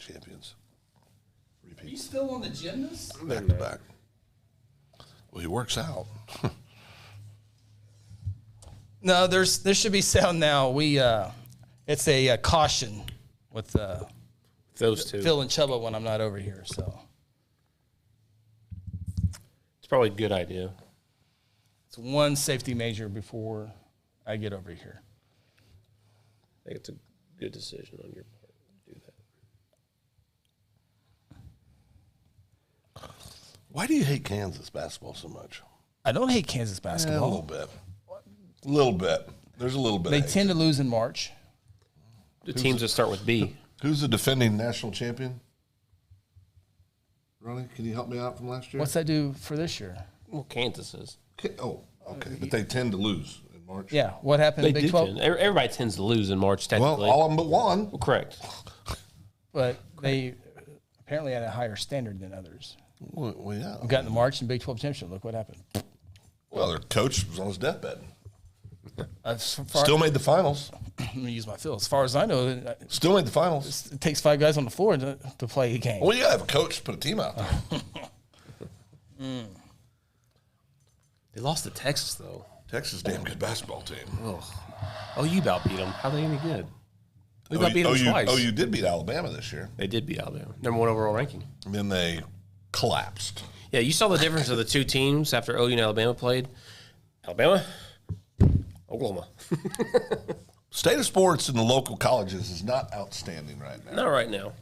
champions. Are you still on the gymnast? Back to back. Well, he works out. No, there should be sound now. It's a caution with Those two. Phil and Chubba when I'm not over here. So It's probably a good idea. it's one safety measure before I get over here. I think it's a good decision on your part to do that. Why do you hate Kansas basketball so much? I don't hate Kansas Yeah, a basketball. little bit. A little bit. There's a little bit. They of hate. tend to lose in March. The teams that start with B. Who's the defending national champion? Ronnie, can you help me out from last year? What's that do for this year? Well, Kansas is. Oh, okay. But they tend to lose in March. Yeah, what happened They in Big do 12? tend. Everybody tends to lose in March, Well, technically. all of them but one. Well, correct. But they apparently had a higher standard than others. Well, yeah. We got in the March and Big 12 championship. Look what happened. Well, their coach was on his deathbed. Still made the finals. I'm going to use my Phil. As far as I know, Still made the finals. it takes 5 guys on the floor to play a game. Well, you got to have a coach to put a team out there. They lost to Texas, though. Texas, damn good basketball team. Oh, you about beat them. How are they any good? We about beat them twice. Oh, you did beat Alabama this year. They did beat Alabama. Number 1 overall ranking. And then they collapsed. Yeah, you saw the difference of the two teams after OU and Alabama played. Alabama, Oklahoma. State of sports in the local colleges is not outstanding right now. Not right now.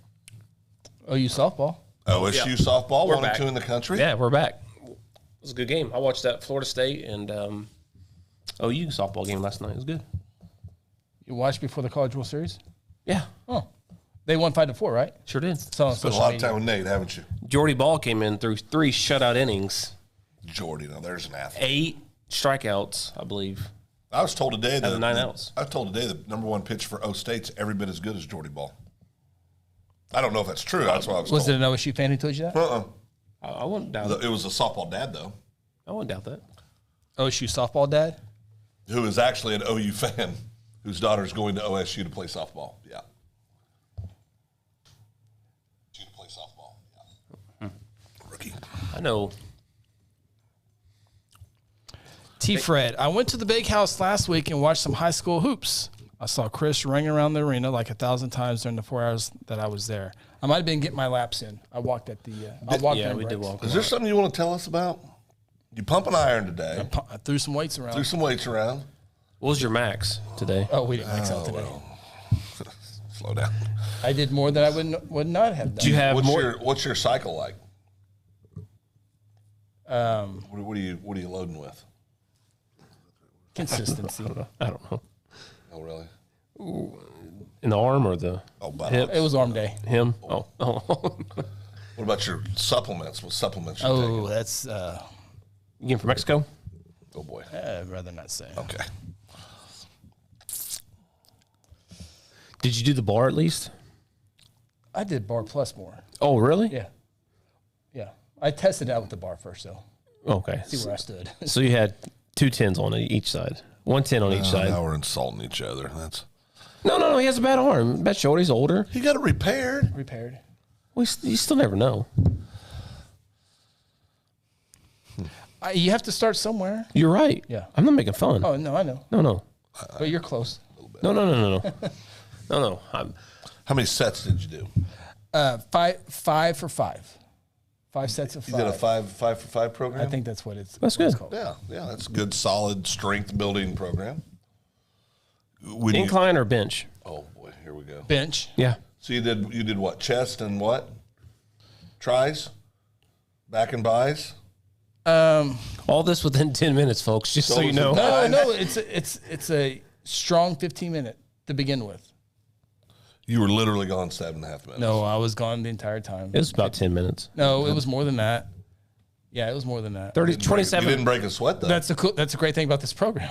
OU softball. OSU Yeah. softball, We're 1 and back. 2 in the country. Yeah, we're back. It was a good game. I watched that Florida State and OU softball game last night. It was good. You watched before the College World Series? Yeah, Oh. They won 5-4, right? sure did. So on Spent a social lot of media. time with Nate, haven't you? Jordy Ball came in through 3 shutout innings, Jordy, now there's an athlete. 8 strikeouts, I believe. I was told today Out of 9 outs. I was told today the number 1 pitch for O State's every bit as good as Jordy Ball. I don't know if that's true. That's what I was Was it told. an OSU fan who told you that? I wouldn't doubt it. It was a softball dad, though, I wouldn't doubt that. OSU softball dad? who is actually an OU fan whose daughter's going to OSU to play softball. Yeah. To play softball. Yeah. Rookie. I know. T-Fred, I went to the big house last week and watched some high school hoops. I saw Chris ringing around the arena like 1,000 times during the 4 hours that I was there. I might have been getting my laps in. I walked at the. I walked Yeah, in we did breaks. walk. Is there something you want to tell us about? You pump an iron today. I threw some weights around. Threw some weights around. What was your max today? Oh, we didn't mix out today. Slow down. I did more than I would not have done. Do you have What's more? what's your cycle like? Um, What are you loading with? consistency. I don't know. Oh really? In the arm or the Oh, but hip? It was arm day. Him? Oh. what about your supplements? What supplements you Oh, taking? that's. You came from Mexico? Oh boy. I'd rather not say. Okay. Did you do the bar at least? I did bar plus more. Oh, really? Yeah. Yeah. I tested out with the bar first, though. Okay. See where I stood. So you had 2 10s on each side. 1 10 on each side. Now we're insulting each other. That's No. He has a bad arm. Bad shoulder. He's older. he got it repaired. Repaired. Well, you still never know. You have to start somewhere. You're right. Yeah. I'm not making fun. Oh, no, I know. No. But you're close. No. No. How many sets did you do? 5 for 5. 5 sets of 5. You did a five for five program? I think that's what it's, That's what it's good. called. Yeah, that's a good, solid strength building program. When you- Incline or bench? oh boy, here we go. Bench. Yeah. So you did what? Chest and what? Tries, back and buys. All this within 10 minutes, folks, just so you know. No. It's a strong 15-minute to begin with. You were literally gone 7.5 minutes. No, I was gone the entire time. It was about 10 minutes. No, it was more than that. Yeah, it was more than that. 30, You 27. didn't break a sweat though. That's a great thing about this program.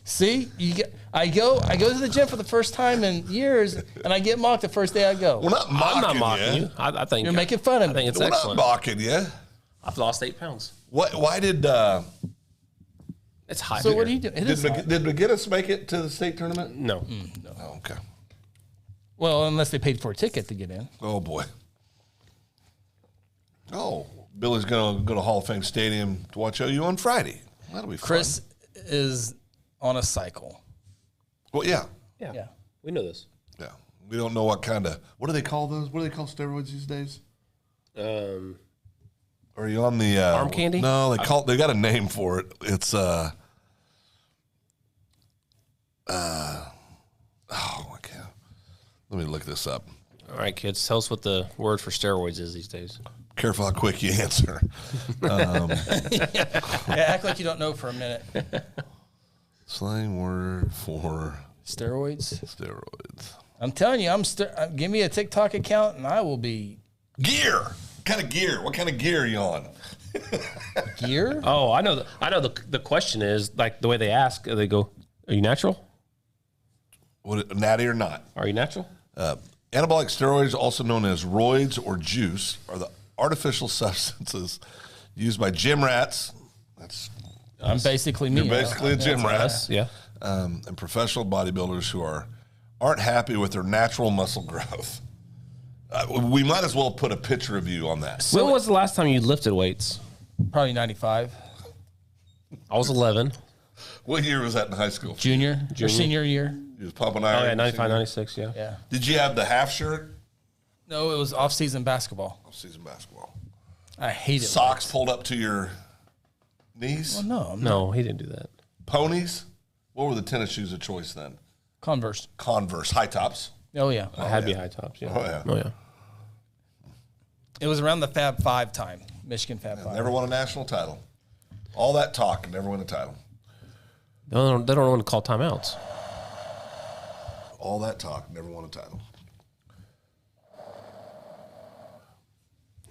See, I go to the gym for the first time in years, and I get mocked the first day I go. We're not mocking I'm not mocking you. I think You're making fun of I me. think it's We're excellent. not mocking you. I've lost 8 pounds. Why did It's high. So what are you doing? It is hot. did McGinnis make it to the state tournament? No. Oh, okay. Well, unless they paid for a ticket to get in. Oh, boy. Oh, Billy's going to go to Hall of Fame Stadium to watch OU on Friday. That'll be fun. Chris is on a cycle. Well, yeah. Yeah. We know this. Yeah. We don't know what do they call those? What do they call steroids these days? Are you on the arm candy? No, they got a name for it. It's oh my God. Let me look this up. All right, kids, tell us what the word for steroids is these days. Careful how quick you answer. Yeah, act like you don't know for a minute. Slang word for Steroids. I'm telling you, give me a TikTok account and I will be gear. What kind of gear? What kind of gear are you on? gear. Oh, I know. The question is like the way they ask. They go, "Are you natural? Natty or not? Are you natural?" Anabolic steroids, also known as roids or juice, are the artificial substances used by gym rats. I'm basically me. You're basically a gym rat. Yeah. And professional bodybuilders who aren't happy with their natural muscle growth. We might as well put a picture of you on that. When was the last time you lifted weights? Probably 95. I was 11. What year was that in high school? Junior. Or senior year. You was pumping Oh, iron. yeah, 95, 96, yeah. Yeah. Did you have the half shirt? No, it was off-season basketball. Off-season basketball. I hate it. Socks pulled up to your knees? Well, no, No, he didn't do that. Ponies? What were the tennis shoes of choice then? Converse. Converse. High tops. Oh, yeah. It had to be high tops, yeah. Oh, yeah. Oh, yeah. It was around the Fab 5 time. Michigan Fab 5. Never won a national title. All that talk and never win a title. They don't know when to call timeouts. All that talk, never won a title.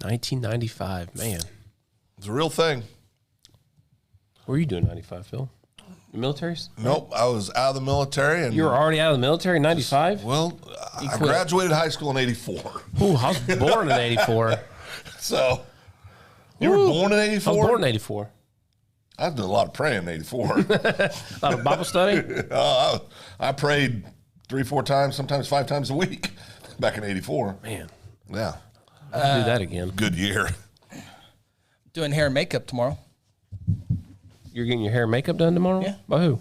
1995, man. It's a real thing. What were you doing in 95, Phil? The militaries? Nope, I was out of the military. And You were already out of the military in 95? well, I graduated high school in 84. Ooh, I was born in 84. So, you were born in 84? I was born in 84. I did a lot of praying in 84. A lot of Bible study? I prayed 3-4 times, sometimes 5 times a week back in 84. Man, Yeah, I'll do that again. good year. Doing hair and makeup tomorrow. You're getting your hair and makeup done tomorrow? Yeah. By who?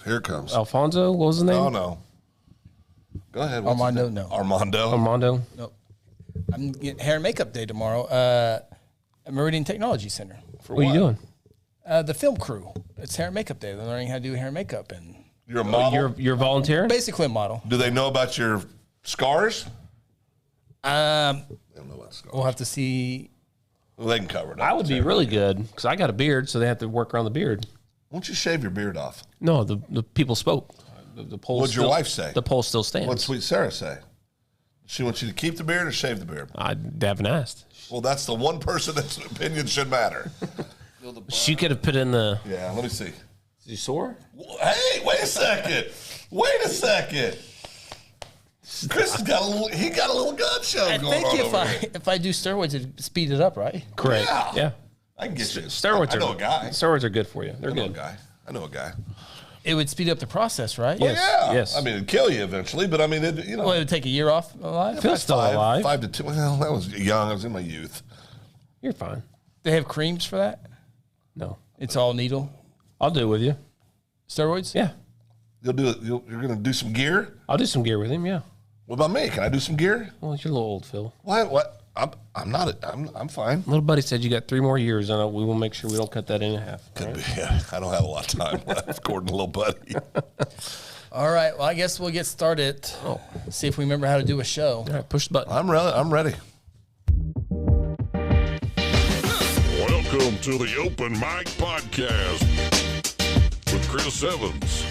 Here it comes. Alfonso? What was his name? Oh, no. Go ahead. what's his Armando, name? no. Armando. Armando? Nope. I'm getting hair and makeup day tomorrow at Meridian Technology Center. What are you doing? The film crew. It's hair and makeup day. They're learning how to do hair and makeup and You're a model? You're volunteering? basically a model. Do they know about your scars? They don't know about scars. We'll have to see. Well, they can cover it up. I would be really good because I got a beard, so they have to work around the beard. Why don't you shave your beard off? No, the people spoke. The poll. What'd your wife say? The poll still stands. What'd Sweet Sarah say? She wants you to keep the beard or shave the beard? I haven't asked. Well, that's the one person that's opinion should matter. She could have put in the. Yeah, let me see. Is he sore? Hey, wait a second. Wait a second. Chris has got a little gun show I going think on if I do steroids, it'd speed it up, right? Correct. Yeah. I can get you. Steroids I are know a guy. Steroids are good for you. They're I know a good. guy. I know a guy. It would speed up the process, right? Yes. Yeah. Yes. I mean, it'd kill you eventually, but I mean, it Well, it would take a year off alive. Phil's still alive. 5 to 2. Well, that was young. I was in my youth. You're fine. They have creams for that. No, It's all needle I'll do it with you. steroids. You're Yeah, going to do some gear? I'll do some gear with him. Yeah. What about me? Can I do some gear? Well, you're a little old, Phil. What? I'm not. I'm fine. Little buddy said you got 3 more years, and we will make sure we don't cut that in half. Could be. Yeah, I don't have a lot of time left, according to little buddy. All right. Well, I guess we'll get started. See if we remember how to do a show. All right, push the button. I'm ready. Welcome to the Open Mic Podcast with Chris Evans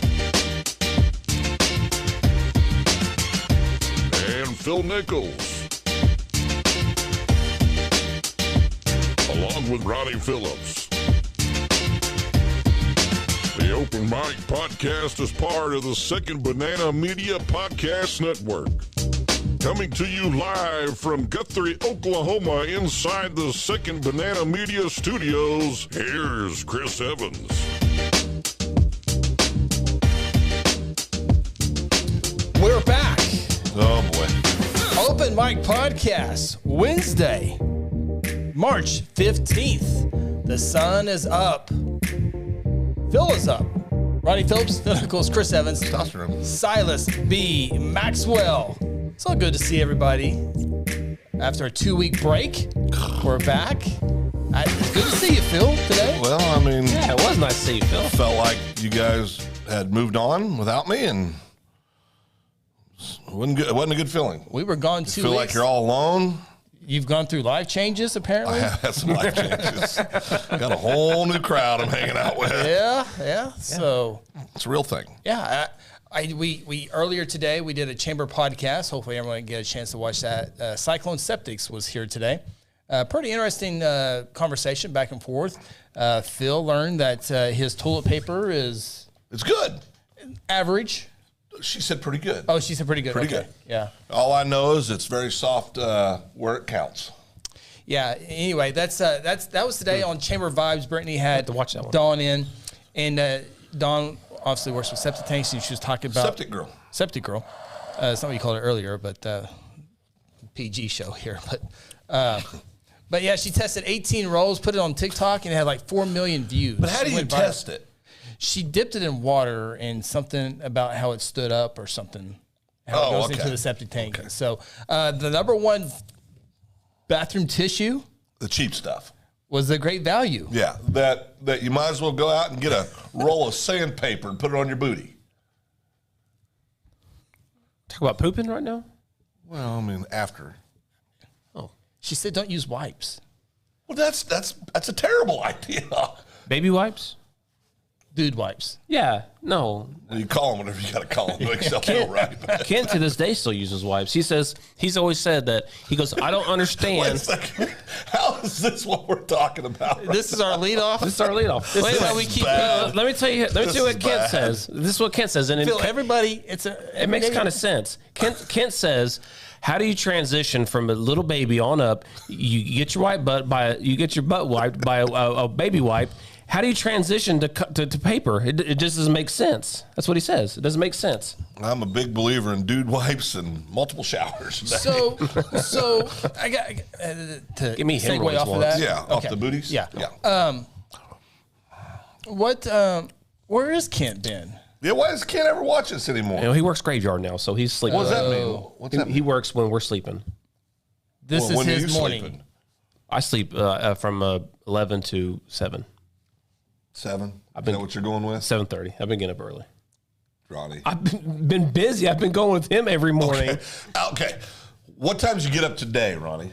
and Phil Nichols, along with Ronnie Phillips. The Open Mic Podcast is part of the Second Banana Media Podcast Network. Coming to you live from Guthrie, Oklahoma, inside the Second Banana Media Studios, here's Chris Evans. We're back. and Mike podcast, Wednesday, March 15th. The sun is up. Phil is up. Ronnie Phillips, Phil Nichols, Chris Evans, Silas B. Maxwell. It's all good to see everybody. After a 2-week break, we're back. Good to see you, Phil, today. Well, I mean, Yeah, it was nice to see you, Phil. felt like you guys had moved on without me, and it wasn't a good feeling. We were gone 2 weeks. Feel like you're all alone. You've gone through life changes, apparently. I had some life changes. Got a whole new crowd I'm hanging out with. Yeah. So, It's a real thing. yeah, we earlier today we did a chamber podcast. Hopefully, everyone can get a chance to watch that. Cyclone Septics was here today. Pretty interesting conversation back and forth. Phil learned that his toilet paper is It's good. average. She said pretty good. Oh, she said pretty good. Pretty Okay. good. Yeah. All I know is it's very soft where it counts. Yeah. Anyway, that was today on Chamber Vibes. Brittany had to watch that one. Dawn in, and Dawn obviously works with septic tanks, and she was talking about Septic girl. Septic girl. It's not what you called it earlier, but PG show here. But yeah, she tested 18 rolls, put it on TikTok, and it had like 4 million views. But how do you test it? She dipped it in water and something about how it stood up or something. How it goes into the septic tank. Okay. So the number one bathroom tissue The cheap stuff. was a great value. Yeah, that you might as well go out and get a roll of sandpaper and put it on your booty. Talk about pooping right now? Well, I mean, after. She said don't use wipes. Well, that's a terrible idea. Baby wipes? Dude wipes. Yeah, no. Well, you call them whatever you got to call them to make yourself feel right. Ken to this day still uses wipes. He says, he's always said that. He goes, I don't Wait a understand. second. How is this what we're talking about? This is our lead off. This is our leadoff. This Wait, is how is we keep bad. let me tell you This what is Kent bad. says. This is what Kent says. And Phil, everybody, it makes kind of sense. Kent says, how do you transition from a little baby on up? You get your butt wiped by a baby wipe. How do you transition to paper? It just doesn't make sense. That's what he says. It doesn't make sense. I'm a big believer in dude wipes and multiple showers. So I got to Give me segue hemorrhoids off of once. that. Yeah, off Okay. the booties. Yeah. Where is Kent been? Yeah, why does Ken ever watch us anymore? You know, he works graveyard now, so he's sleeping. What does that mean? What's that He mean? works when we're sleeping. This Well, is when are you his morning. sleeping? I sleep from 11 to 7, 7? Is been- that what you're going with? 7:30. I've been getting up early. Ronnie. I've been busy. I've been going with him every morning. Okay. What time did you get up today, Ronnie?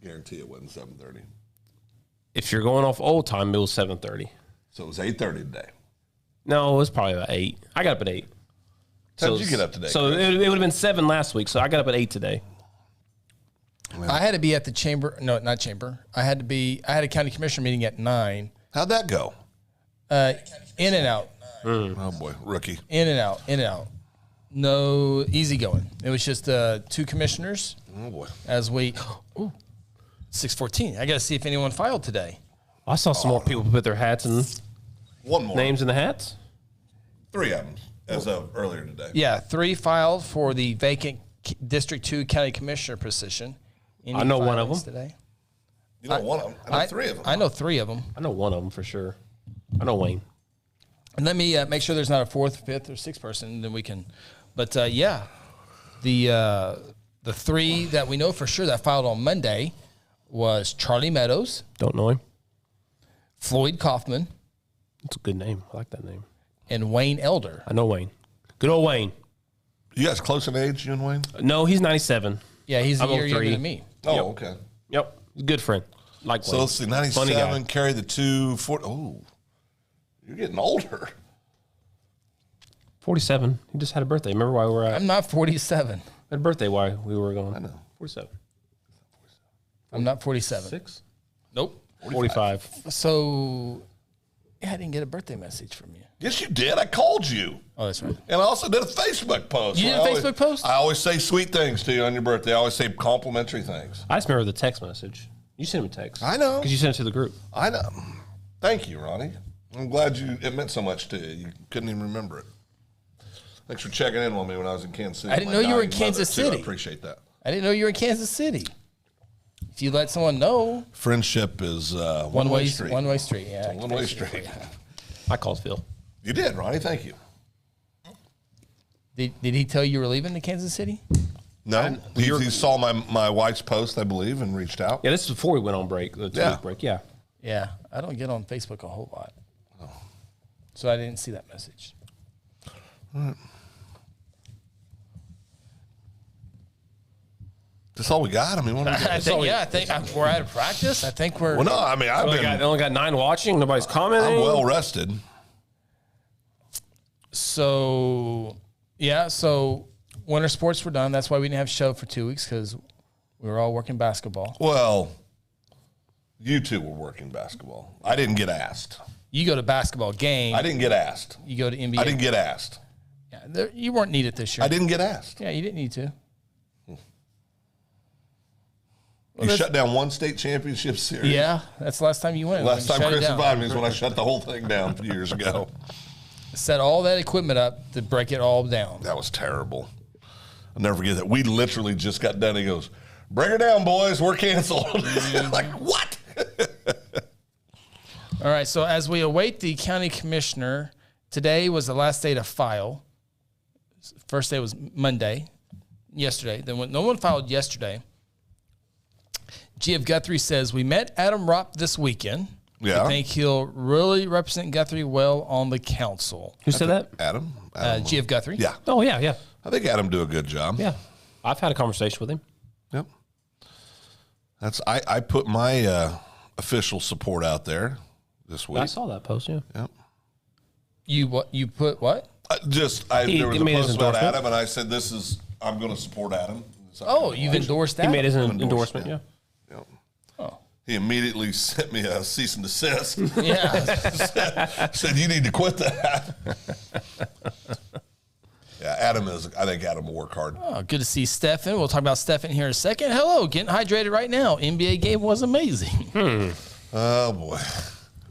Guarantee it wasn't 7:30. If you're going off old time, it was 7:30. So it was 8:30 today. No, it was probably about 8. I got up at 8. How did you get up today? So Chris? it would have been 7 last week. So I got up at 8 today. I had to be at the chamber. No, not chamber. I had a county commissioner meeting at 9. How'd that go? In and out. Oh boy, rookie. In and out. No easy going. It was just 2 commissioners Oh boy. as we. 6:14. I got to see if anyone filed today. I saw some more people put their hats and One more. names in the hats. 3 of them as of earlier today. Yeah, 3 filed for the vacant District 2 county commissioner position. Any I know one of filings them. today. You know one of them. I know 3 of them. I know 3 of them. I know one of them for sure. I know Wayne. And let me make sure there's not a 4th, 5th, or 6th person. Then we can. But yeah, the 3 that we know for sure that filed on Monday was Charlie Meadows, Don't know him. Floyd Kaufman, That's a good name. I like that name. and Wayne Elder. I know Wayne. Good old Wayne. You guys close in age, you and Wayne? No, he's 97. Yeah, he's a I'm on year younger 3. than me. Oh, okay. Yep. He's a good friend. Like So Wayne. let's see, Funny guy. 97, carry the 2, 40. Oh, you're getting older. 47. He just had a birthday. Remember why we were at I'm not 47. a birthday while we were going? I know. 47. I'm not 47. 6? Nope. 45. So yeah, I didn't get a birthday message from you. Yes, you did. I called you. Oh, that's right. And I also did a Facebook post. You did a I always- Facebook post? I always say sweet things to you on your birthday. I always say complimentary things. I just remember the text message. You sent him a text. I know. Because you sent it to the group. I know. Thank you, Ronnie. I'm glad it meant so much to you. You couldn't even remember it. Thanks for checking in on me when I was in Kansas City. I didn't know you were in Kansas City. I appreciate that. I didn't know you were in Kansas City. If you let someone know. Friendship is one-way street. One-way street, yeah. One-way street. I called Phil. You did, Ronnie. Thank you. Did he tell you were leaving to Kansas City? No. He saw my wife's post, I believe, and reached out. Yeah, this is before we went on break. The 2-week break, yeah. Yeah. I don't get on Facebook a whole lot. Oh. So I didn't see that message. All right. That's all we got. I mean, what I think we're out of practice. I think we're. Well, no, I mean, only got 9 watching. Nobody's commenting. I'm well rested. So, yeah. So, winter sports were done. That's why we didn't have a show for 2 weeks because we were all working basketball. Well, you two were working basketball. I didn't get asked. You go to basketball game. I didn't get asked. You go to NBA. I didn't get asked. Yeah, you weren't needed this year. I didn't get asked. Yeah, you didn't need to. You shut down one state championship series. Yeah, that's the last time you went. Last time Chris invited me is when I shut the whole thing down years ago. Set all that equipment up to break it all down. That was terrible. I'll never forget that. We literally just got done. He goes, "Bring her down, boys. We're canceled." Like, what? All right, so as we await the county commissioner, today was the last day to file. First day was Monday, yesterday. Then no one filed yesterday. G.F. Guthrie says, we met Adam Ropp this weekend. Yeah. I think he'll really represent Guthrie well on the council. Who said that? Adam G.F. Guthrie. Yeah. Oh, yeah. I think Adam do a good job. Yeah. I've had a conversation with him. Yep. I put my official support out there this week. I saw that post, yeah. Yep. You put what? There was a post about Adam, and I said, I'm going to support Adam. Oh, you've endorsed that? He made his endorsement, yeah. Yep. Oh. He immediately sent me a cease and desist. Yeah. said, you need to quit that. Yeah, I think Adam will work hard. Oh, good to see Stefan. We'll talk about Stefan here in a second. Hello, getting hydrated right now. NBA game was amazing. Oh, boy.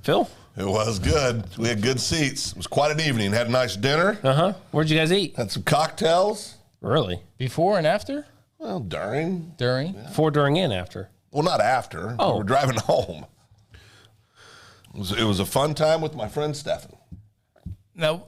Phil? It was good. We had good seats. It was quite an evening. Had a nice dinner. Uh-huh. Where'd you guys eat? Had some cocktails. Really? Before and after? Well, during. During? Yeah. Before, during, and after. Well, not after. Oh. We were driving home. It was a fun time with my friend Stefan. Now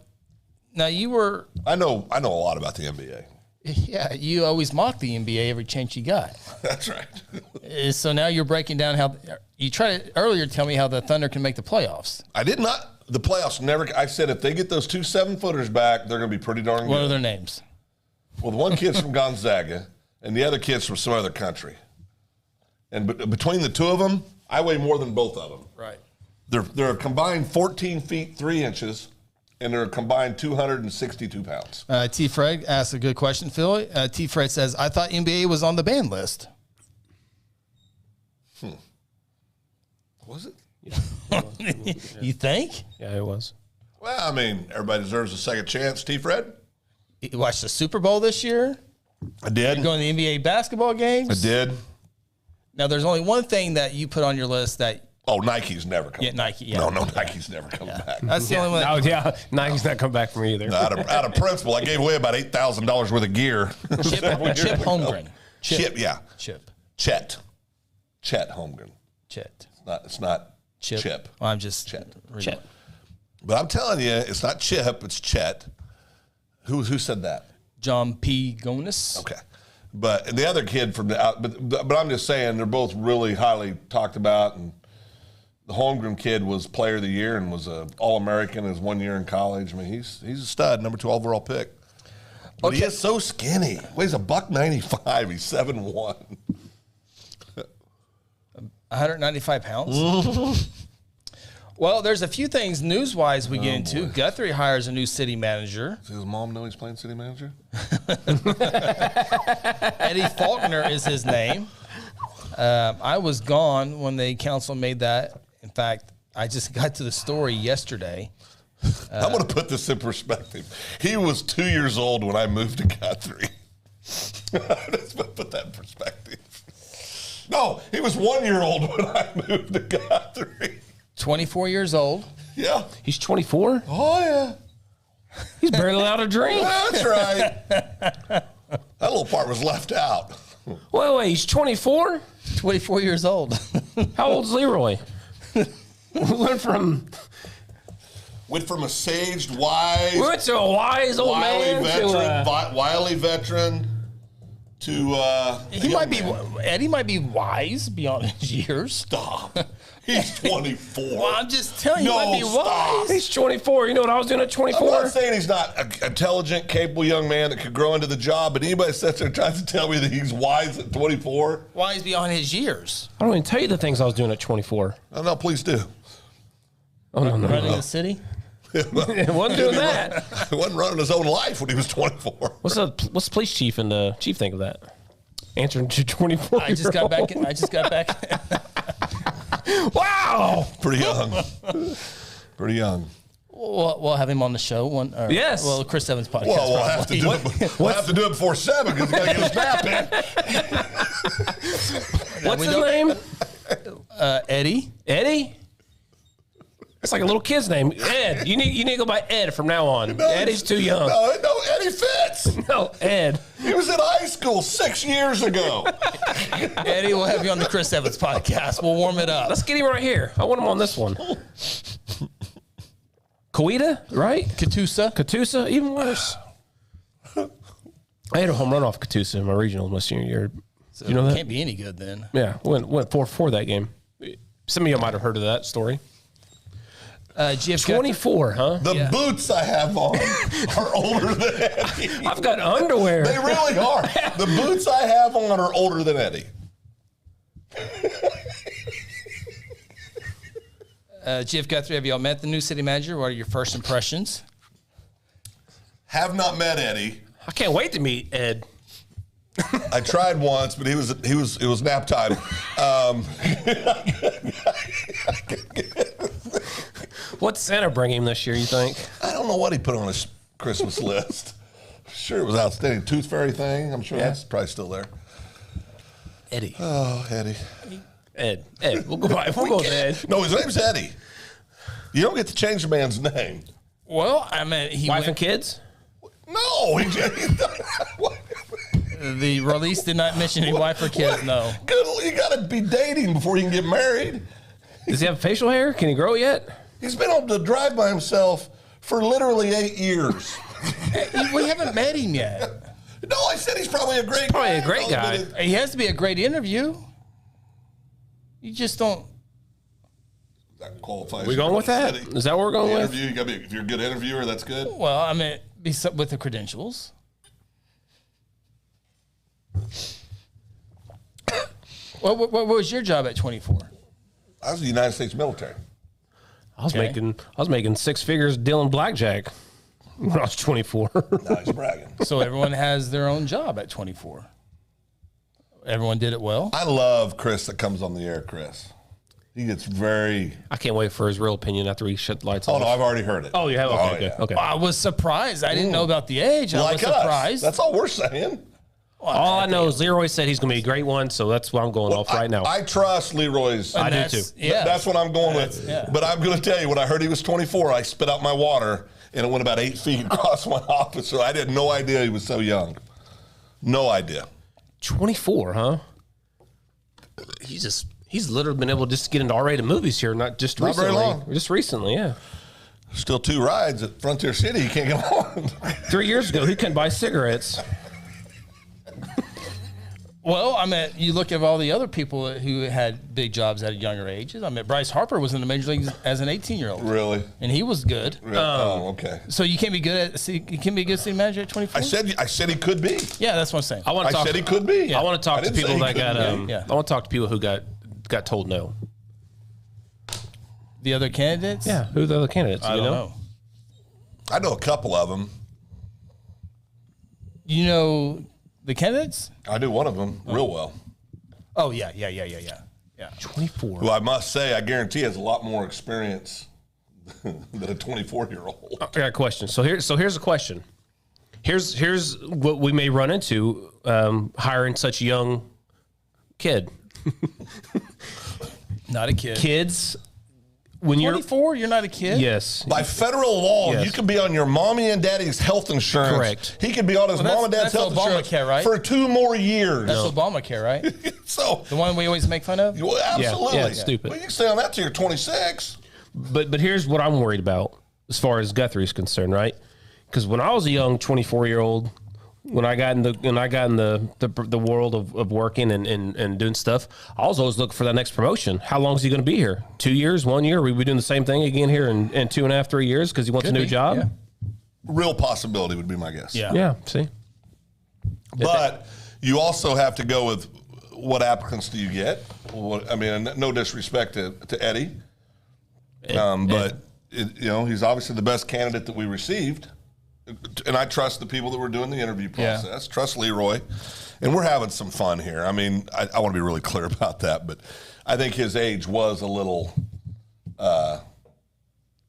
you were. I know a lot about the NBA. Yeah, you always mock the NBA every chance you got. That's right. So now you're breaking down how you tried to earlier tell me how the Thunder can make the playoffs. I did not. The playoffs never. I said if they get those 2 7-footers back, they're going to be pretty darn good. What are their names? Well, the one kid's from Gonzaga, and the other kid's from some other country. And between the two of them, I weigh more than both of them. Right. They're a combined 14 feet 3 inches, and they're a combined 262 pounds. T. Fred asked a good question, Phil. T. Fred says, I thought NBA was on the ban list. Was it? Yeah. You think? Yeah, it was. Well, I mean, everybody deserves a second chance. T. Fred? You watched the Super Bowl this year? I did. You're going to the NBA basketball games? I did. Now, there's only one thing that you put on your list that. Oh, Nike's never coming. Yeah, Nike. Yeah. No, Nike's never coming back. That's the only one. Oh, yeah. Nike's not come back from me either. Out of principle, I gave away about $8,000 worth of gear. Chip Holmgren. Chip, yeah. Chip. Chet Holmgren. Chet. It's not Chip. Well, I'm just Chet. Chet. But I'm telling you, it's not Chip, it's Chet. Who said that? John P. Gonis. Okay. But the other kid from the out, but I'm just saying they're both really highly talked about, and the Holmgren kid was player of the year and was a All-American his 1 year in college. I mean, he's a stud, number 2 overall pick. But he is so skinny. Weighs $195. He's 7'1". 195 pounds. Well, there's a few things news-wise we get into. Guthrie hires a new city manager. Does his mom know he's playing city manager? Eddie Faulkner is his name. I was gone when the council made that. In fact, I just got to the story yesterday. I'm going to put this in perspective. He was 2 years old when I moved to Guthrie. Let's put that in perspective. No, he was 1 year old when I moved to Guthrie. 24 years old. Yeah. He's 24? Oh, yeah. He's barely allowed to drink. That's right. That little part was left out. Wait, he's 24? 24 years old. How old's Leroy? Went from a saged, wise, we went to a wise old man wily veteran to Eddie might be wise beyond his years. stop. He's 24. Well, I'm just telling you, he might be stop. wise. He's 24. You know what I was doing at 24? I'm not saying he's not an intelligent, capable young man that could grow into the job, but anybody sits there and tries to tell me that he's wise at 24. Wise beyond his years. I don't even tell you the things I was doing at 24. Oh, no, please do. Oh, no. Running the city. It wasn't doing that. He wasn't running his own life when he was 24. What's the police chief and the chief think of that? Answering to 24. I just got back. Wow. Pretty young. Pretty young. We'll have him on the show. Yes. Well, Chris Evans podcast. Well, we'll have to do it. We'll have to do it before 7 because we got to get his nap in. What's his name? Eddie. Eddie? That's like a little kid's name. Ed. You need to go by Ed from now on. Eddie's too young. No, Eddie fits. No, Ed. He was in high school 6 years ago. Eddie, we'll have you on the Chris Evans podcast. We'll warm it up. Let's get him right here. I want him on this one. Coeta, right? Catoosa, even worse. I had a home run off Catoosa in my regional my senior year. So you know that? Can't be any good then. Yeah, went 4-4 that game. Some of you might have heard of that story. GF 24, huh? The boots I have on are older than Eddie. I've got underwear. They really are. The boots I have on are older than Eddie. GF Guthrie, have y'all met the new city manager? What are your first impressions? Have not met Eddie. I can't wait to meet Ed. I tried once, but it was nap time. What's Santa bring him this year, you think? I don't know what he put on his Christmas list. Sure, it was outstanding. Tooth Fairy thing. I'm sure that's probably still there. Eddie. Oh, Eddie. Ed. We'll go with Ed. No, his name's Eddie. You don't get to change the man's name. Well, I mean, Wife and kids? No. The release did not mention any wife or kids, no. Good. You got to be dating before you can get married. Does he have facial hair? Can he grow it yet? He's been able to drive by himself for literally 8 years. We haven't met him yet. No, I said he's probably a great Probably guy. a great guy. He has to be a great interview. You just don't. That qualifies. We going with that? Is that what we're going with? Interview. You got to be. If you're a good interviewer, that's good. Well, I mean, with the credentials. What was your job at 24? I was in the United States military. I was making 6 figures dealing blackjack when I was 24. Now he's bragging. So everyone has their own job at 24. Everyone did it well. I love Chris that comes on the air, Chris. He gets very... I can't wait for his real opinion after he shut the lights Oh, off. no, I've already heard it. Oh, you have? Okay, Oh, good. yeah. Okay. I was surprised. I didn't know about the age. I was Like us. surprised. That's all we're saying. All I know is Leroy said he's going to be a great one, so that's why I'm going off right now. I trust Leroy's... I do That's- too. Yeah. That's what I'm going with. yeah. But I'm going to tell you, when I heard he was 24, I spit out my water, and it went about 8 feet across my office, so I had no idea he was so young. No idea. 24, huh? He's literally been able to just get into R-rated movies here, not Not recently. very long. Just recently, yeah. Still 2 rides at Frontier City. You can't get on. 3 years ago, he couldn't buy cigarettes. Well, I mean, you look at all the other people who had big jobs at younger ages. I mean, Bryce Harper was in the major leagues as an 18-year-old. Really? And he was good. Oh, okay. So you can't be good at you can be a good city manager at 24? I said he could be. Yeah, that's what I'm saying. I I said he could be. I want to talk to didn't say people he that got. couldn't be. Yeah. I want to talk to people who got told no. The other candidates? Yeah, who are the other candidates? I you don't know? know. I know a couple of them. You know the candidates? I do one of them real well. Oh, yeah. 24. Who I must say, I guarantee has a lot more experience than a 24-year-old. I got a question. So here's a question. Here's what we may run into hiring such a young kid. Not a kid. Kids when you're 24, you're not a kid? yes, By federal law, Yes. you can be on your mommy and daddy's health insurance. Correct. He could be on his Well, mom and dad's that's health insurance Obamacare, right? for 2 more years. That's Obamacare, right? So, The one we always make fun of? well, absolutely. yeah, stupid. Well, you can stay on that till you're 26. but here's what I'm worried about as far as Guthrie's concerned, right? Because when I was a young 24-year-old, when I got in the world of working and doing stuff, I was always looking for that next promotion. How long is he going to be here? 2 years, 1 year? We be doing the same thing again here in 2.5, 3 years because he wants a new job. Yeah. Real possibility would be my guess. Yeah. Yeah, see, But you also have to go with what applicants do you get? I mean, no disrespect to Eddie, but he's obviously the best candidate that we received, and I trust the people that were doing the interview process. Trust Leroy, and we're having some fun here. I mean, I want to be really clear about that, but I think his age was a little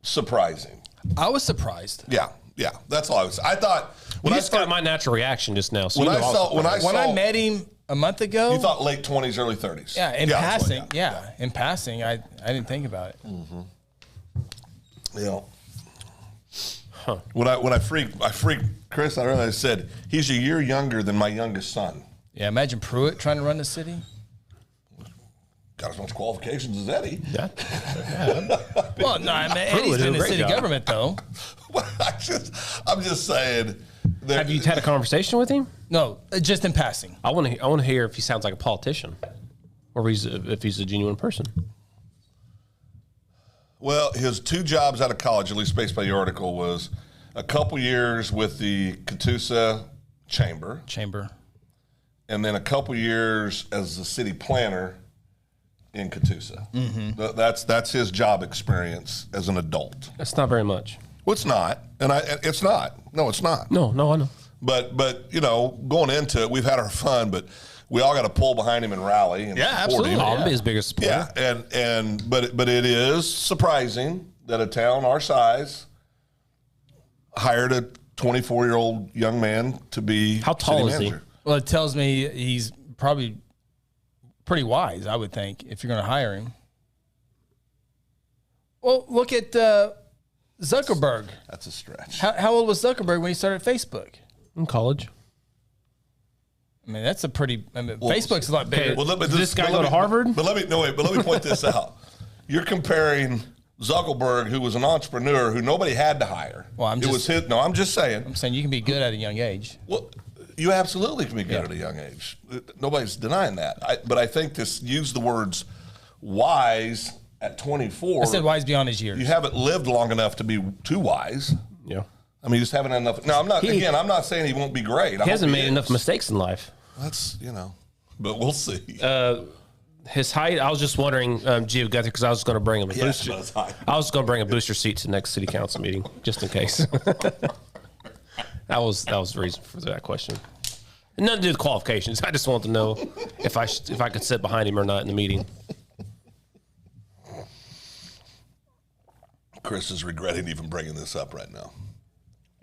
surprising. I was surprised. Yeah, that's all I was. I thought when you I just got started, my natural reaction just now. So when you I know saw when I When saw I met him a month ago, you thought late 20s, early 30s. yeah, in that's what- passing, in passing, I didn't think about it. Yeah. When I freaked Chris. I realized I said he's a year younger than my youngest son. Yeah, imagine Pruitt trying to run the city. Got as much qualifications as Eddie. Yeah. Well, no, I mean, Eddie's did a been in great city job. government though. I'm just saying. Have you had a conversation with him? No, just in passing. I want to hear if he sounds like a politician, or if he's a genuine person. Well, his 2 jobs out of college, at least based by the article, was a couple years with the Catoosa Chamber, and then a couple years as the city planner in Catoosa. Mm-hmm. That's his job experience as an adult. That's not very much. Well, it's not, and it's not. No, it's not. No, I know. But going into it, we've had our fun, but we all got to pull behind him and rally and support absolutely. him. I'll be his biggest supporter. Yeah, but it is surprising that a town our size hired a 24-year-old young man to be How tall city is he? manager. Well, it tells me he's probably pretty wise, I would think, if you're going to hire him. Well, look at Zuckerberg. That's a stretch. How old was Zuckerberg when he started Facebook? In college. I mean, that's a pretty. Facebook's a lot bigger. Well, Did this guy go to Harvard? But let me point this out. You're comparing Zuckerberg, who was an entrepreneur who nobody had to hire. Well, I'm just saying. I'm saying you can be good at a young age. Well, you absolutely can be good at a young age. Nobody's denying that. But I think this use the words wise at 24. I said wise beyond his years. You haven't lived long enough to be too wise. Yeah. I mean, you just haven't had enough. Now, I'm not saying he won't be great. He hasn't made enough mistakes in life. That's, but we'll see. His height, I was just wondering, Gio Guthrie, because I was going to bring him a booster. I was going to bring a booster seat to the next city council meeting, just in case. That was the reason for that question. Nothing to do with qualifications. I just wanted to know if I could sit behind him or not in the meeting. Chris is regretting even bringing this up right now.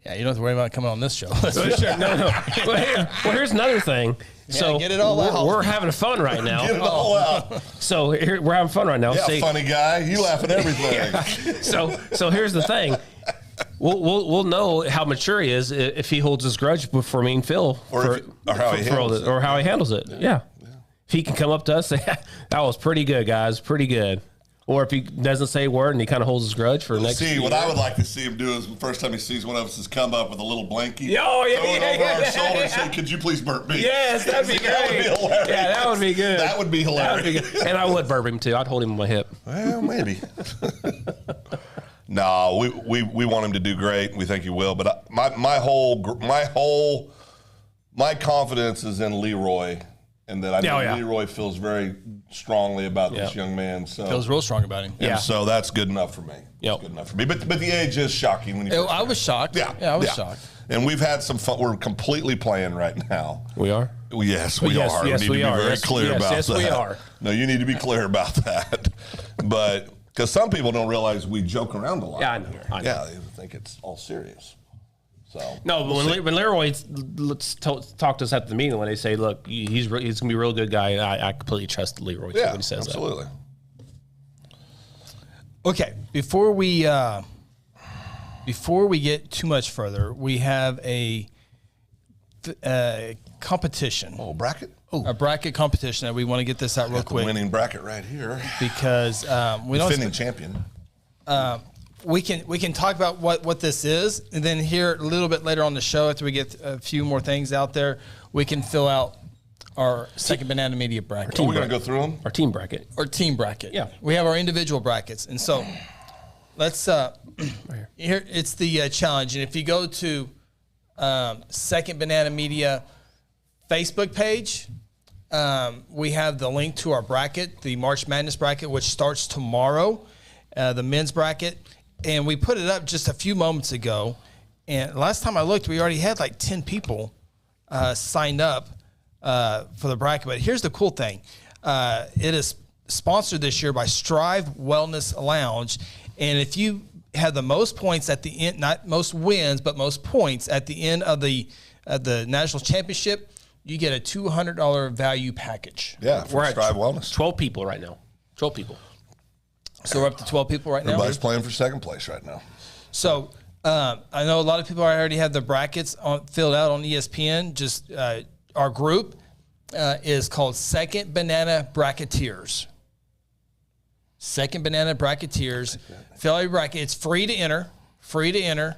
Yeah, you don't have to worry about coming on this show. That's for sure. No. Well, here's another thing. So get it all out. We're having fun right now. Get it all out. So we're having fun right now. Yeah, See, funny guy. You laugh at everything. So here's the thing. We'll know how mature he is if he holds his grudge for me and Phil, Or how he handles it. Yeah. If he can come up to us and say, that was pretty good, guys, pretty good. Or if he doesn't say a word and he kind of holds his grudge for the next See, what I would like to see him do is the first time he sees one of us is come up with a little blankie. Oh, yeah, throw it yeah, over yeah, our shoulder and say, could you please burp me? Yes, that'd be That would great. be hilarious. Yeah, that would be good. That would be hilarious. And I would burp him too. I'd hold him on my hip. Well, maybe. No, we want him to do great. We think he will. But my confidence is in Leroy, and that I know Leroy feels very strongly about this young man. So Feels real strong about him. and so that's good enough for me. Yep. Good enough for me. But the age is shocking when you. I was shocked. Yeah, I was shocked. And we've had some fun. We're completely playing right now. We are? Yes, we Yes, are. yes, we need we to be are. very Yes, clear yes, about yes, that. we are. No, you need to be clear about that. But because some people don't realize we joke around a lot. Yeah, I know. Yeah, they think it's all serious. So No, but when Leroy talked to us at the meeting, when they say, look, he's going to be a real good guy, I completely trust Leroy when he says absolutely. Okay, before we get too much further, we have a competition. Oh, bracket. A bracket competition that we want to get this out real Got the quick winning bracket right here. because we don't. Defending champion. We can talk about what this is, and then here a little bit later on the show, after we get a few more things out there, we can fill out our second Banana Media bracket. Are we going to go through them? Our team bracket. Or team bracket. Yeah. We have our individual brackets, and so let's here it's the challenge, and if you go to Second Banana Media Facebook page. We have the link to our bracket, the March Madness bracket, which starts tomorrow, the men's bracket. And we put it up just a few moments ago. And last time I looked, we already had like 10 people signed up for the bracket. But here's the cool thing. It is sponsored this year by Strive Wellness Lounge. And if you have the most points at the end, not most wins, but most points at the end of the national championship, you get a $200 value package. Yeah, for Strive Wellness. 12 people right now. 12 people. So we're up to 12 people right now? Everybody's playing for second place right now. So I know a lot of people already have the brackets filled out on ESPN. Just our group is called Second Banana Bracketeers. Second Banana Bracketeers. Fill out your bracket. It's free to enter.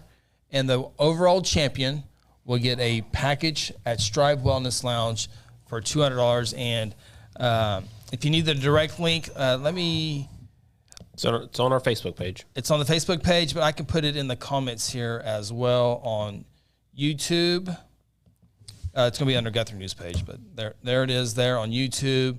And the overall champion will get a package at Strive Wellness Lounge for $200. And if you need the direct link, It's on our Facebook page. It's on the Facebook page, but I can put it in the comments here as well on YouTube. It's going to be under Guthrie News page, but there it is there on YouTube.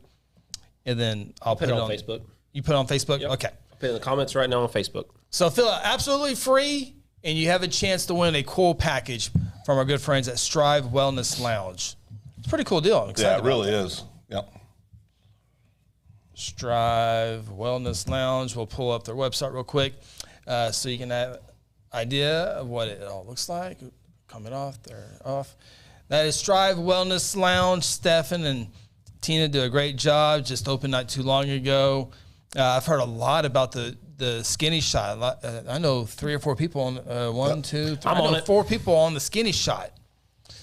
And then I'll put it on Facebook. You put it on Facebook? Yep. Okay. I'll put it in the comments right now on Facebook. So fill out absolutely free, and you have a chance to win a cool package from our good friends at Strive Wellness Lounge. It's a pretty cool deal. I'm excited Yeah, it really about is. Yep. Strive Wellness Lounge. We'll pull up their website real quick so you can have an idea of what it all looks like. Coming off, they're off. That is Strive Wellness Lounge. Stefan and Tina do a great job. Just opened not too long ago. I've heard a lot about the skinny shot. I know 3 or 4 people on one, two, three. I'm on it. 4 people on the skinny shot.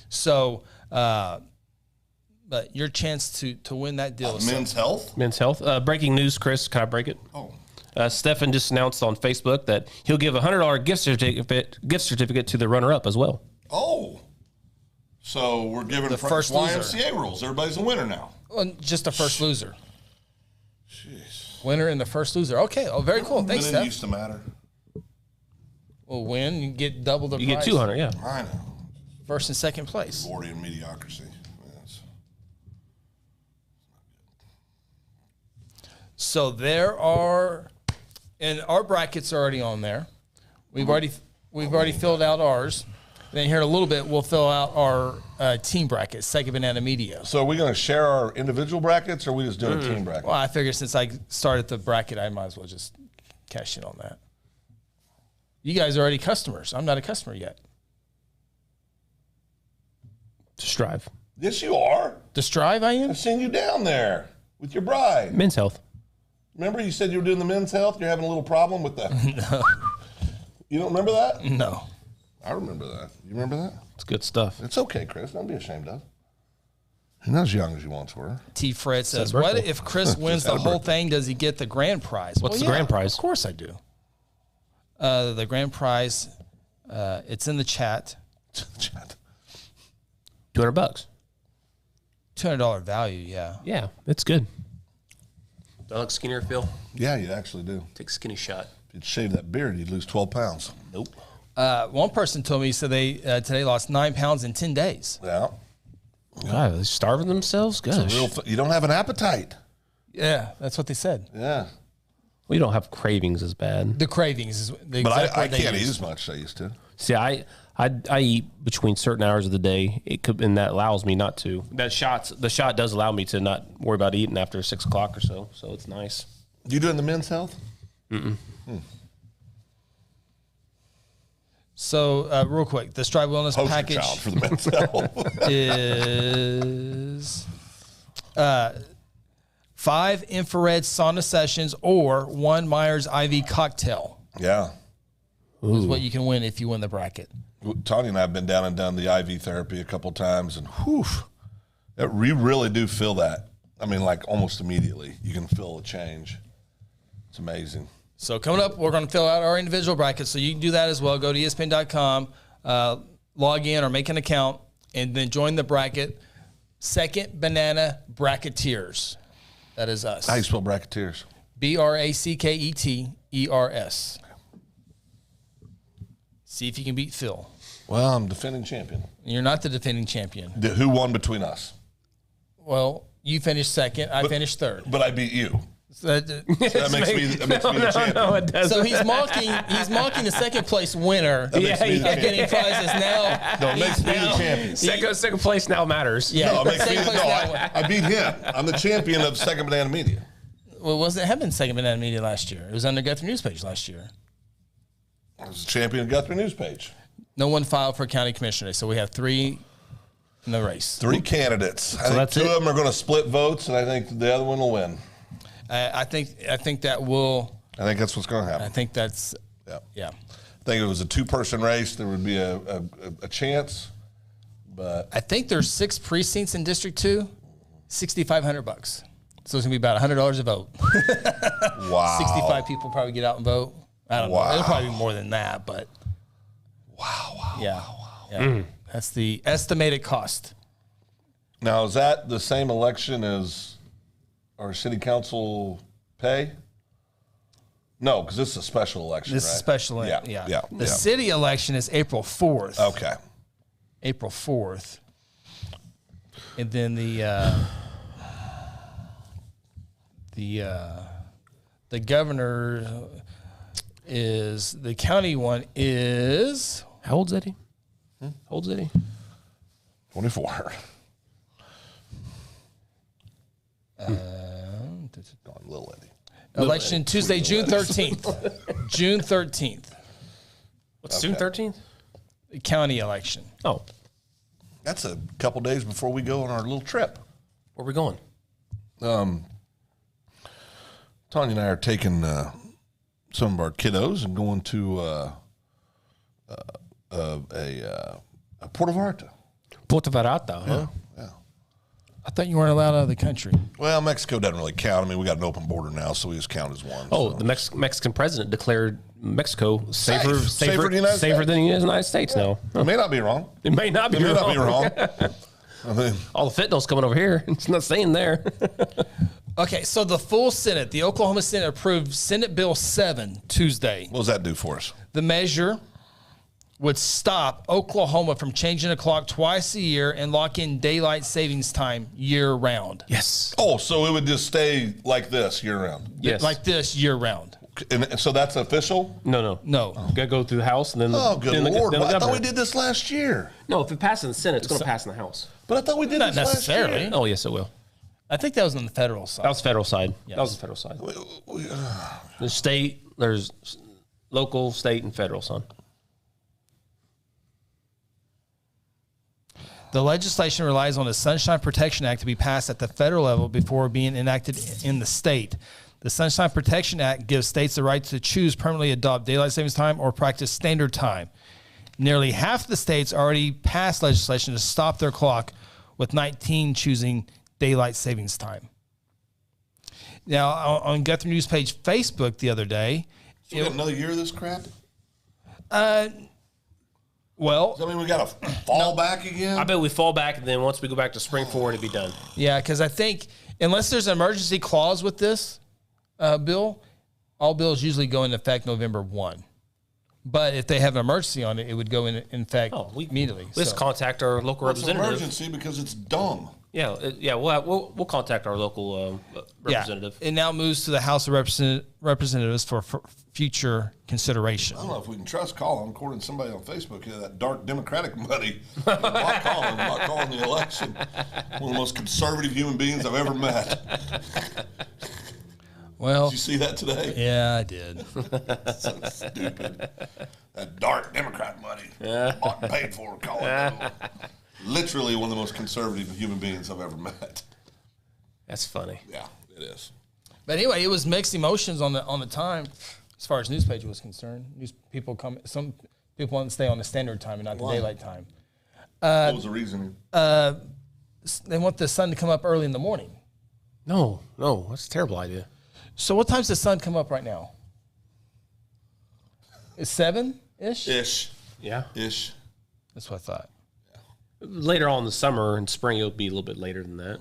So, but your chance to win that deal. Men's Health? Men's Health. Breaking news, Chris. Can I break it? Oh. Stefan just announced on Facebook that he'll give a $100 gift certificate to the runner-up as well. Oh. So we're giving The first loser. YMCA rules. Everybody's a winner now. Well, just the first loser. Jeez. Winner and the first loser. Okay. Oh, very cool. Thanks, Winning Steph. used to matter. Well, win. You get double the You price. get 200, yeah. I know. First and second place. Glory and mediocrity. Yes. So there are, and our brackets are already on there. We've already filled out ours. Then here in a little bit, we'll fill out our team bracket, Second Banana Media. So are we going to share our individual brackets, or are we just doing a team bracket? Well, I figure since I started the bracket, I might as well just cash in on that. You guys are already customers. I'm not a customer yet. To Strive. Yes, you are. To Strive, I am? I've seen you down there with your bride. Men's Health. Remember you said you were doing the Men's Health? You're having a little problem with that. No. You don't remember that? No. I remember that. You remember that? It's good stuff. It's okay, Chris. Don't be ashamed of it. You're not as young as you once were. T. Fred says, birthday. what if Chris wins the whole thing? Does he get the grand prize? What's the grand prize? Of course I do. The grand prize, it's in the chat. Chat. $200. $200 value, yeah. Yeah, it's good. Do I look skinnier, Phil? Yeah, you actually do. Take a skinny shot. If you'd shave that beard, you'd lose 12 pounds. Nope. One person told me so they today lost 9 pounds in 10 days. Yeah. God, are they starving themselves? Gosh. You don't have an appetite. Yeah, that's what they said. Yeah. We don't have cravings as bad. The cravings is the But exact I word they can't eat use. as much as I used to. See, I eat between certain hours of the day. And that allows me not to. The shot does allow me to not worry about eating after 6 o'clock or so. So it's nice. You doing the Men's Health? So real quick, the Strive Wellness Poster package child for the Men's Health. is 5 infrared sauna sessions, or 1 Myers IV cocktail. Yeah. Is what you can win if you win the bracket. Tanya and I have been down and done the IV therapy a couple times, and we really do feel that. I mean, like almost immediately, you can feel a change. It's amazing. So coming up, we're going to fill out our individual brackets, so you can do that as well. Go to ESPN.com, log in or make an account, and then join the bracket. Second Banana Bracketeers. That is us. How do you spell bracketeers? BRACKETERS. See if you can beat Phil. Well, I'm defending champion. You're not the defending champion. Who won between us? Well, you finished second. I finished third. But I beat you. So that makes me the champion. No, it doesn't. so he's mocking the second place winner of makes me the getting prizes now. No, it makes me the champion. Second place now matters. Yeah, No, it makes me second place now. I beat him. I'm the champion of Second Banana Media. Well, wasn't having Second Banana Media last year? It was on the Guthrie News page last year. I was the champion of Guthrie News page. No one filed for county commissioner, so we have 3 in the race. 3 candidates. I think that's 2 it? of them are going to split votes, and I think the other one will win. I think that will. I think that's what's going to happen. I think that's. Yeah. Yeah. I think if it was a 2-person race, there would be a chance. But I think there's 6 precincts in District 2, $6,500. So it's gonna be about $100 a vote. wow, 65 people probably get out and vote. I don't know. Wow. It'll probably be more than that, but yeah. That's the estimated cost. Now, is that the same election as our city council pay? No, because this is a special election. This right? is special. Yeah. The city election is April 4th. Okay. April 4th. And then the governor is, the county one is, How old's Eddie? How old's Eddie? 24. Gone, little Eddie. election Tuesday, June 13th. June 13th. What's June 13th? The county election. Oh, That's a couple days before we go on our little trip. where are we going? Tanya and I are taking some of our kiddos and going to Puerto Vallarta. Puerto Vallarta, huh? Yeah. I thought you weren't allowed out of the country. Well, Mexico doesn't really count. I mean, we got an open border now, so we just count as one. Oh, so. the Mexican president declared Mexico safer Safer than the United States. than the United States now. It may not be wrong. It may not be It may wrong. not be wrong. I mean, All the fentanyl's coming over here. It's not staying there. Okay, so the full Senate, the Oklahoma Senate approved Senate Bill 7 Tuesday. what does that do for us? The measure would stop Oklahoma from changing the clock twice a year and lock in daylight savings time year round. Yes. Oh, so it would just stay like this year round. Yes. Like this year round. And so that's official? No. No. Gotta go through the House and then Oh, good then Lord. then the I thought we governor. did this last year. No, if it passes in the Senate, it's going to pass in the House. But I thought we did Not this last necessarily. year. Oh, yes, it will. I think that was on the federal side. That was federal side. Yes. That was the federal side. There's state, there's local, state, and federal, son. The legislation relies on the Sunshine Protection Act to be passed at the federal level before being enacted in the state. The Sunshine Protection Act gives states the right to choose permanently adopt daylight savings time or practice standard time. Nearly half the states already passed legislation to stop their clock, with 19 choosing daylight savings time. Now, on Guthrie News page Facebook the other day, So we got another year of this crap? well, Does that mean we got to fall back again? I bet we fall back, and then once we go back to spring forward, it'd be done. yeah, because I think unless there's an emergency clause with this bill, all bills usually go into effect November 1. But if they have an emergency on it, it would go in effect immediately. Let's So- contact our local It's an representative. emergency because it's dumb. Yeah, we'll contact our local representative. Yeah, it now moves to the House of Representatives for future consideration. I don't know if we can trust Colin, according to somebody on Facebook, that dark Democratic money. Not calling the election. One of the most conservative human beings I've ever met. Well, Did you see that today? yeah, I did. So stupid. That dark Democrat money. Bought and paid for, Colin. Literally one of the most conservative human beings I've ever met. That's funny. Yeah. It is. But anyway, it was mixed emotions on the time as far as news page was concerned. Some people want to stay on the standard time and not the daylight time. What was the reasoning? They want the sun to come up early in the morning. No, that's a terrible idea. So what time's the sun come up right now? It's 7-ish? Ish. Yeah. Ish. That's what I thought. Later on in the summer and spring, it'll be a little bit later than that.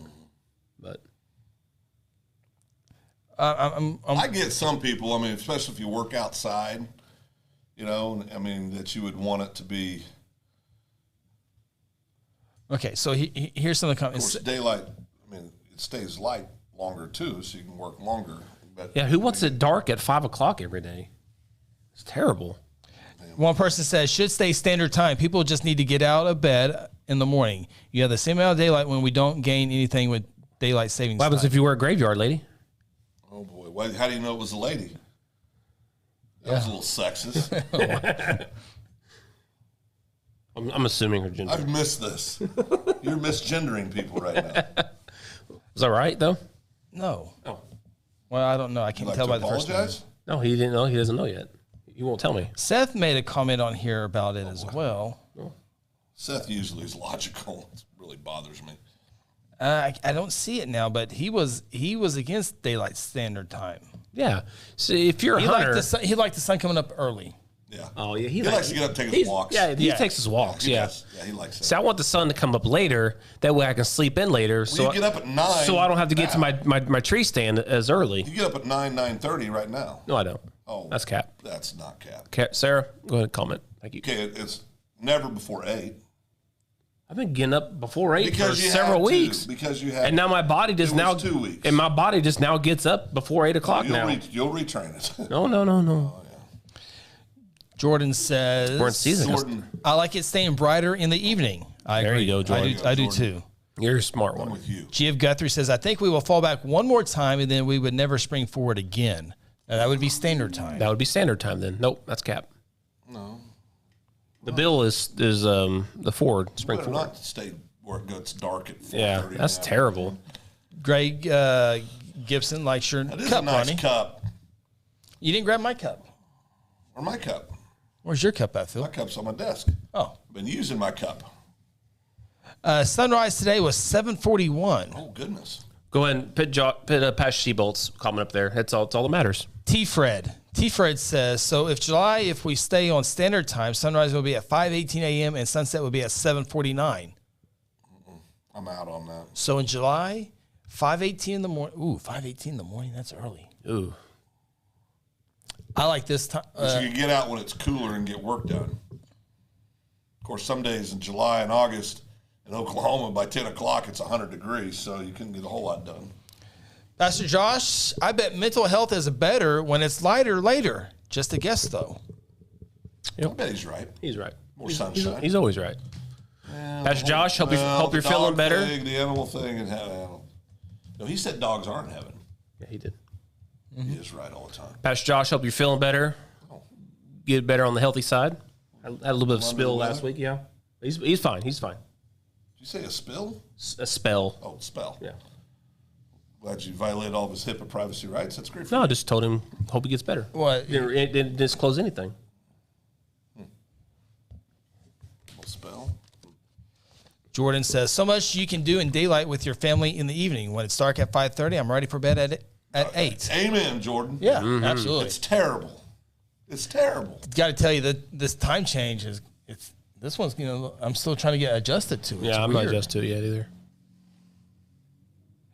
But I get some people, I mean, especially if you work outside, you know, I mean, that you would want it to be. Okay, so here's some of the Of comments. course, daylight, I mean, it stays light longer too, so you can work longer. But yeah, who wants it dark at 5 o'clock every day? It's terrible. One person says, should stay standard time. People just need to get out of bed in the morning. You have the same amount of daylight when we don't gain anything with daylight savings What happens time. if you wear a graveyard, lady? Oh boy, how do you know it was a lady? That was a little sexist. I'm assuming her gender. I've missed this. You're misgendering people right now. Is that right, though? No. Oh. Well, I don't know. I can't Like tell to by the first name. apologize? No, he didn't know. He doesn't know yet. He won't tell me. Seth made a comment on here about it as well. Seth usually is logical. It really bothers me. I don't see it now, but he was against daylight standard time. Yeah. So if you're a He hunter. liked the sun coming up early. Yeah. Oh, yeah. He likes to get up and take his walks. Yeah, he Yeah. takes his walks. He Yeah. does. Yeah, he likes it. So I want the sun to come up later. That way I can sleep in later. So you get up at 9 So I don't have to get to now. my tree stand as early. You get up at 9:30 right now. No, I don't. Oh, That's Cap. That's not Cap. Sarah, go ahead and comment. Thank you. Okay, it's never before 8. I've been getting up before 8 Because for you several have to, weeks. Because you have. And now my body just It was now 2 weeks. And my body just now gets up before 8 o'clock now. You'll retrain it. No. Jordan says, We're in season. Jordan, I like it staying brighter in the evening. I There agree. you go, Jordan. I do Jordan. too. You're a smart I'm one. with you. G.F. Guthrie says, I think we will fall back one more time and then we would never spring forward again. Now, that would be standard time. That would be standard time then. Nope, that's Cap. No. The bill is the Ford spring Better forward. not stay where it gets dark at 4:30. Yeah, that's now. terrible. Greg Gibson likes your That is cup, a nice Ronnie. cup. You didn't grab my cup. Or my cup. Where's your cup at, Phil? My cup's on my desk. Oh. I've been using my cup. Sunrise today was 7:41. Oh, goodness. Go ahead and put Pastor Seabolt's comment up there. That's all that matters. T-Fred says, so if we stay on standard time, sunrise will be at 5:18 a.m. and sunset will be at 7:49. I'm out on that. So in July, 5:18 in the morning. Ooh, 5:18 in the morning. That's early. Ooh. I like this time. But you can get out when it's cooler and get work done. Of course, some days in July and August in Oklahoma, by 10 o'clock, it's 100 degrees, so you couldn't get a whole lot done. Pastor Josh, I bet mental health is better when it's lighter later. Just a guess, though. I bet he's right. He's right. More sunshine. He's always right. Pastor Josh, hope you're the feeling dog better. Thing, the animal thing, and no, he said dogs aren't in heaven. Yeah, he did. He is right all the time. Pastor Josh, hope you're feeling better. Get better on the healthy side. I had a little bit of spill last week. Yeah, he's fine. He's fine. Did you say a spill? A spell. Oh, spell. Yeah. Glad you violated all of his HIPAA privacy rights. That's great for No, I just told him hope he gets better. What? Didn't disclose anything. you. Spell. Jordan says, so much you can do in daylight with your family in the evening. When it's dark at 5:30, I'm ready for bed at 8. Amen, Jordan. Yeah, absolutely. It's terrible. It's terrible. Got to tell you that this time change this one's, I'm still trying to get adjusted to it. It's Yeah, I'm not weird. adjusted to it yet either.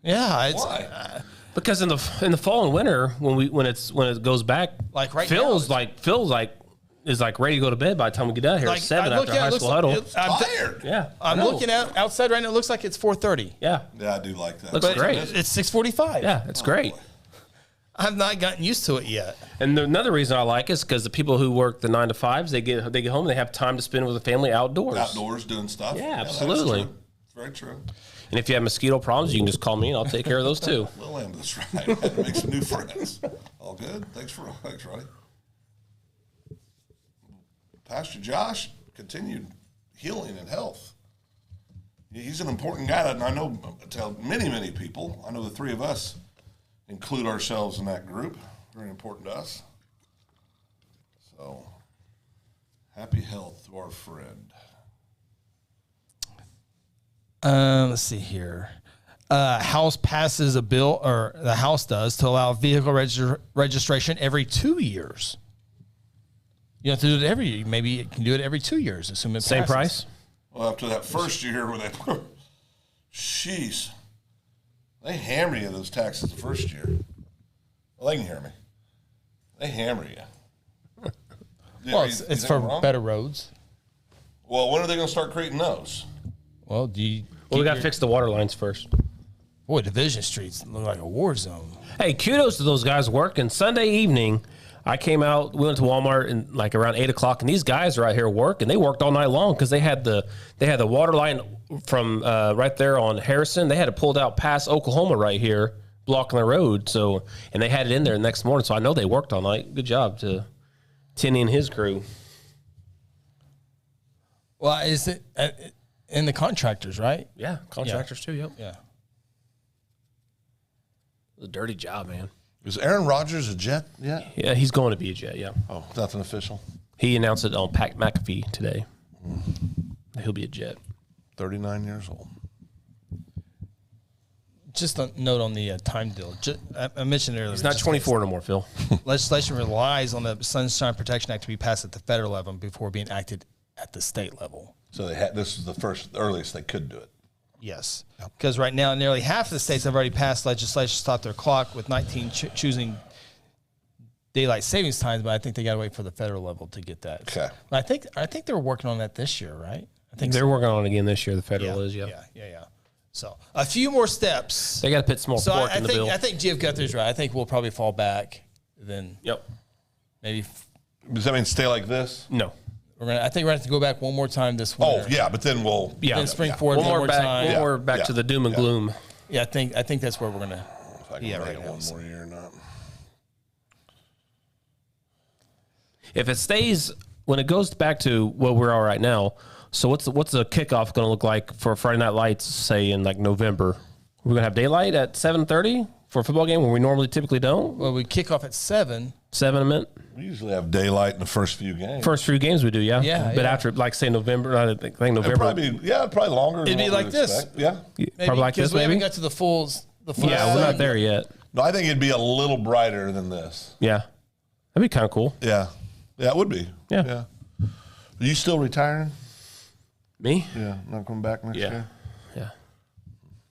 Yeah, it's Why? Because in the fall and winter when it goes back, Like right Phil's now, like is like ready to go to bed by the time we get out here at 7 after high school huddle. Tired. Yeah, I I'm know. looking outside right now. It looks like it's 4:30. Yeah, Yeah, I do like that. Looks But great. it's 6:45. Yeah, it's great. I've not gotten used to it yet. And another reason I like it is because the people who work the 9 to 5s, they get home, they have time to spend with the family outdoors. Outdoors doing stuff. Yeah, that's absolutely. true. It's very true. And if you have mosquito problems, you can just call me and I'll take care of those too. Little end of this ride. Had to make some new friends. All good. Thanks, Ronnie. Pastor Josh, continued healing and health. He's an important guy, and I know tell many people. I know the three of us include ourselves in that group. Very important to us. So, happy health to our friend. Let's see here. House passes a bill, or the House does, to allow vehicle registration every 2 years. You don't have to do it every year. Maybe you can do it every 2 years, assuming it Same passes. price? Well, after that first year where they, jeez, they hammer you those taxes the first year. Well, they can hear me. They hammer you. Yeah, Well, you it's think for I'm wrong? better roads. Well, when are they going to start creating those? Well, do you? Well, we got to fix the water lines first. Boy, Division Streets look like a war zone. Hey, kudos to those guys working. Sunday evening, I came out. We went to Walmart and like around 8 o'clock, and these guys are out here working. They worked all night long because they had the water line from right there on Harrison. They had it pulled out past Oklahoma right here, blocking the road. So, and they had it in there the next morning. So I know they worked all night. Good job to Tinny and his crew. Well, is it in the contractors, right? Yeah, contractors too. Yep. Yeah. It was a dirty job, man. Is Aaron Rodgers a Jet yet? Yeah, he's going to be a Jet. Yeah, Oh, nothing official. he announced it on Pat McAfee today. He'll be a Jet. 39 years old. Just a note on the time deal. I mentioned earlier. He's not 24 no more, Phil. Legislation relies on the Sunshine Protection Act to be passed at the federal level before being acted at the state level. So they had this was the earliest they could do it. Yes. Because right now, nearly half of the states have already passed legislation to stop their clock, with 19 choosing daylight savings times, but I think they got to wait for the federal level to get that. Okay. But I think they're working on that this year, right? I think They're so. working on it again this year. The federal is, Yeah. So a few more steps. They got to put some more So pork I in the think bill. I think Jeff Guthrie's right. I think we'll probably fall back. Then Yep. maybe Does that mean stay like this? No. I think we're gonna have to go back one more time this Oh, winter. yeah, but then we'll. Yeah. Then spring forward One one more more back. time. One Yeah. more back Yeah. to the doom and Yeah. gloom. Yeah, I think that's where we're gonna. If I can Yeah, make right it now, one so. more year or not. If it stays, when it goes back to what we're all right now, so what's the kickoff going to look like for Friday Night Lights, say in like November? We're going to have daylight at 7:30 for a football game when we normally typically don't. Well, we kick off at 7. 7 a minute. We usually have daylight in the first few games. First few games we do, yeah. Yeah, But yeah. after, like, say November, I think November. Probably longer. It'd than be what like we'd this. expect. Yeah. Probably like this, we haven't maybe. got to the full. Yeah, we're not there yet. No, I think it'd be a little brighter than this. Yeah. That'd be kind of cool. Yeah. Yeah, it would be. Yeah. Yeah. Are you still retiring? Me? Yeah. Not coming back next Yeah. year? Yeah.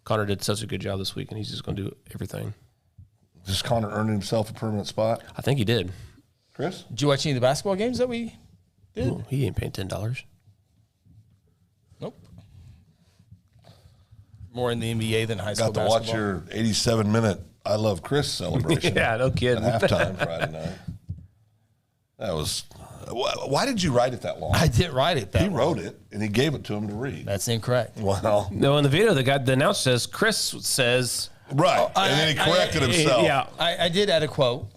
Connor did such a good job this week, and he's just going to do everything. Just Connor earning himself a permanent spot? I think he did. Chris? Did you watch any of the basketball games that we did? Ooh, he ain't paying $10. Nope. More in the NBA than high school Got to watch basketball. your 87-minute I Love Chris celebration Yeah, no kidding. at halftime Friday night. That was... Why did you write it that long? I didn't write it that He long. wrote it, and he gave it to him to read. That's incorrect. Well, No, in the video, the announcer says, Chris says, right. And then he corrected himself. yeah, I did add a quote.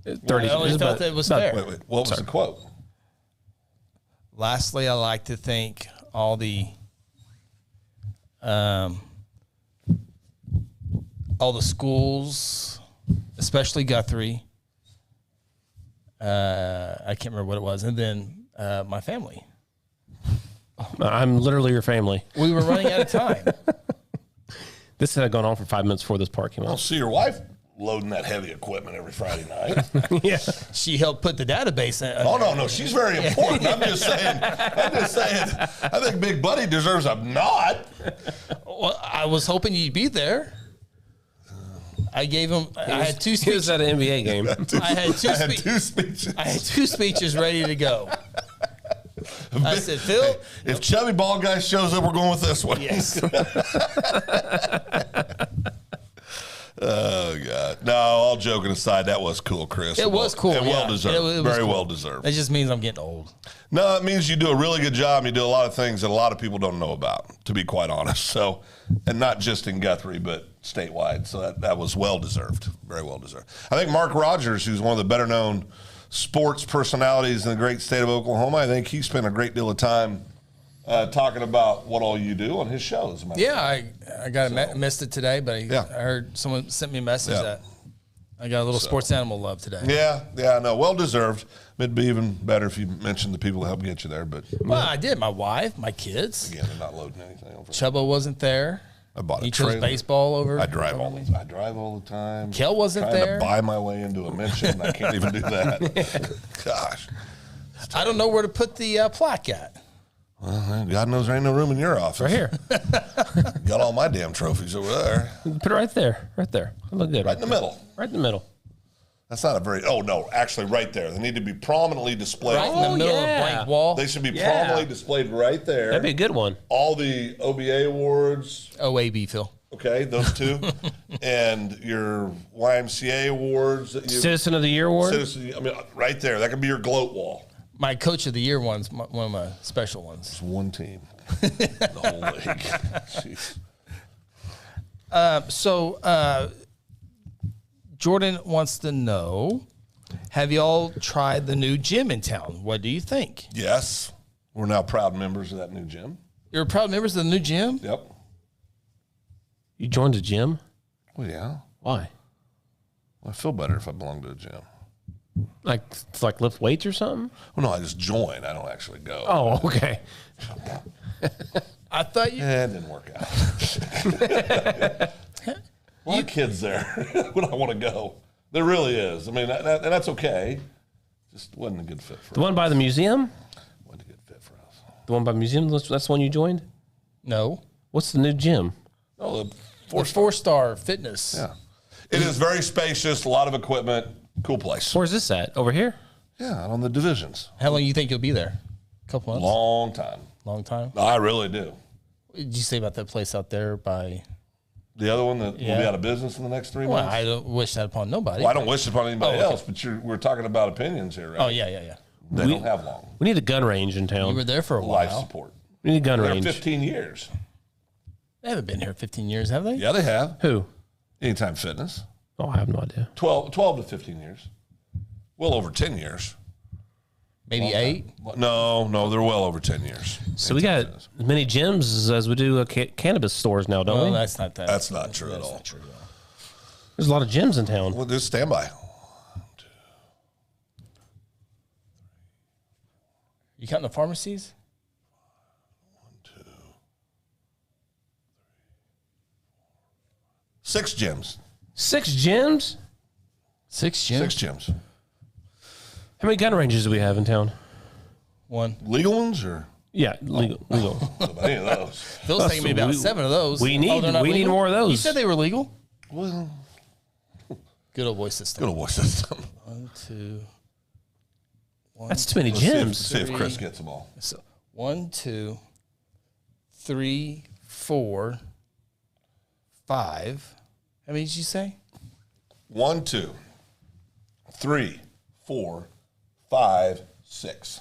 30. I always felt that it was fair. Wait. What was the quote? Lastly, I like to thank all the schools, especially Guthrie. I can't remember what it was, and then my family. I'm literally your family. We were running out of time. This had gone on for 5 minutes before this part came I'll out. see your wife loading that heavy equipment every Friday night. Yeah. She helped put the database in. Oh, no. She's very important. I'm just saying. I think Big Buddy deserves a nod. Well, I was hoping you'd be there. I gave him. I had two He was speeches. at an NBA game. I had two. I had two speeches. I had two speeches ready to go. I said, Phil. If Chubby Ball Guy shows up, we're going with this one. Yes. Oh, God. No, all joking aside, that was cool, Chris. It was cool. And yeah. well-deserved. It was Very cool. well-deserved. It just means I'm getting old. No, it means you do a really good job. You do a lot of things that a lot of people don't know about, to be quite honest. So, and not just in Guthrie, but statewide. So that was well-deserved. Very well-deserved. I think Mark Rogers, who's one of the better-known sports personalities in the great state of Oklahoma, I think he spent a great deal of time talking about what all you do on his shows. Yeah, I missed it today, but I heard someone sent me a message that I got a little sports animal love today. Yeah, no, well deserved. It'd be even better if you mentioned the people that helped get you there. But well, I did. My wife, my kids. Again, they're not loading anything over. Chubba wasn't there. I bought a He chose trailer. baseball over. I drive all the time. Kel wasn't trying there. to buy my way into a mention. I can't even do that. Gosh. I don't know where to put the plaque at. Well, God knows there ain't no room in your office. Right here. Got all my damn trophies over there. Put it right there. Right there. It look good. Right in the middle. Right in the middle. That's not a very, no, actually right there. They need to be prominently displayed. Right in the middle of the blank wall. They should be prominently displayed right there. That'd be a good one. All the OBA awards. OAB, Phil. Okay, those two. And your YMCA awards. That you, Citizen of the Year award. Right there. That could be your gloat wall. My Coach of the Year one's one of my special ones. It's one team. The whole league. Jeez. Jordan wants to know, have y'all tried the new gym in town? What do you think? Yes. We're now proud members of that new gym. You're proud members of the new gym? Yep. You joined a gym? Well, yeah. Why? Well, I feel better if I belong to a gym. Like lift weights or something? Well, no, I just join. I don't actually go. Oh, okay. I thought you... It didn't work out. A lot of kids there when I want to go. There really is. I mean, and that's okay. Just wasn't a good fit for us. The one by the museum? Wasn't a good fit for us. The one by the museum? That's the one you joined? No. What's the new gym? Oh, The four-star fitness. yeah. It is very spacious, a lot of equipment, cool place. Where's this at? Over here? Yeah, on the divisions. How long do you think you'll be there? A couple months? Long time. Long time? I really do. What did you say about that place out there by... The other one that will be Yeah. out of business in the next 3 Well, months? I don't wish that upon nobody. Well, I don't wish it upon anybody Oh, okay. else, but we're talking about opinions here, right? Oh, yeah. They don't have long. We need a gun range in We town. were there for a Life while. support. We need a gun They're range. 15 years. They haven't been here 15 years, have they? Yeah, they have. Who? Anytime Fitness. Oh, I have no idea. 12 to 15 years. Well over 10 years. Maybe 8? No, they're well over 10 years. So we got as many gyms as we do cannabis stores now, don't No, we? that's not that. That's not true at all. Not true at all. There's a lot of gyms in town. Well, just stand by. You counting the pharmacies? 6 gyms. 6 gyms? 6 gyms? 6 gyms. How many gun ranges do we have in town? 1. Legal ones or Yeah, legal. any of those? Phil's taking me about we- 7 of those. we need- they're not we need legal? more of those. You said they were legal? Well, Good old voice system. good old voice system. 1, 2. That's too many Let's see if- gyms. see if Chris gets them all. So 1, 2, 3, 4, 5. How many did you say? 1, 2, 3, 4, 5, 6.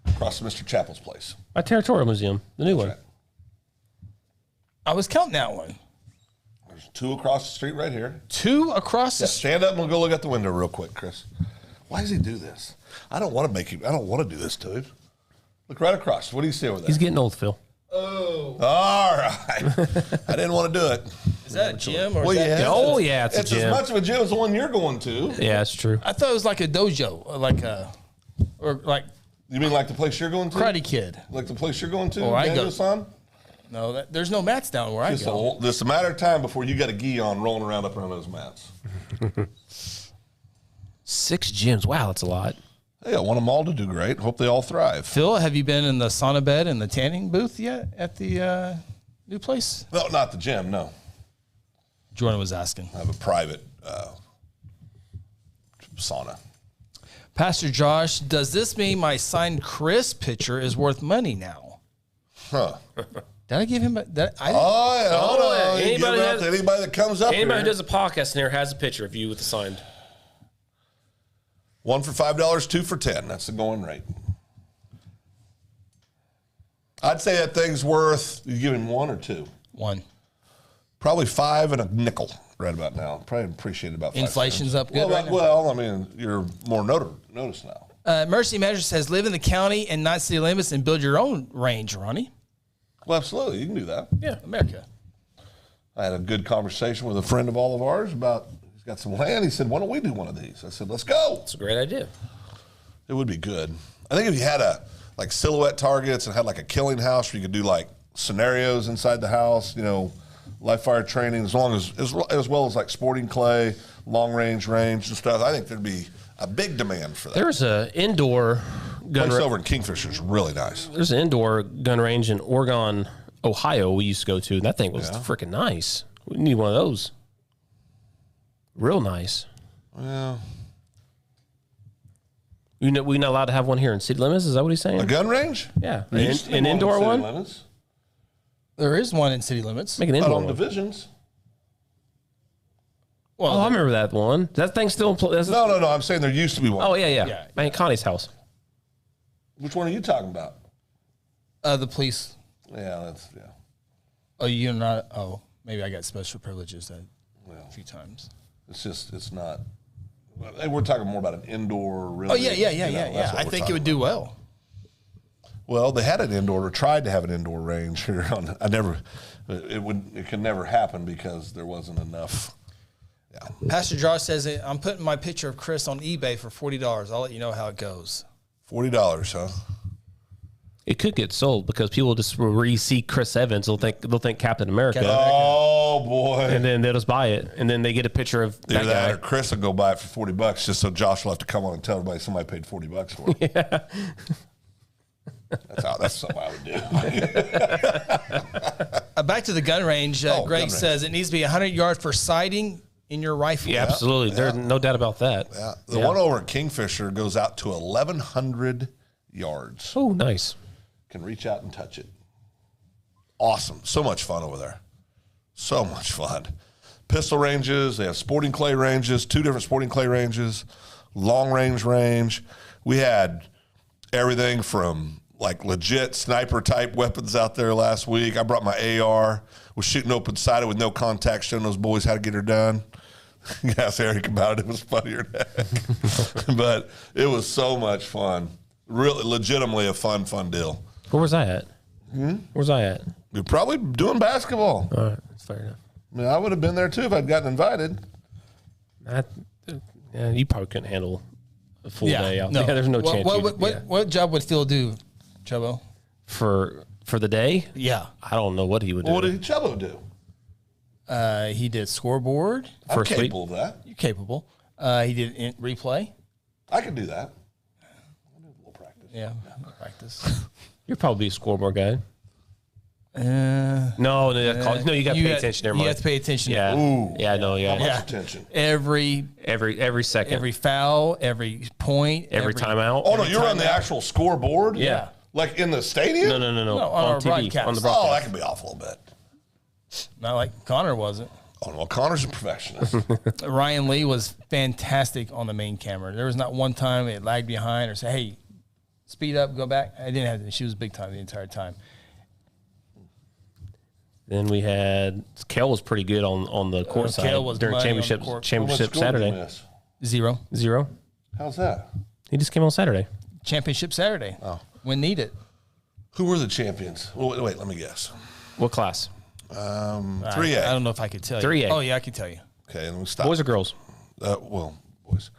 Across from Mr. Chappell's place. My Territorial Museum, the new one. right. I was counting that one. There's 2 across the street right here. 2 across the street. Stand up and we'll go look out the window real quick, Chris. Why does he do this? I don't want to do this to him. Look right across. What do you see over there? He's getting old, Phil. Oh. All right. I didn't want to do it. Is that a gym? Or Well, is that yeah. Oh, yeah, it's a It's gym. as much of a gym as the one you're going to. Yeah, that's true. I thought it was like a dojo, or like You mean like the place you're going to? Karate Kid. Like the place you're going to? Oh, I go- Daniel-san? No, there's no mats down where I go. It's a matter of time before you got a gi on rolling around up around those mats. 6 gyms. Wow, that's a lot. Hey, I want them all to do great. Hope they all thrive. Phil, have you been in the sauna bed and the tanning booth yet at the new place? No, not the gym, no. Jordan was asking. I have a private sauna. Pastor Josh, does this mean my signed Chris picture is worth money now? Huh. Did I give him that? I Oh, yeah. Hold Oh, yeah. on. You Anybody give it out has- to anybody that comes up Anybody here. who does a podcast in here has a picture of you with the sign. 1 for $5, 2 for 10. That's the going rate. I'd say that thing's worth, you give him 1 or 2? 1. Probably 5 and a nickel right about now. Probably appreciate about 5 Inflation's cents. up good right now? Well, I mean, you're more noticed now. Mercy Measure says, live in the county and not city limits and build your own range, Ronnie. Well, absolutely. You can do that. Yeah, America. I had a good conversation with a friend of all of ours about, he's got some land. He said, why don't we do one of these? I said, let's go. It's a great idea. It would be good. I think if you had like silhouette targets and had like a killing house where you could do like scenarios inside the house, live fire training, as well as like sporting clay, long range and stuff. I think there'd be a big demand for that. There's an indoor gun Place over in Kingfisher is really nice. There's an indoor gun range in Oregon, Ohio. We used to go to, and that thing was freaking nice. We need one of those. Real nice. Yeah. We're not allowed to have one here in city limits. Is that what he's saying? A gun range? Yeah, There used to be an in indoor city one. limits. There is one in city limits. Make an Not indoor on one. divisions. Well, Oh, I remember that one. That thing's still in place. No. I'm saying there used to be one. Oh yeah. Yeah. Man, Connie's house. Which one are you talking about? the police. Yeah. Oh, you're not. Oh, maybe I got special privileges a few times. It's not. We're talking more about an indoor. Really, Oh yeah. I think it would do well. Well, they had an indoor, or tried to have an indoor range here. It could never happen because there wasn't enough. Yeah. Pastor Josh says, I'm putting my picture of Chris on eBay for $40. I'll let you know how it goes. $40, huh? It could get sold because people just re-see Chris Evans. They'll think Captain America. Oh boy! And then they'll just buy it, and then they get a picture of that Either that guy. or Chris will go buy it for $40 just so Josh will have to come on and tell everybody somebody paid $40 for it. Yeah. That's something I would do. Back to the gun range. Greg gun range. says it needs to be 100 yards for sighting in your rifle. Yeah, absolutely. There's no doubt about that. Yeah. The one over at Kingfisher goes out to 1,100 yards. Oh, nice. Can reach out and touch it. Awesome. So much fun over there. So much fun. Pistol ranges. They have sporting clay ranges, 2 different sporting clay ranges, long range. We had everything from like legit sniper type weapons out there last week. I brought my AR, was shooting open sided with no contact, showing those boys how to get her done. Ask Eric about it. It was funnier than heck. But it was so much fun. Really, legitimately a fun deal. Where was I at? Where's I at? You're probably doing basketball. All right, that's fair enough. I mean, I would have been there too if I'd gotten invited. Yeah, you probably couldn't handle a full day out no. there. Yeah, there's no chance. What job would Phil do, Chubbo? For the day? Yeah. I don't know what he would do. Well, what did Chubbo do? He did scoreboard. I'm First week? capable of that. You're capable. He did replay. I could do that. I need a little practice. Yeah. Practice. You're probably a scoreboard guy. Uh, No, you got to pay attention. Never mind. You have to pay attention. Yeah. Ooh. Yeah, I know. Yeah. How much Yeah. attention? Every second. Every foul, every point, every timeout. Oh, no, you're on the actual scoreboard? Yeah. Like in the stadium? No. No, on our TV. broadcast. On the Oh, broadcast. that could be off a little bit. Not like Connor wasn't. Oh, no, Connor's a perfectionist. Ryan Lee was fantastic on the main camera. There was not one time it lagged behind or say, "Hey, speed up, go back." I didn't have to. She was big time the entire time. Then we had Kel was pretty good on the court side Kel was during money on the championship court. How much score did you Saturday. miss? 0. 0. How's that? He just came on Saturday. Championship Saturday. Oh. When needed. Who were the champions? Oh, wait, let me guess. What class? 3A. I don't know if I could tell you. 3A. Oh yeah, I can tell you. Okay, let me stop. Boys or girls? Well, boys.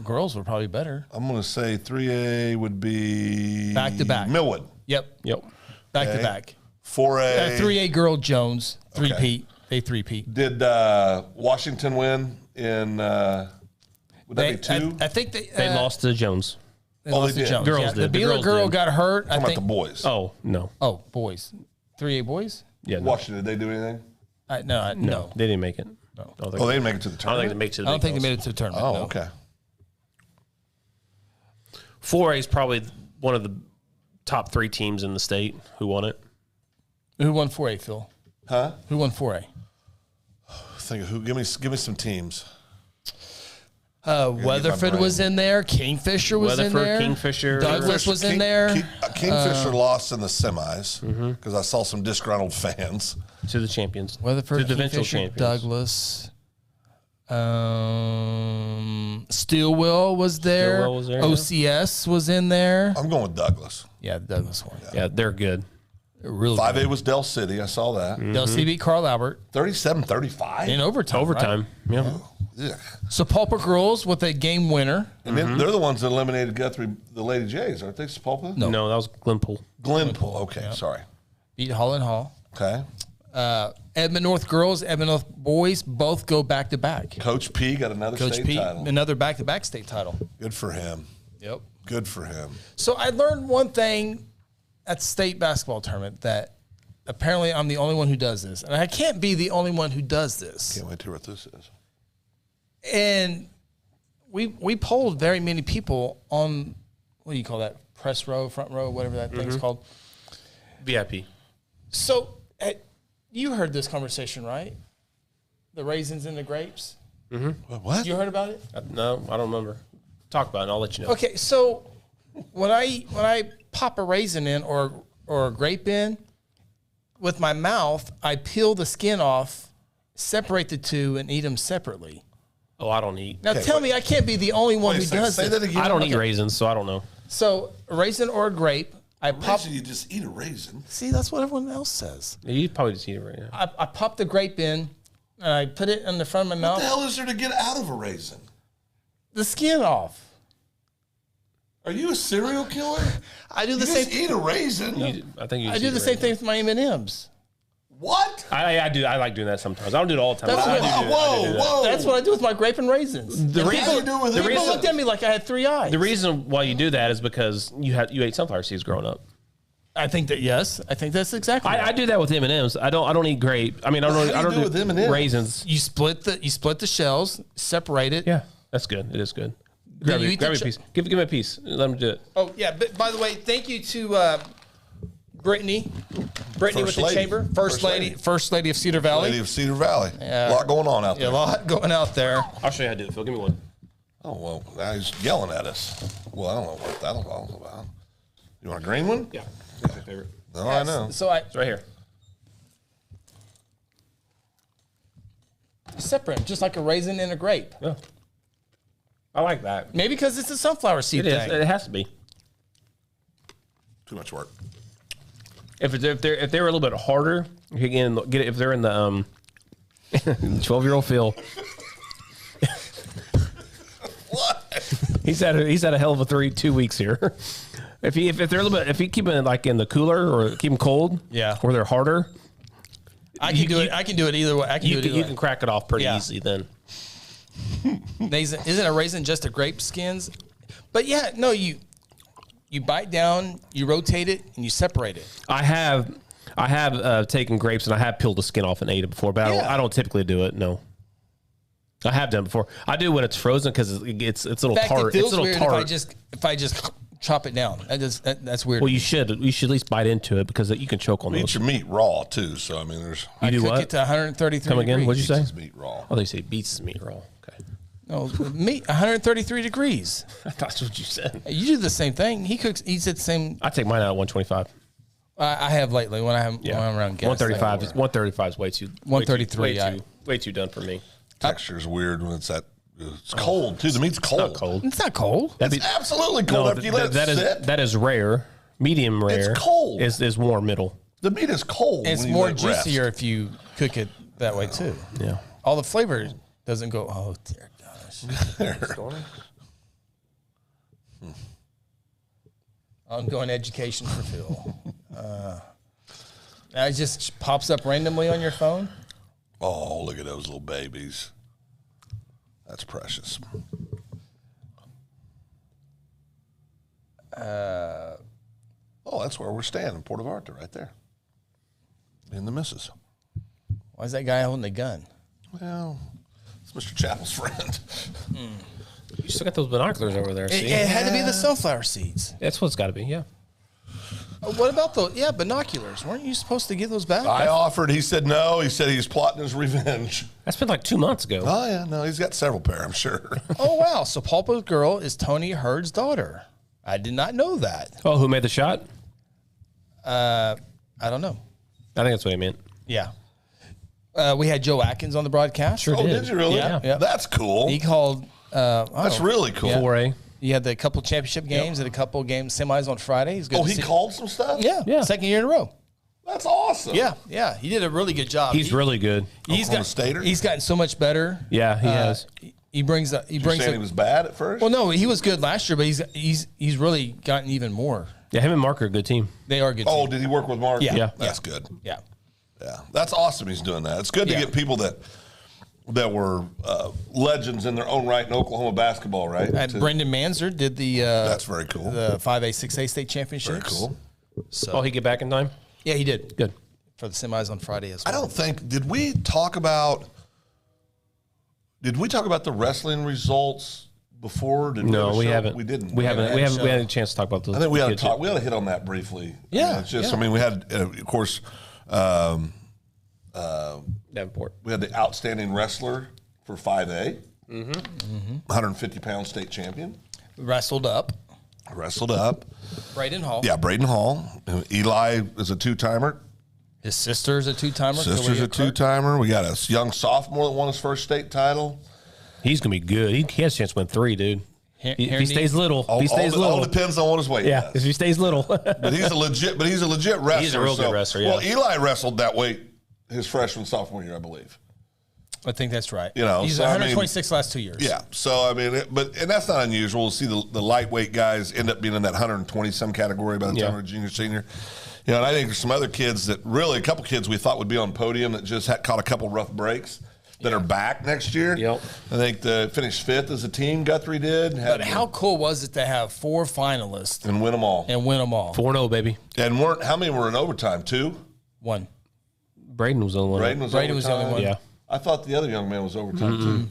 Girls were probably better. I'm going to say 3A would be Back to back. Millwood. Yep. Yep. Back Okay. to back. 4A. 3A girl Jones. 3-peat. They 3-peat. Did Washington win in? Would that be 2? I think They lost to Jones. They Oh, lost they to did. Jones. Girls Yeah, did. The The Beeler girls girl did. got hurt. Talking I about think. the boys. Oh no. Oh, boys. 3A boys? Yeah. No. Washington, did they do anything? No. They didn't make it. No. I don't Oh, think, they didn't make it to the I don't think tournament. they made it to the I don't big think they house. made it to the tournament. Oh, no. okay. 4A is probably one of the top 3 teams in the state who won it. Who won 4A, Phil? Huh? Who won 4A? Think of who? Give me some teams. Weatherford was in there. Kingfisher was in Weatherford, there. Kingfisher. Douglas was in there. Kingfisher lost in the semis because I saw some disgruntled fans. To the champions. Weatherford, to the eventual Kingfisher, champions. Douglas. Stillwell was there. Stillwell was there, yeah. OCS was in there. I'm going with Douglas. Yeah, the Douglas one. Yeah, they're good. They're really 5A was Del City. I saw that. good. Del City beat Carl Albert 37-35. in overtime. Overtime. Yeah. Ugh. Sepulpa girls with a game winner. And then they're the ones that eliminated Guthrie, the Lady Jays, aren't they? Sepulpa? No, that was Glenpool. Glenpool. Okay, sorry. Beat Holland Hall. Okay. Edmond North girls, Edmond North boys both go back to back. Coach P got another Coach state Pete, title. another back to back state title. Good for him. Yep. Good for him. So I learned one thing at the state basketball tournament that apparently I'm the only one who does this. And I can't be the only one who does this. Can't wait to hear what this is. And we polled very many people on, what do you call that? Press row, front row, whatever that thing's called. VIP. So you heard this conversation, right? The raisins and the grapes. What? You heard about it? No, I don't remember. Talk about it and I'll let you know. Okay, so when I pop a raisin in or a grape in, with my mouth, I peel the skin off, separate the two, and eat them separately. Oh, I don't eat. Now tell me I can't be the only one Wait a who second, does say it. that again. I don't eat raisins, so I don't know. So a raisin or a grape, I pop. Raisin, you just eat a raisin. See, that's what everyone else says. You probably just eat it right now. I pop the grape in, and I put it in the front of my What the mouth. hell is there to get out of a raisin? The skin off. Are you a serial killer? I do You the just same. eat a raisin. I think you I just do eat the a same raisin. thing with my M&Ms. What? I do. I like doing that sometimes. I don't do it all the time. That's but I what- do do it. I do do that. Whoa. That's what I do with my grape and raisins. The And reason- How do you do it with the it? people reason- looked at me like I had three eyes. The reason why you do that is because you ate sunflower seeds growing up. I think that yes, I think that's exactly. I right. do that with M&Ms. I don't eat grape. I mean, I How do don't you do do with M&Ms? raisins. You split the shells, separate it. Yeah, that's good. It is good. Then Grab you me eat the a piece. Give me a piece. Let me do it. Oh yeah. But by the way, thank you to Brittany with First the lady. chamber, first lady of Cedar Valley. Lady of Cedar Valley. Yeah. A lot going on out Yeah, there. a lot going out there. I'll show you how to do it, Phil. Give me one. Oh, well, now he's yelling at us. Well, I don't know what that's all about. You want a green one? Yeah, that's my favorite. No, I know. So I It's right here. separate, just like a raisin and a grape. Yeah, I like that. Maybe because it's a sunflower seed It is. thing. It has to be. Too much work. If they're a little bit harder, you can get it. If they're in the 12-year-old Phil. What? He's had a hell of a 2 weeks here. If they're a little bit, if you keep them like in the cooler or keep them cold, Yeah. or they're harder, I can do it. I can do it either way. I can do it either you way. can crack it off pretty Yeah. easily then. Isn't a raisin just a grape skins? But yeah, no, you bite down, you rotate it, and you separate it. I have taken grapes and I have peeled the skin off and ate it before, but Yeah. I don't typically do it. No, I have done it before. I do when it's frozen because it's a little In fact, tart. it feels It's a little weird tart. if I just chop it down. That's weird. Well, you should at least bite into it because you can choke on Eat those. your meat raw, too. So, I mean, there's You do cook what? it to 133 Come again? degrees. What'd you say? Eats his meat raw. Oh, they say beets is meat raw. Okay, No, meat 133 degrees. that's what you said. You do the same thing. He eats it the same. I take mine out at 125. I have lately when I'm around guests. 135. 135 is way too. 133, Way too done for me. Texture is weird when it's that. It's cold, too. The meat's cold. Not cold. It's not cold. That'd It's absolutely cold after you let it that sit. is that is rare. Medium rare. It's cold. Is warm middle. The meat is cold. It's when you more let it rest. juicier if you cook it that way too. Yeah. All the flavor doesn't go. Oh dear gosh. Ongoing education for Phil. It just pops up randomly on your phone. Oh, look at those little babies. That's precious. Oh, that's where we're staying in Port of Arthur, right there. In the missus. Why is that guy holding a gun? Well, it's Mr. Chappell's friend. You still got those binoculars over there. See? It had to be the sunflower seeds. That's what it's got to be. Yeah. What about those? Yeah, binoculars. Weren't you supposed to give those back? I offered. He said no. He said he's plotting his revenge. That's been like 2 months ago. Oh, yeah. No, he's got several pair, I'm sure. Oh wow! So Pulpa's girl is Tony Hurd's daughter. I did not know that. Oh, who made the shot? I don't know. I think that's what he meant. Yeah. We had Joe Atkins on the broadcast. Sure Oh, did. did you really? Yeah. That's cool. He called. That's really cool. 4A. He had the couple championship games and a couple games semis on Friday. He's good. Oh, to he see. called some stuff? Yeah, second year in a row. That's awesome. Yeah. He did a really good job. He's really good. Oklahoma Stater? He's gotten so much better. Yeah, he has. He brings. He You're brings. saying he was bad at first? Well, no, he was good last year, but he's really gotten even more. Yeah, him and Mark are a good team. They are a good. Oh, team. did he work with Mark? Yeah. That's good. Yeah. Yeah, that's awesome. He's doing that. It's good to Yeah. get people that were legends in their own right in Oklahoma basketball, right? Brendan Manzer did the. That's very cool. The 5A, 6A state championships. Very cool. So Oh, he get back in time? yeah, he did Good. for the semis on Friday as I well. don't think did we talk about the wrestling results before? Did No, ever we show- haven't. We didn't. We haven't had show. a chance to talk about those. I think we had to kids talk. yet. We had to hit on that briefly. Yeah, I mean, it's just. yeah. I mean, we had of course. Davenport. We had the outstanding wrestler for 5A, 150-pound state champion, Wrestled up. wrestled up. Braden Hall. Yeah, Braden Hall. Eli is a two-timer. His sister's a two-timer. Sister's a two-timer. We got a young sophomore that won his first state title. He's gonna be good. He has a chance to win 3, dude. If he Harry stays little, All, if he stays all little, depends on what his weight yeah. If is. he stays little, But he's a legit wrestler. He's a real good wrestler, yeah. Well, Eli wrestled that weight his freshman sophomore year, I believe. I think that's right. You know, he's so, I mean, 126 last 2 years. Yeah. So I mean, and that's not unusual. We'll see the lightweight guys end up being in that 120 some category by the time they're junior, senior. You know, and I think there's some other kids that really a couple kids we thought would be on podium that just caught a couple rough breaks that are back next year. Yep. I think the finished 5th as a team. Guthrie did. But how cool was it to have 4 finalists and win them all. and win them all? 4-0, baby. And how many were in overtime? 2. 1. Braden was the only one. Braden was Brady was the only overtime? one. Yeah. I thought the other young man was overtime too.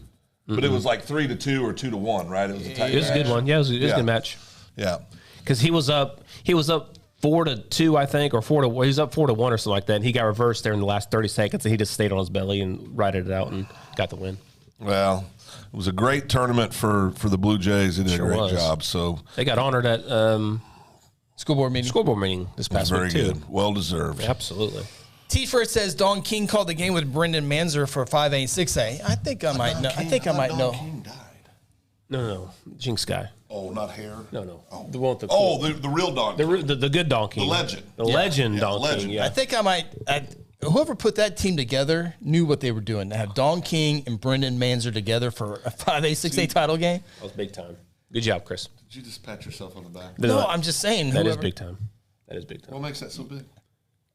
But it was like 3-2 or 2-1, right? It was a tight It was a good match. one. Yeah, it was a Yeah. good match. Yeah. Because he was up 4-2, I think, or 4 to. He was up 4-1 or something like that. And he got reversed there in the last 30 seconds, and he just stayed on his belly and righted it out and got the win. Well, it was a great tournament for the Blue Jays. They did Sure a great was. job. So They got honored at School board meeting. school board meeting this past very week too. good. Well deserved. Absolutely. T-Ford says Don King called the game with Brendan Manzer for 5A and 6A. I think I might know. I think I might know. King died. No. Jinx guy. Oh, not hair. No. The one with the Oh, the real Don. the good donkey. The legend. The legend Yeah, the donkey. legend. Yeah. I think I might. Whoever put that team together knew what they were doing. To have Don King and Brendan Manzer together for a 5A, 6A title game. That was big time. Good job, Chris. Did you just pat yourself on the back? No, I'm just saying. That is whoever- big time. That is big time. What makes that so big?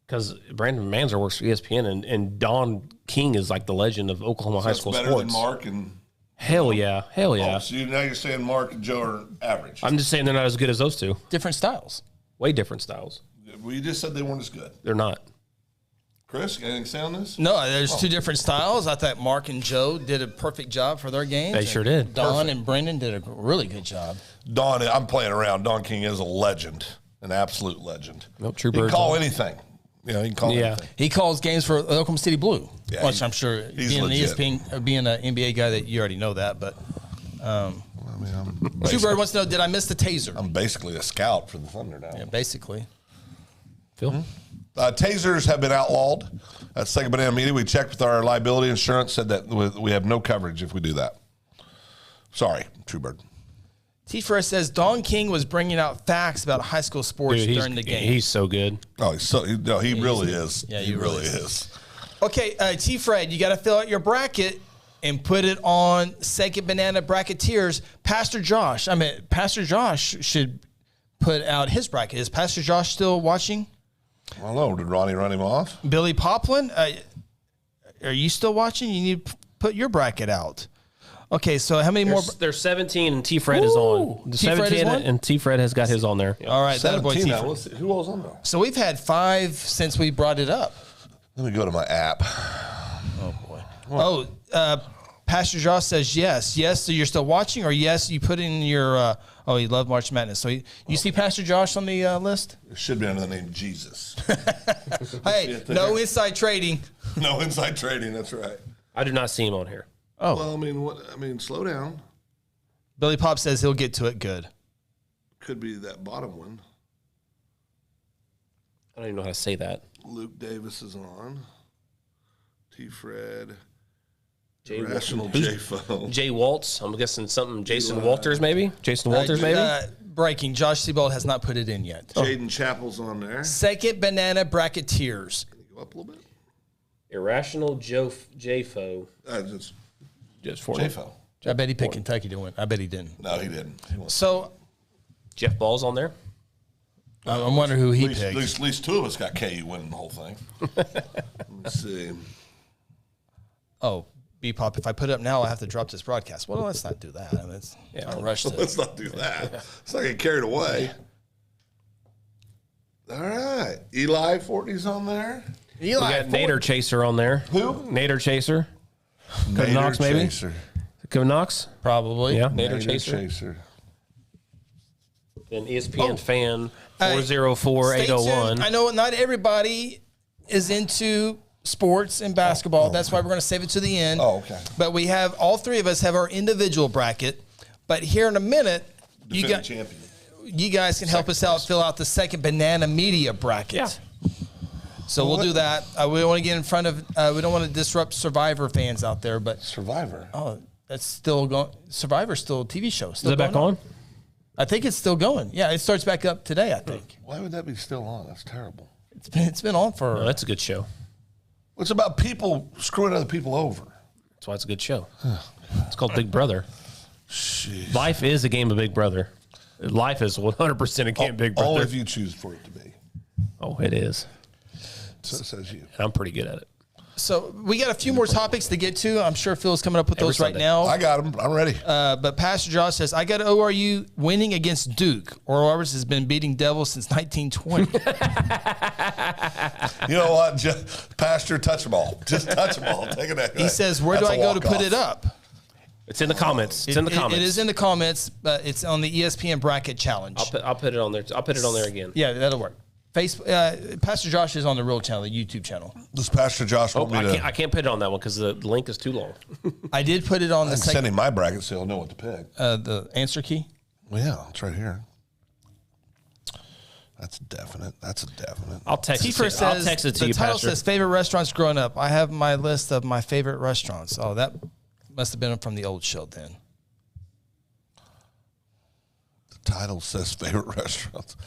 Because Brandon Manzer works for ESPN, and Don King is like the legend of Oklahoma high That's school better sports. than Mark and. Hell yeah. Oh, so now you're saying Mark and Joe are average. I'm just saying they're not as good as those two. Different styles. Way different styles. Well, you just said they weren't as good. They're not. Chris, anything to say on this? No, there's 2 different styles. I thought Mark and Joe did a perfect job for their games. They and sure did. Don and Brendan did a really good job. Don, I'm playing around. Don King is a legend, an absolute legend. Nope, true He can birds call on. anything. You know, he can call Yeah. anything. He calls games for Oklahoma City Blue, Yeah, which I'm sure he's being an legit. ESPN, being an NBA guy that you already know that. But I mean, True Bird wants to know, did I miss the taser? I'm basically a scout for the Thunder now. Yeah, basically. Phil? Tasers have been outlawed. At Second Banana Media, we checked with our liability insurance, said that we have no coverage if we do that. Sorry, True Bird. T-Fresh says Don King was bringing out facts about high school sports Dude, during the game. He's so good. Oh, he really is. Yeah, he he really really is. Okay, T-Fred, you got to fill out your bracket and put it on Second Banana Bracketeers. Pastor Josh should put out his bracket. Is Pastor Josh still watching? I don't know. Did Ronnie run him off? Billy Poplin, are you still watching? You need to put your bracket out. Okay, so how many more? There's 17 and T-Fred is on. The T-Fred is 17 one? and T-Fred has got his on there. All right, that boy 17 now. T-Fred. Let's see. Who else on there? So we've had 5 since we brought it up. Let me go to my app. Oh boy. Pastor Josh says yes. Yes, so you're still watching, or yes, you put in your. You love March Madness. So you see Pastor Josh on the list? It should be under the name Jesus. Hey, no inside trading. No inside trading. That's right. I do not see him on here. Oh, Well, I mean, slow down. Billy Pop says he'll get to it good. Could be that bottom one. I don't even know how to say that. Luke Davis is on. T-Fred. Jay Irrational J-Phone. Jay Waltz. I'm guessing something. Jason Walters, maybe. Jason Walters, maybe. Breaking. Josh Seabold has not put it in yet. Jaden Chappell's on there. Second banana bracketeers. Can you go up a little bit? Irrational J-Fo. Just for J-Fo. I bet he picked Kentucky to win. I bet he didn't. No, he didn't. So Jeff Ball's on there. I'm wondering who he picked. At least two of us got KU winning the whole thing. Let's see. Oh, B-Pop, if I put it up now, I have to drop this broadcast. Well, let's not do that. I mean, don't rush this. Let's not do that. Let's not get carried away. All right. Eli 40's on there. Eli, We got Nader Chaser on there. Who? Nader Chaser. Nader Knox, maybe? Chaser. Kevin Knox. probably. Yeah. Nader Nader Chaser. Chaser. Then ESPN fan Stay 404801. tuned. I know not everybody is into sports and basketball. That's why we're going to save it to the end. Oh, okay. But we have, all three of us have our individual bracket. But here in a minute, Defending champion. you guys can help us out, fill out the second banana media bracket. Yeah. So we'll do that. We don't want to get in front of, we don't want to disrupt Survivor fans out there, but Survivor. oh, that's still going. Survivor's still a TV show. Still Is it back going on? I think it's still going. Yeah, it starts back up today, I think. Why would that be still on? That's terrible. It's been on for. No, that's a good show. It's about people screwing other people over. That's why it's a good show. It's called Big Brother. Jeez. Life is a game of Big Brother. Life is 100% a game of Big Brother. Only if you choose for it to be. Oh, it is. So it says you. And I'm pretty good at it. So we got a few more topics to get to. I'm sure Phil's coming up with those right Sunday. now. I got them. I'm ready. But Pastor Josh says, I got ORU winning against Duke. Oral Roberts has been beating Devils since 1920. You know what? Pastor, touch them all. Just touch them all. Take it. He says, where do I go to put it up? It's in the comments. It's in the comments. It is in the comments, but it's on the ESPN Bracket Challenge. I'll put it on there. I'll put it on there again. Yeah, that'll work. Pastor Josh is on the real channel, the YouTube channel. Does Pastor Josh want me to I can't put it on that one because the link is too long. I did put it on the send him my bracket so he'll know what to pick? The answer key. Well, yeah, it's right here. That's definite. That's a definite. I'll text it T-Fer to you. I'll text it to the you, title Pastor. says favorite restaurants growing up. I have my list of my favorite restaurants. Oh, that must have been from the old show then. The title says favorite restaurants.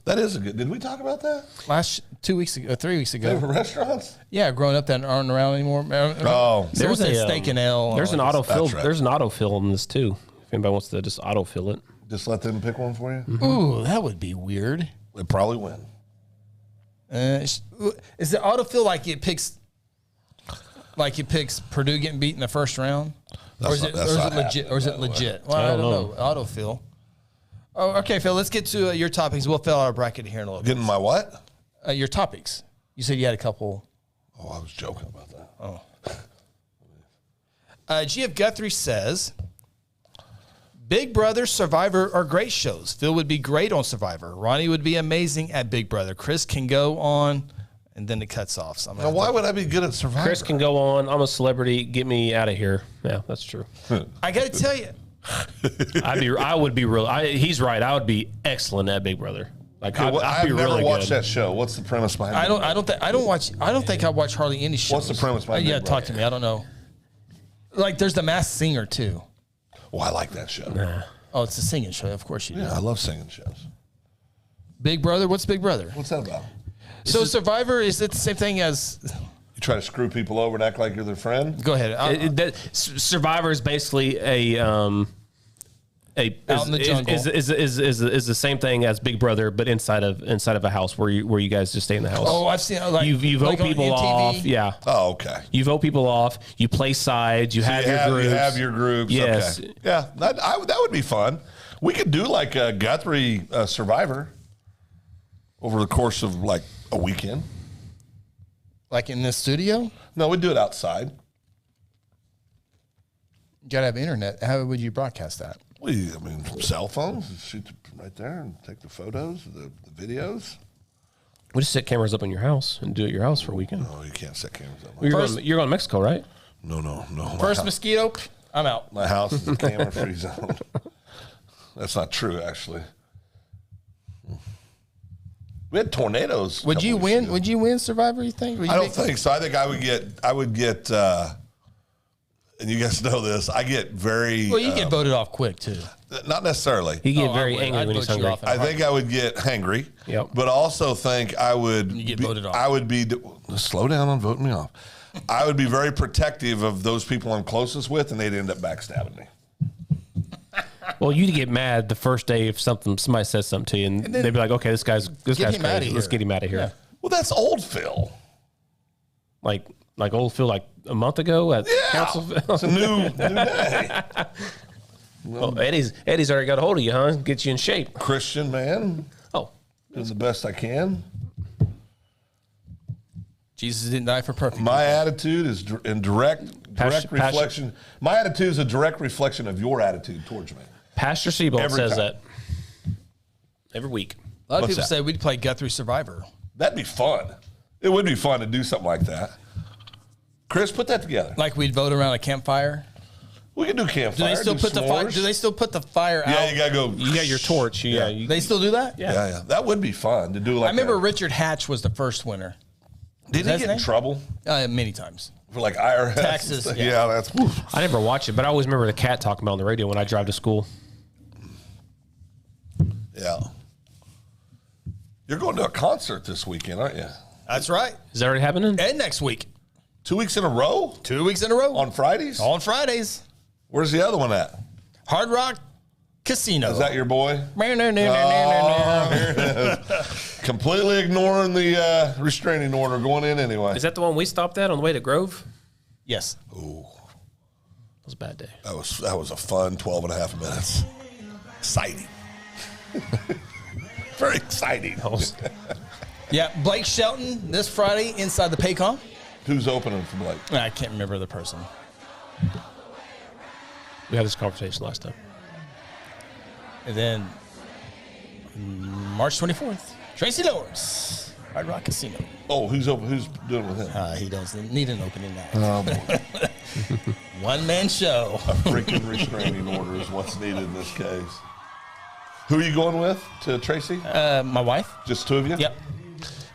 That is a good. Did we talk about that? 2 weeks ago, 3 weeks ago. Favorite restaurants? Yeah, growing up that aren't around anymore. Oh, There's a Steak and Ale. There's an autofill. right. There's an autofill in this too. If anybody wants to just autofill it. just let them pick one for you. Ooh, that would be weird. They probably win. Is the autofill like it picks Purdue getting beat in the first round? Or is it legit? Or is it legit? Well, I don't know. Autofill. Oh, okay, Phil. Let's get to your topics. We'll fill out our bracket here in a little bit. Getting my what? Your topics. You said you had a couple. Oh, I was joking about that. Oh. GF Guthrie says, Big Brother, Survivor are great shows. Phil would be great on Survivor. Ronnie would be amazing at Big Brother. Chris can go on, and then it cuts off. So Now, why would I be good at Survivor? Chris can go on. I'm a celebrity. Get me out of here. Yeah, that's true. I got to tell you, I would be real. He's right. I would be excellent at Big Brother. Like I'd I've be never really watched good. that show. What's the premise behind it? I don't think I watch hardly any shows. What's the premise behind Yeah, Big talk Brother? to me. I don't know. Like, there's the Masked Singer too. Well, I like that show. Oh, it's a singing show. Of course you do. Yeah, I love singing shows. Big Brother. What's Big Brother? What's that about? So Survivor, is it the same thing as? You try to screw people over and act like you're their friend? Go ahead. Survivor is basically out in the jungle. is the same thing as Big Brother, but inside of a house where you guys just stay in the house. Oh, I've seen like you vote like on people MTV. off. Yeah. Oh, okay. You vote people off. You play sides. You have your groups. You have your groups. Yes. Okay. Yeah, that would be fun. We could do like a Guthrie Survivor over the course of like a weekend. Like in this studio, No, we'd do it outside. you gotta have internet. How would you broadcast that? Cell phones, shoot right there and take the photos, the videos. We just set cameras up in your house and do it at your house for a weekend. No, you can't set cameras up. You're going to Mexico, right? No. First mosquito, I'm out. My house is a camera-free zone. That's not true, actually. We had tornadoes. Would you win? Would you win Survivor? You think? I don't think so. I think I would get. And you guys know this. I get very. Well, you get voted off quick too. Not necessarily. He get very angry when he's hungry. I think I would get hangry. Yep. But I also think I would. You get voted off. I would be. Slow down on voting me off. I would be very protective of those people I'm closest with, and they'd end up backstabbing me. Well, you'd get mad the first day if somebody says something to you, and they'd be like, "Okay, this guy's crazy. Let's get him out of here." Yeah. Well, that's old Phil. Like old Phil, like a month ago at Councilville. It's a new day. Well, Eddie's already got a hold of you, huh? Get you in shape. Christian man, Oh, doing the best I can. Jesus didn't die for perfect. My attitude is in direct reflection. My attitude is a direct reflection of your attitude towards me. Pastor Seabolt Every says time. that every week. A lot of What's people that? say we'd play Guthrie Survivor. That'd be fun. It would be fun to do something like that. Chris, put that together. Like we'd vote around a campfire. We can do campfire. Do they still put the fire? Do they still put the fire out? Yeah, you gotta go. You got your torch. Yeah. They still do that? Yeah. That would be fun to do. Like I remember a, Richard Hatch was the first winner. Did that he his get in name? trouble Many times. for like IRS and Taxes, stuff? yeah. Yeah, that's. Whew. I never watch it, but I always remember the cat talking about it on the radio when I drive to school. Yeah. You're going to a concert this weekend, aren't you? That's right. Is that already happening? And next week. 2 weeks in a row 2 weeks in a row. on Fridays. On Fridays. Where's the other one at? Hard Rock Casino. Is that your boy? No. Completely ignoring the restraining order going in anyway. Is that the one we stopped at on the way to Grove? Yes. Ooh, That was a bad day. that was a fun 12 and a half minutes. Exciting. Very exciting. Yeah, Blake Shelton this Friday inside the Paycom. Who's opening for Blake? I can't remember the person. We had this conversation last time. And then March 24th, Tracy Lords, Hard Rock Casino. Oh, who's open? Who's doing it with him? He doesn't need an opening night. Oh, boy. One-man show. A freaking restraining order is what's needed in this case. Who are you going with to Tracy? My wife. Just two of you? Yep.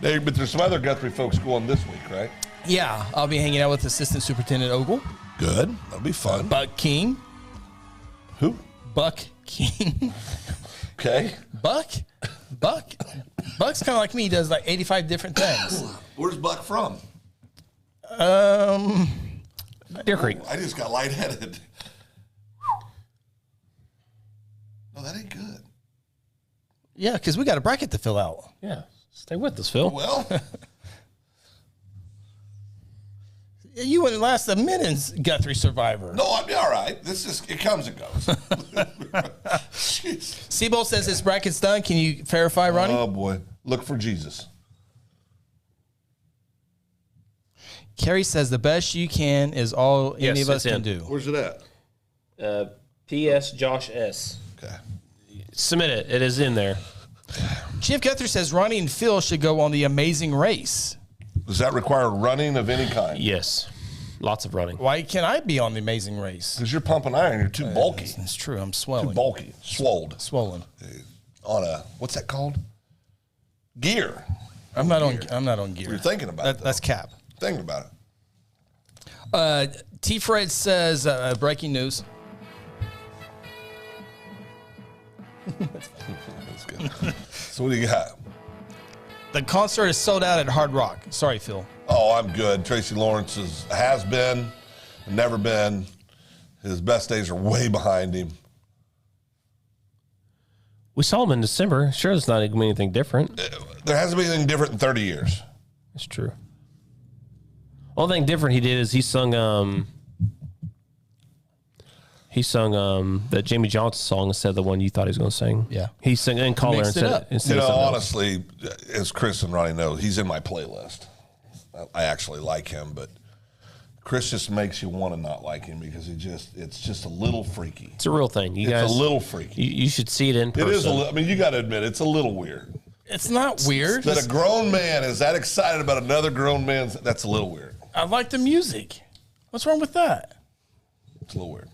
Hey, but there's some other Guthrie folks going this week, right? Yeah, I'll be hanging out with Assistant Superintendent Ogle, Good. That'll be fun. Buck King. Who? Buck King. Okay. Buck's kind of like me. He does like 85 different things. Where's Buck from? Deer Creek. I just got lightheaded. No, that ain't good. Yeah, because we got a bracket to fill out. Yeah. Stay with us, Phil. Well, You wouldn't last a minute in Guthrie Survivor. no, I'll be all right. It comes and goes. Jeez. Seabolt says his bracket's done. Can you verify, Ronnie? Oh, boy. Look for Jesus. Carrie says the best you can is all any Yes, of us it's can in. do. Where's it at? P.S. Josh S. Okay. Submit it. It is in there. Chief Guthrie says Ronnie and Phil should go on the Amazing Race. Does that require running of any kind? Yes. Lots of running. Why can't I be on the Amazing Race? Because you're pumping iron. You're too bulky. It's true. I'm Too swelling. bulky. Swolled. Swollen. On a, what's that called? Gear. I'm not on gear. You're thinking about it, though. That's cap. Thinking about it. T. Fred says breaking news. That's good. So what do you got? The concert is sold out at Hard Rock. Sorry, Phil. Oh, I'm good. Tracy Lawrence has been, never been. His best days are way behind him. We saw him in December. Sure, it's not going to be anything different. There hasn't been anything different in 30 years. It's true. Only thing different he did is he sung that Jamie Johnson song instead of the one you thought he was going to sing. Yeah. He sang in Caller Mixed it up. instead You of know, something else. honestly, as Chris and Ronnie know, he's in my playlist. I actually like him, but Chris just makes you want to not like him because it's just a little freaky. It's a real thing. You It's guys, a little freaky. You should see it in person. It is I mean, you got to admit, it's a little weird. It's not weird. That a grown man is that excited about another grown man, that's a little weird. I like the music. What's wrong with that? It's a little weird.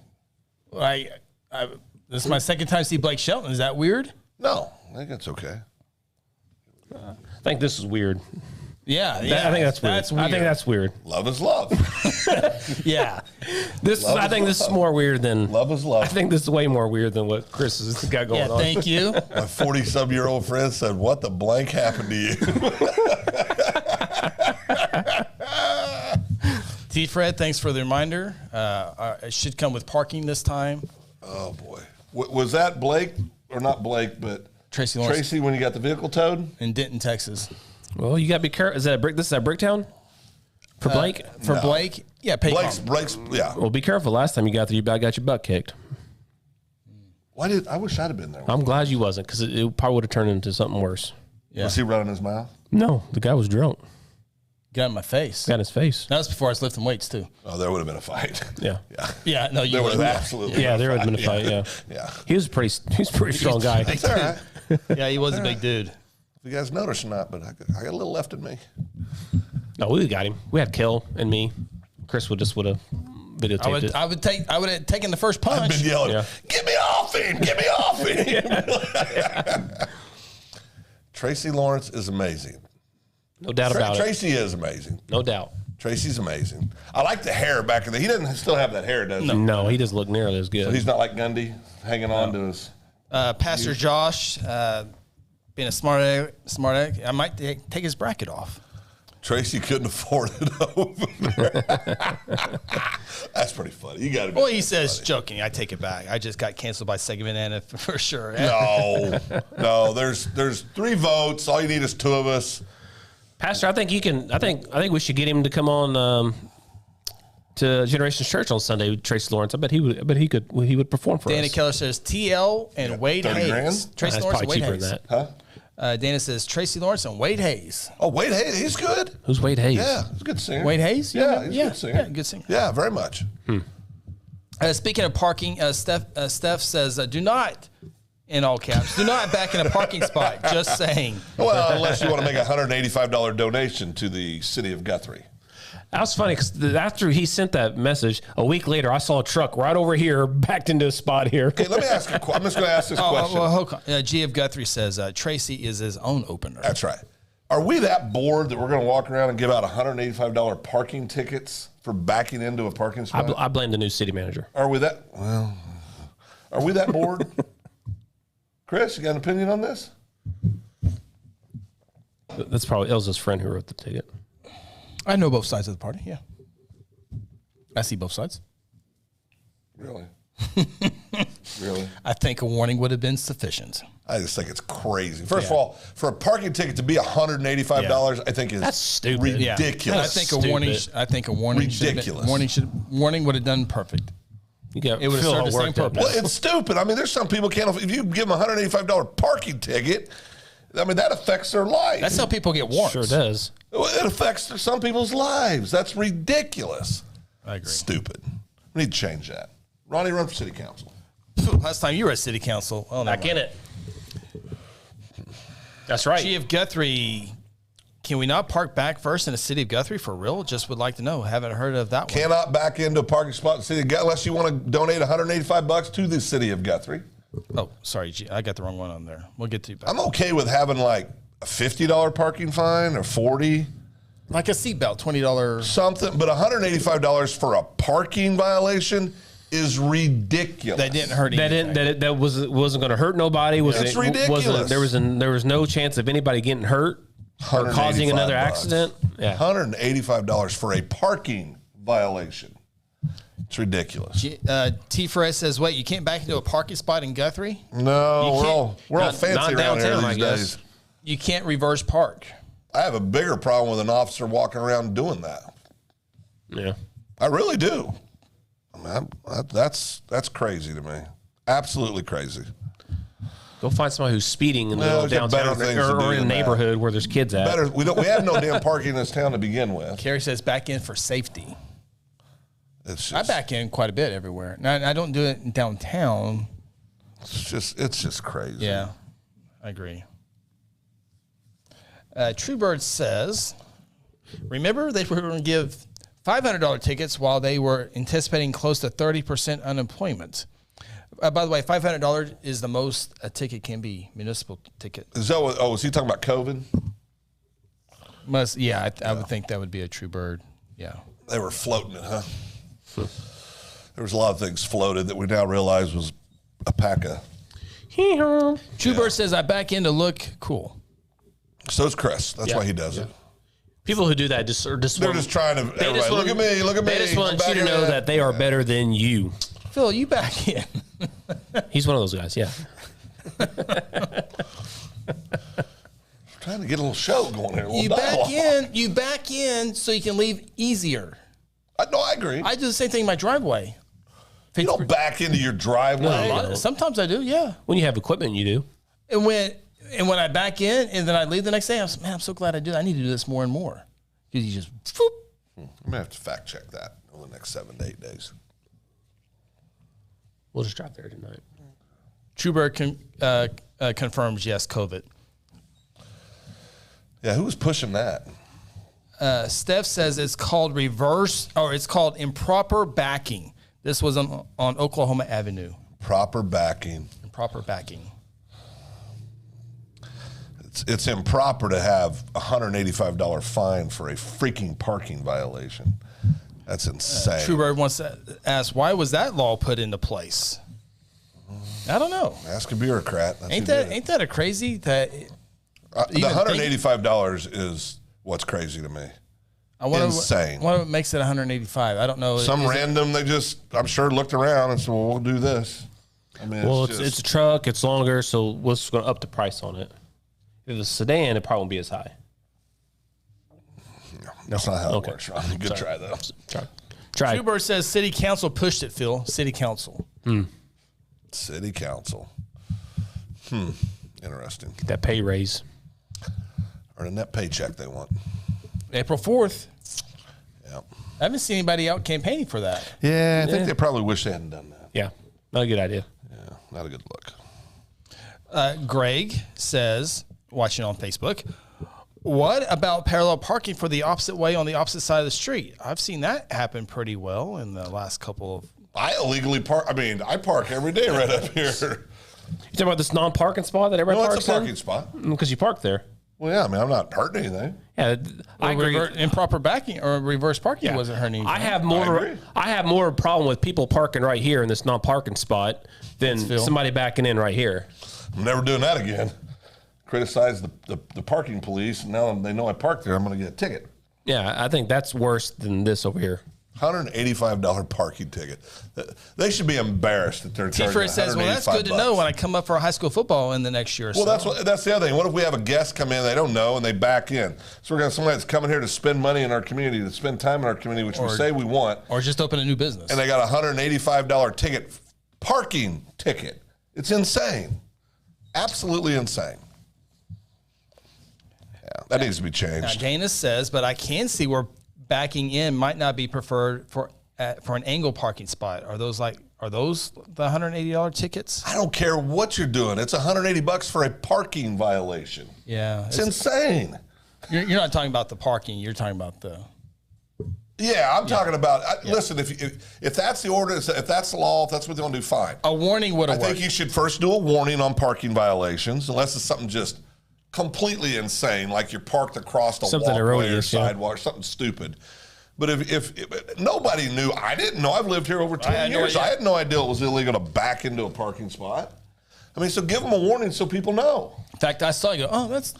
This is my second time to see Blake Shelton. Is that weird? No, I think that's okay. think this is weird. Yeah, I think that's weird. I think that's weird. Love is love. Yeah. I think this is more weird than Love is love. I think this is way more weird than what Chris has got going on. Thank you. My 40-some-year-old friend said, "What the blank happened to you?" T. Fred, thanks for the reminder. It should come with parking this time. Oh boy, was that Blake or not Blake, but Tracy Lawrence. Tracy when you got the vehicle towed? In Denton, Texas. Well, you got to be careful. Is that a brick? This is a Bricktown for Blake. For Blake, yeah, pay Blake's, yeah. Well, be careful. Last time you got there, you about got your butt kicked. I wish I'd have been there. I'm glad you wasn't, because it probably would have turned into something worse. Yeah. Was he running his mouth? No, the guy was drunk. Got in my face. Got in his face. That was before I was lifting weights too. Oh, there would have been a fight. Yeah. Yeah. Yeah, no, you There would have would. absolutely. Yeah, there would have been a fight. Yeah. Yeah. He was a pretty strong guy. It's all right. Yeah, he was a big dude. If you guys notice or not, but I got a little left in me. No, we got him. We had Kel and me. Chris would have videotaped it. I would have taken the first punch. I've been yelling, Yeah. "Get me off him! Get me off him!" Tracy Lawrence is amazing. No doubt about it. Tracy is amazing. No doubt. Tracy's amazing. I like the hair back in the. He doesn't still have that hair, does he? No, he doesn't look nearly as good. So he's not like Gundy, hanging on to his. Pastor Josh, being a smart aleck, I might take his bracket off. Tracy couldn't afford it over there. That's pretty funny. You got to. Well, he says, joking. I take it back. I just got canceled by Second Banana for sure. No. There's 3 votes. All you need is 2 of us. Pastor, I think you can. I think we should get him to come on to Generations Church on Sunday. Tracy Lawrence. I bet he would. He would perform for Danny us. Keller says TL and Wade 30 Hayes. grand? Tracy That's Lawrence and probably Wade cheaper Hayes. than that. Dana says Tracy Lawrence and Wade Hayes. Oh, Wade Hayes, he's good. Who's Wade Hayes? Yeah, he's a good singer. Wade Hayes? Yeah, he's a good singer. Yeah, good singer. Yeah, very much. Speaking of parking, Steph says, do not, in all caps, do not back in a parking spot. Just saying. Well, unless you want to make a $185 donation to the city of Guthrie. That was funny because after he sent that message, a week later, I saw a truck right over here backed into a spot here. Okay, let me ask you. I'm just going to ask this question. Well, hold on. G of Guthrie says Tracy is his own opener. That's right. Are we that bored that we're going to walk around and give out $185 parking tickets for backing into a parking spot? I blame the new city manager. Are we that? Well, are we that bored? Chris, you got an opinion on this? That was his friend who wrote the ticket. I know both sides of the party, yeah. I see both sides. Really? Really? I think a warning would have been sufficient. I just think it's crazy. First of all, for a parking ticket to be $185, I think is That's stupid. ridiculous. I think a warning. I think a warning. Ridiculous. Warning would have done perfect. You got It would have feel served how the same worked up. purpose. Well, it's stupid. I mean, there's some people can't. If you give them a $185 parking ticket, I mean that affects their life. That's how people get warrants. Sure does. It affects some people's lives. That's ridiculous. I agree. Stupid. We need to change that. Ronnie, run for city council. Last time you were at city council. Oh, Back in it. That's right. G of Guthrie, can we not park back first in the city of Guthrie for real? Just would like to know. Haven't heard of that one. Cannot back into a parking spot in the city of Guthrie unless you want to donate $185 to the city of Guthrie. Oh, sorry, G. I got the wrong one on there. We'll get to you back. I'm okay with having like a $50 parking fine or $40, Like a seatbelt, $20. something, but $185 for a parking violation is ridiculous. That didn't hurt anything. That wasn't going to hurt nobody. It's ridiculous. There was no chance of anybody getting hurt or causing another $185. accident. Yeah. $185 for a parking violation. It's ridiculous. T. Fred says, wait, you can't back into a parking spot in Guthrie? No, we're all not fancy around downtown, I here these guess. days. You can't reverse park. I have a bigger problem with an officer walking around doing that. Yeah. I really do. I mean, that's crazy to me. Absolutely crazy. Go find somebody who's speeding in the No, middle of there's better downtown things to do or in a than that. neighborhood where there's kids at. Better. We have no damn parking in this town to begin with. Carrie says back in for safety. It's I just, back in quite a bit everywhere. Now, I don't do it in downtown. it's just crazy. Yeah, I agree. Truebird says, remember they were going to give $500 tickets while they were anticipating close to 30% unemployment. By the way, $500 is the most a ticket can be, municipal ticket. Is that what, is he talking about COVID? I would think that would be a true bird. Yeah. They were floating it, huh? There was a lot of things floated that we now realize was a PACA. True bird says, I back in to look cool. So's Chris. That's why he does it. People who do that just They're just trying to, everybody, look at me, look at me. They just want you to know that they are better than you. Phil, you back in. He's one of those guys, yeah. Trying to get a little show going here. You back in so you can leave easier. No, I agree. I do the same thing in my driveway. You don't back into your driveway. Sometimes I do, yeah. When you have equipment, you do. And when I back in and then I leave the next day, I'm so glad I do that. I need to do this more and more. Because you just, whoop. I'm going to have to fact check that over the next 7 to 8 days. We'll just drive there tonight. Truebird confirms, yes, COVID. Yeah, who was pushing that? Steph says it's called it's called improper backing. This was on Oklahoma Avenue. Proper backing. Improper backing. It's improper to have a $185 fine for a freaking parking violation. That's insane. Truebird wants to ask, why was that law put into place? I don't know. Ask a bureaucrat. Ain't that a crazy that? The $185 is what's crazy to me. Insane. What makes it $185? I don't know. I'm sure looked around and said, well, we'll do this. I mean, it's a truck. It's longer, so we're just going to up the price on it. If it's a sedan, it probably won't be as high. No, that's not how it works, Ron. Good try, though. Try. Truebird says city council pushed it, Phil. City council. City council. Interesting. Get that pay raise. Or a net paycheck they want. April 4th. Yeah. I haven't seen anybody out campaigning for that. Yeah, I think they probably wish they hadn't done that. Yeah, not a good idea. Yeah, not a good look. Greg says, watching on Facebook, what about parallel parking for the opposite way on the opposite side of the street? I've seen that happen pretty well in the last couple of... I illegally park. I mean, I park every day right up here. You talking about this non-parking spot that everybody parks it's a parking spot. Because you park there. Well, yeah, I mean, I'm not hurting anything. Yeah, I agree. Improper backing or reverse parking wasn't hurting anything. I have more problem with people parking right here in this non-parking spot than somebody backing in right here. I'm never doing that again. Criticize the parking police, and now they know I parked there. I'm going to get a ticket. Yeah, I think that's worse than this over here. $185 parking ticket. They should be embarrassed that they're charging $185. Says, well, that's good to know when I come up for high school football in the next year or so. Well, that's the other thing. What if we have a guest come in, they don't know, and they back in? So we're going to have somebody that's coming here to spend money in our community, to spend time in our community, which we say we want. Or just open a new business. And they got a $185 ticket, parking ticket. It's insane. Absolutely insane. Yeah, that needs to be changed. Now, Dana says, but I can see where backing in might not be preferred for an angle parking spot. Are those the $180 tickets? I don't care what you're doing. It's $180 for a parking violation. Yeah, it's insane. You're not talking about the parking. You're talking about the. Yeah, I'm talking about. Listen, if that's the ordinance, if that's the law, if that's what they want to do, fine. A warning would have worked. I think you should first do a warning on parking violations, unless it's something just completely insane, like you're parked across the walkway or sidewalk, something stupid. But if nobody knew, I didn't know. I've lived here over 20 years. I had no idea it was illegal to back into a parking spot. I mean, so give them a warning so people know. In fact, I saw you go, oh, that's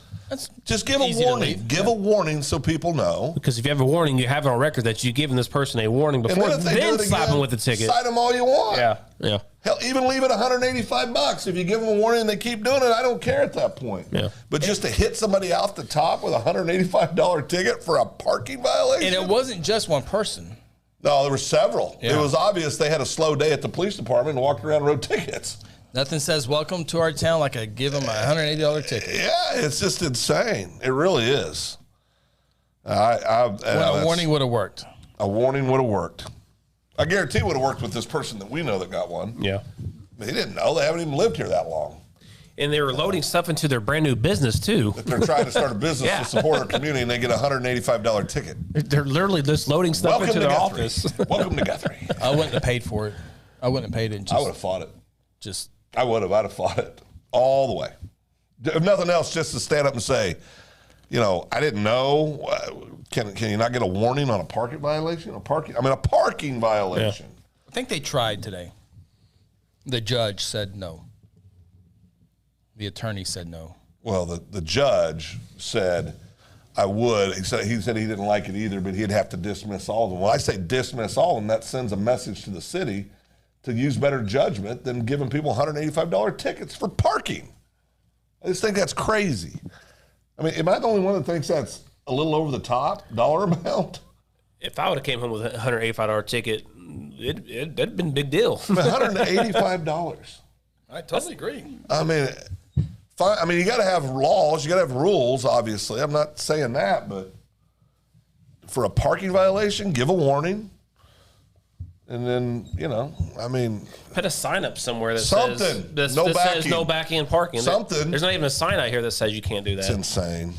just give a warning. Give a warning so people know. Because if you have a warning, you have it on record that you've given this person a warning before, then slap them with the ticket. Cite them all you want. Yeah. Hell, even leave it $185. If you give them a warning and they keep doing it, I don't care at that point. Yeah. But just to hit somebody off the top with a $185 ticket for a parking violation? And it wasn't just one person. No, there were several. Yeah. It was obvious they had a slow day at the police department and walked around and wrote tickets. Nothing says welcome to our town like I give them a $180 ticket. Yeah, it's just insane. It really is. A warning would have worked. A warning would have worked. I guarantee it would have worked with this person that we know that got one. Yeah. They didn't know. They haven't even lived here that long. And they were loading stuff into their brand new business, too. That they're trying to start a business to support our community, and they get a $185 ticket. They're literally just loading stuff into their office. Welcome to Guthrie. I wouldn't have paid for it. I wouldn't have paid it. I would have fought it. I'd have fought it all the way. If nothing else, just to stand up and say, I didn't know. Can you not get a warning on a parking violation? A parking violation. I think they tried today. The judge said no. The attorney said no. Well, the judge said I would. He said he didn't like it either, but he'd have to dismiss all of them. When I say dismiss all of them, that sends a message to the city to use better judgment than giving people $185 tickets for parking. I just think that's crazy. I mean, am I the only one that thinks that's a little over the top dollar amount? If I would have came home with a $185 ticket, that'd been a big deal. $185. I totally agree. I mean, fine. I mean, you got to have laws. You got to have rules, obviously. I'm not saying that, but for a parking violation, give a warning. And then, put a sign up somewhere that something. says no backing and parking. Something. There's not even a sign out here that says you can't do that. It's insane.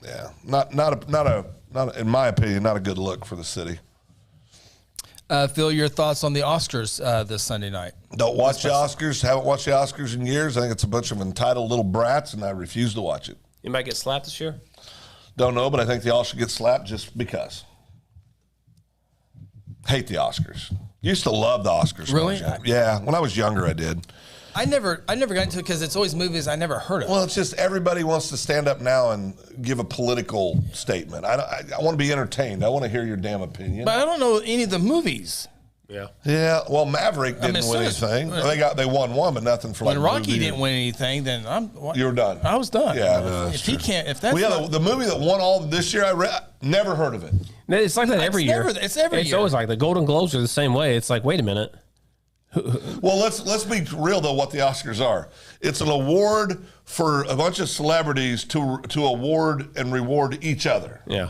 Yeah, not in my opinion, not a good look for the city. Phil, your thoughts on the Oscars this Sunday night? Don't watch the Oscars. Haven't watched the Oscars in years. I think it's a bunch of entitled little brats, and I refuse to watch it. You might get slapped this year. Don't know, but I think they all should get slapped just because. Hate the Oscars. Used to love the Oscars. Really? Yeah, when I was younger, I did. I never got into it because it's always movies I never heard of. Well, it's just everybody wants to stand up now and give a political statement. I want to be entertained. I want to hear your damn opinion. But I don't know any of the movies. Yeah. Yeah. Well, Maverick didn't win anything. They won one, but nothing for when Rocky didn't win anything. Then you were done. I was done. Yeah. No, if he can't, if that's the movie that won all this year, never heard of it. It's like that every year. It's every year. It's always like the Golden Globes are the same way. It's like, wait a minute. Well, let's be real though. What the Oscars are? It's an award for a bunch of celebrities to award and reward each other. Yeah.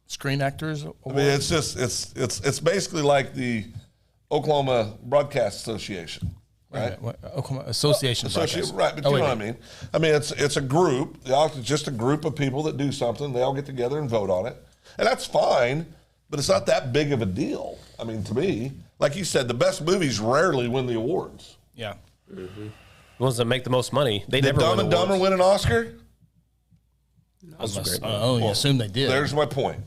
Screen Actors Award. I mean, it's just it's basically like the Oklahoma Broadcast Association, right? Oklahoma Association. Right, but you know what I mean. I mean, it's a group. It's just a group of people that do something. They all get together and vote on it, and that's fine. But it's not that big of a deal. I mean, to me, like you said, the best movies rarely win the awards. Yeah. Mm-hmm. The ones that make the most money, they Did never Dumb win and Dumber win an Oscar? You assume they did. There's my point.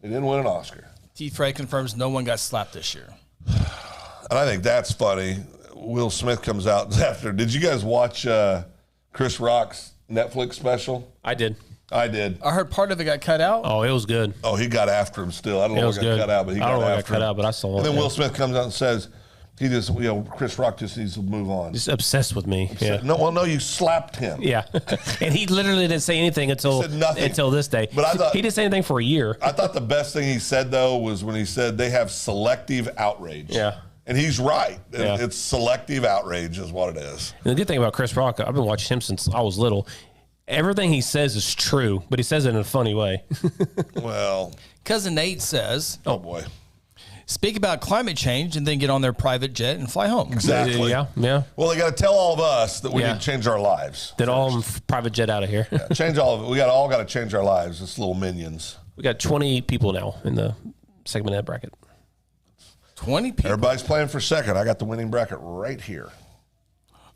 They didn't win an Oscar. T. Frey confirms no one got slapped this year. And I think that's funny. Will Smith comes out after. Did you guys watch Chris Rock's Netflix special? I did. I did. I heard part of it got cut out. Oh, it was good. Oh, he got after him still. I don't know what got cut out, but he got after him. But I saw it. And then Will Smith comes out and says, Chris Rock just needs to move on. He's obsessed with me. Yeah. No, you slapped him. Yeah. And he literally didn't say anything until this day. But I thought, he didn't say anything for a year. I thought the best thing he said, though, was when he said they have selective outrage. Yeah. And he's right. Yeah. It's selective outrage is what it is. And the good thing about Chris Rock, I've been watching him since I was little. Everything he says is true, but he says it in a funny way. Well. Cousin Nate says, oh, boy. Speak about climate change and then get on their private jet and fly home. Exactly. Yeah. Well, they got to tell all of us that we need to change our lives. Then all private jet out of here. Yeah, change all of it. We all got to change our lives. It's little minions. We got 20 people now in the segment ed bracket. 20 people. Everybody's playing for second. I got the winning bracket right here.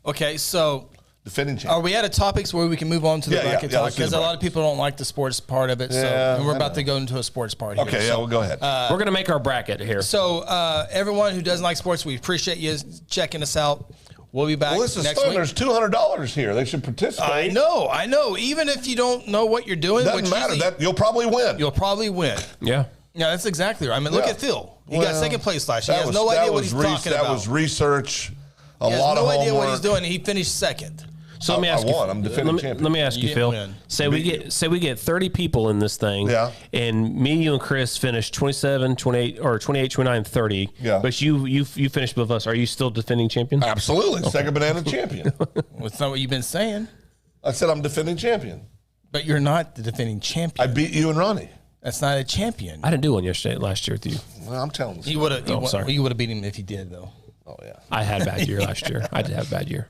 Okay, so defending champion. Are we at a topics where we can move on to the bracket talk? Because a lot of people don't like the sports part of it. And we're about to go into a sports part here. Okay, we'll go ahead. We're going to make our bracket here. So everyone who doesn't like sports, we appreciate you checking us out. We'll be back this is next fun. week. There's $200 here. They should participate. I know. Even if you don't know what you're doing, doesn't matter. You'll probably win. You'll probably win. Yeah. Yeah, that's exactly right. I mean, look at Phil. He got second place last year. He has no idea what he's talking about. That was research. He has no idea what he's doing. He finished second. So let me ask you. I'm defending champion. Let me ask you, Phil. Say we get 30 people in this thing. Yeah. And me, you, and Chris finished 27, 28, or 28, 29, 30. Yeah. But you finished with us. Are you still defending champion? Absolutely. Okay. Second banana champion. That's not what you've been saying. I said I'm defending champion. But you're not the defending champion. I beat you and Ronnie. That's not a champion. I didn't do one last year with you. Well, I'm telling you. You would have. You would have beat him if you did, though. Oh yeah. I had a bad year last year. I did have a bad year.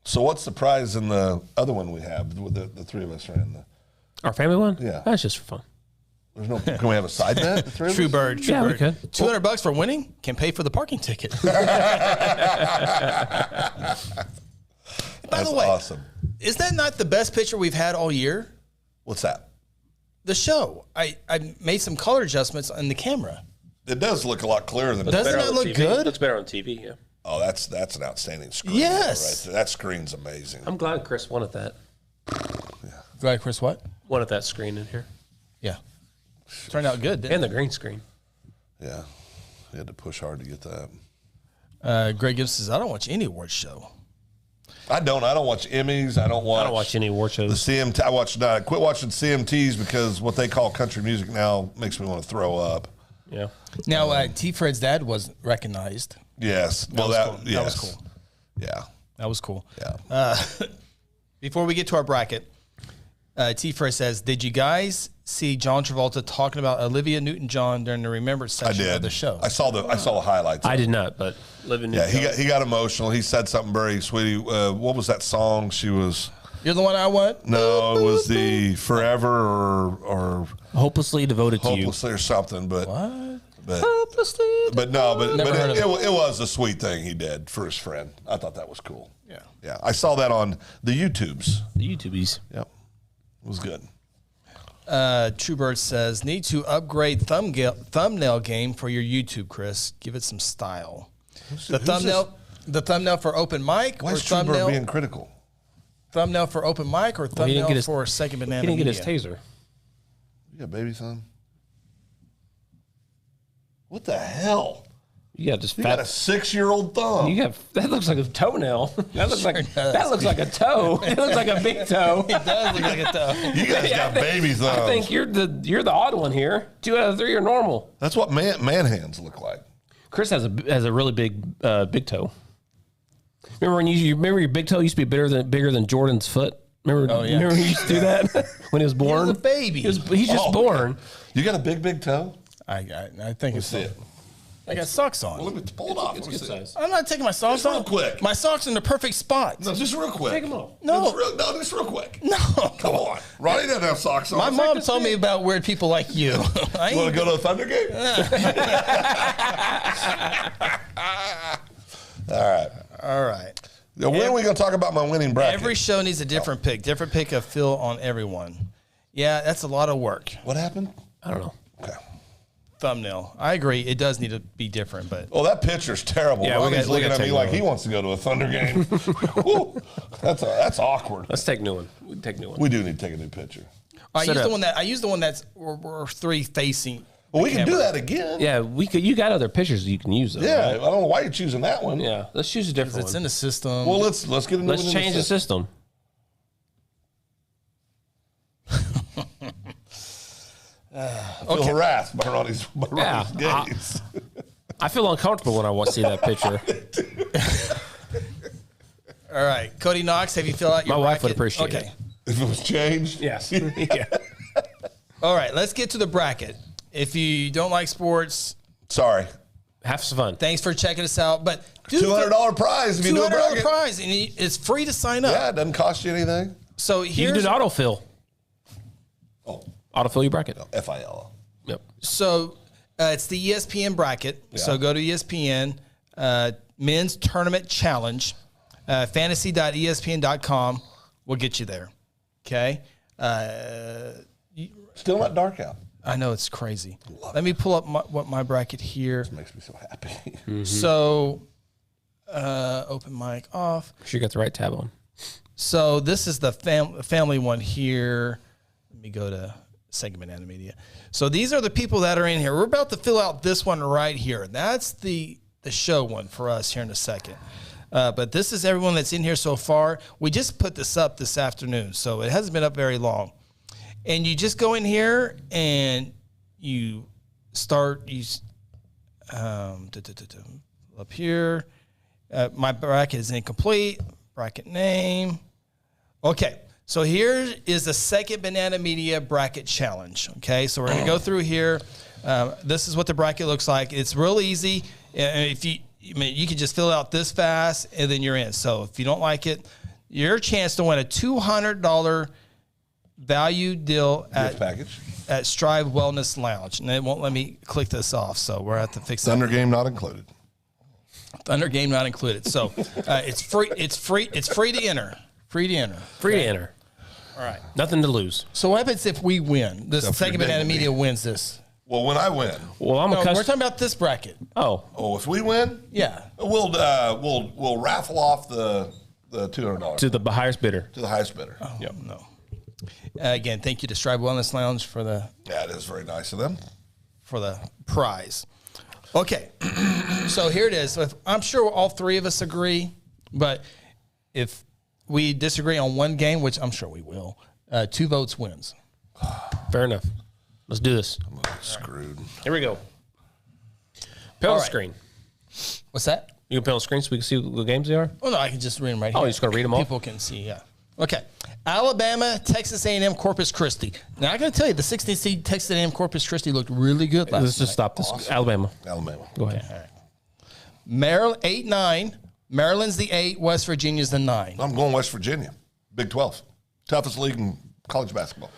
So what's the prize in the other one we have? The three of us are in the. Our family one? Yeah. That's just for fun. There's no. Can we have a side bet? True bird. We could. $200 for winning can pay for the parking ticket. By the way, awesome. Is that not the best picture we've had all year? What's that? The show. I made some color adjustments on the camera. It does look a lot clearer than. Doesn't that look good? Looks better on TV. Yeah. Oh, that's an outstanding screen. Yes. Right there. That screen's amazing. I'm glad Chris wanted that. Glad Chris what? Wanted that screen in here. Yeah. Turned out good, didn't And the green screen. Yeah. You had to push hard to get that. it? Greg Gibbs says, I don't watch any awards show. I don't watch Emmys. I don't watch any award the shows. CMT. I quit watching CMTs because what they call country music now makes me want to throw up. Yeah. Now, T. Fred's dad wasn't recognized. Yes. That was cool. Yes. That was cool. Yeah. That was cool. Yeah. Before we get to our bracket, T. Fred says, did you guys see John Travolta talking about Olivia Newton-John during the Remembrance I section did. of the show? I saw the highlights. I did not, but living. Yeah, he got emotional. He said something very sweet. What was that song? She was. You're the one I want? No, it was the Forever or Hopelessly devoted to you. Hopelessly or something. But What? Hopelessly. but no, but Never heard of it was a sweet thing he did for his friend. I thought that was cool. Yeah. Yeah, I saw that on the YouTubes. The YouTubies. Yep, it was good. Truebird says, need to upgrade thumbnail game for your YouTube, Chris. Give it some style. The thumbnail for open mic Why or is Truebird thumbnail being critical? thumbnail for open mic or he didn't thumbnail get his- for Second Banana He didn't get Media? his taser. You got baby thumb? What the hell? You got just You fat. got a 6-year-old thumb. You got that looks like a toenail. That looks like does. that looks like a toe. It looks like a big toe. It does look like it though. You guys got baby thumbs. I think you're the odd one here. 2 out of 3 are normal. That's what man hands look like. Chris has a really big toe. Remember when remember your big toe used to be bigger than Jordan's foot? Remember? Oh, yeah. Remember he used to do that when he was born. He was a baby. He's just born. You got a big toe? I think it's See it. I got socks on. Well, let me pull it off. It's Let me good see it. size. I'm not taking my socks Just real off. quick. My socks are in the perfect spot. No, just real quick. Take 'em off. No. Just real quick. No. Come on. Ronnie doesn't have socks on. My mom told me about weird people like you. I You want ain't, to go to a Thunder game? all right. Now, when are we going to talk about my winning bracket? Every show needs a different pick. Different pick of Phil on everyone. Yeah, that's a lot of work. What happened? I don't know. Okay. Thumbnail. I agree. It does need to be different, but Oh, that picture's terrible. Yeah, we Ronnie's got- we looking got at me to like take he wants to go to a Thunder game. Whew. That's awkward. Let's take a new one. We take a new one. We do need to take a new picture. I Set use up. the one that's we're three facing. Well, the we can do camera. that again. Yeah, we could. You got other pictures you can use though. Yeah, right? I don't know why you're choosing that one. Yeah. Let's choose a different It's one. in the system. Well, let's get a new Let's one in change the system. Feel harassed by Ronnie's Yeah, gaze. I feel uncomfortable when I see that picture. All right, Cody Knox, have you filled out your My wife would bracket? appreciate Okay. it. If it was changed, Yes. Yeah. All right, let's get to the bracket. If you don't like sports, sorry. Have some fun. thanks for checking us out. But $200 prize if you do a $200 bracket. prize, and it's free to sign up. Yeah, it doesn't cost you anything. So You can do here's an autofill. Oh, Autofill your bracket. FIL. Yep. so it's the ESPN bracket. So go to ESPN Men's Tournament Challenge, fantasy.espn.com. We'll get you there. Okay. Still not dark out. I know it's crazy. Let me pull up my bracket here. Makes me so happy. So, open mic off. Make sure you got the right tab on. So this is the family one here. Let me go to Second Banana Media. So these are the people that are in here. We're about to fill out this one right here. That's the show one for us here in a second. But this is everyone that's in here so far. We just put this up this afternoon, so it hasn't been up very long. And you just go in here and you start up here. My bracket is incomplete. Bracket name. Okay, so here is the Second Banana Media Bracket Challenge. Okay, so we're going to go through here. This is what the bracket looks like. It's real easy. If you can just fill it out this fast, and then you're in. So if you don't like it, your chance to win a $200 value deal Gift package. at Strive Wellness Lounge. And it won't let me click this off, so we're at the fix that. Thunder game not included. Thunder game not included. So it's free. It's free to enter. Free to enter. Free to enter. All right. Nothing to lose. So what happens if we win? The Except for second banana Dignity. media wins this. Well, when I win, Well, I'm No, a we're customer. talking about this bracket. Oh, if we win, Yeah. we'll raffle off the $200 to the highest bidder. to the highest bidder. Yep. No. Again, thank you to Strive Wellness Lounge for the Yeah, it is very nice of them. prize. Okay. So here it is. I'm sure all three of us agree, but if we disagree on one game, which I'm sure we will, 2 votes wins. Fair enough. Let's do this. I'm screwed. Here we go. Put on All the right. screen. What's that? You can put on the screen so we can see what games they are. Oh, no, I can just read them right Oh, here. you're just gonna read 'em off? People can see, yeah. Okay. Alabama, Texas A&M, Corpus Christi. Now, I got to tell you, the 16th seed Texas A&M, Corpus Christi looked really good last Let's night. just stop this. Alabama. Alabama. Go ahead. Maryland, 8-9. Maryland's the 8. West Virginia's the 9. I'm going West Virginia. Big 12. Toughest league in college basketball.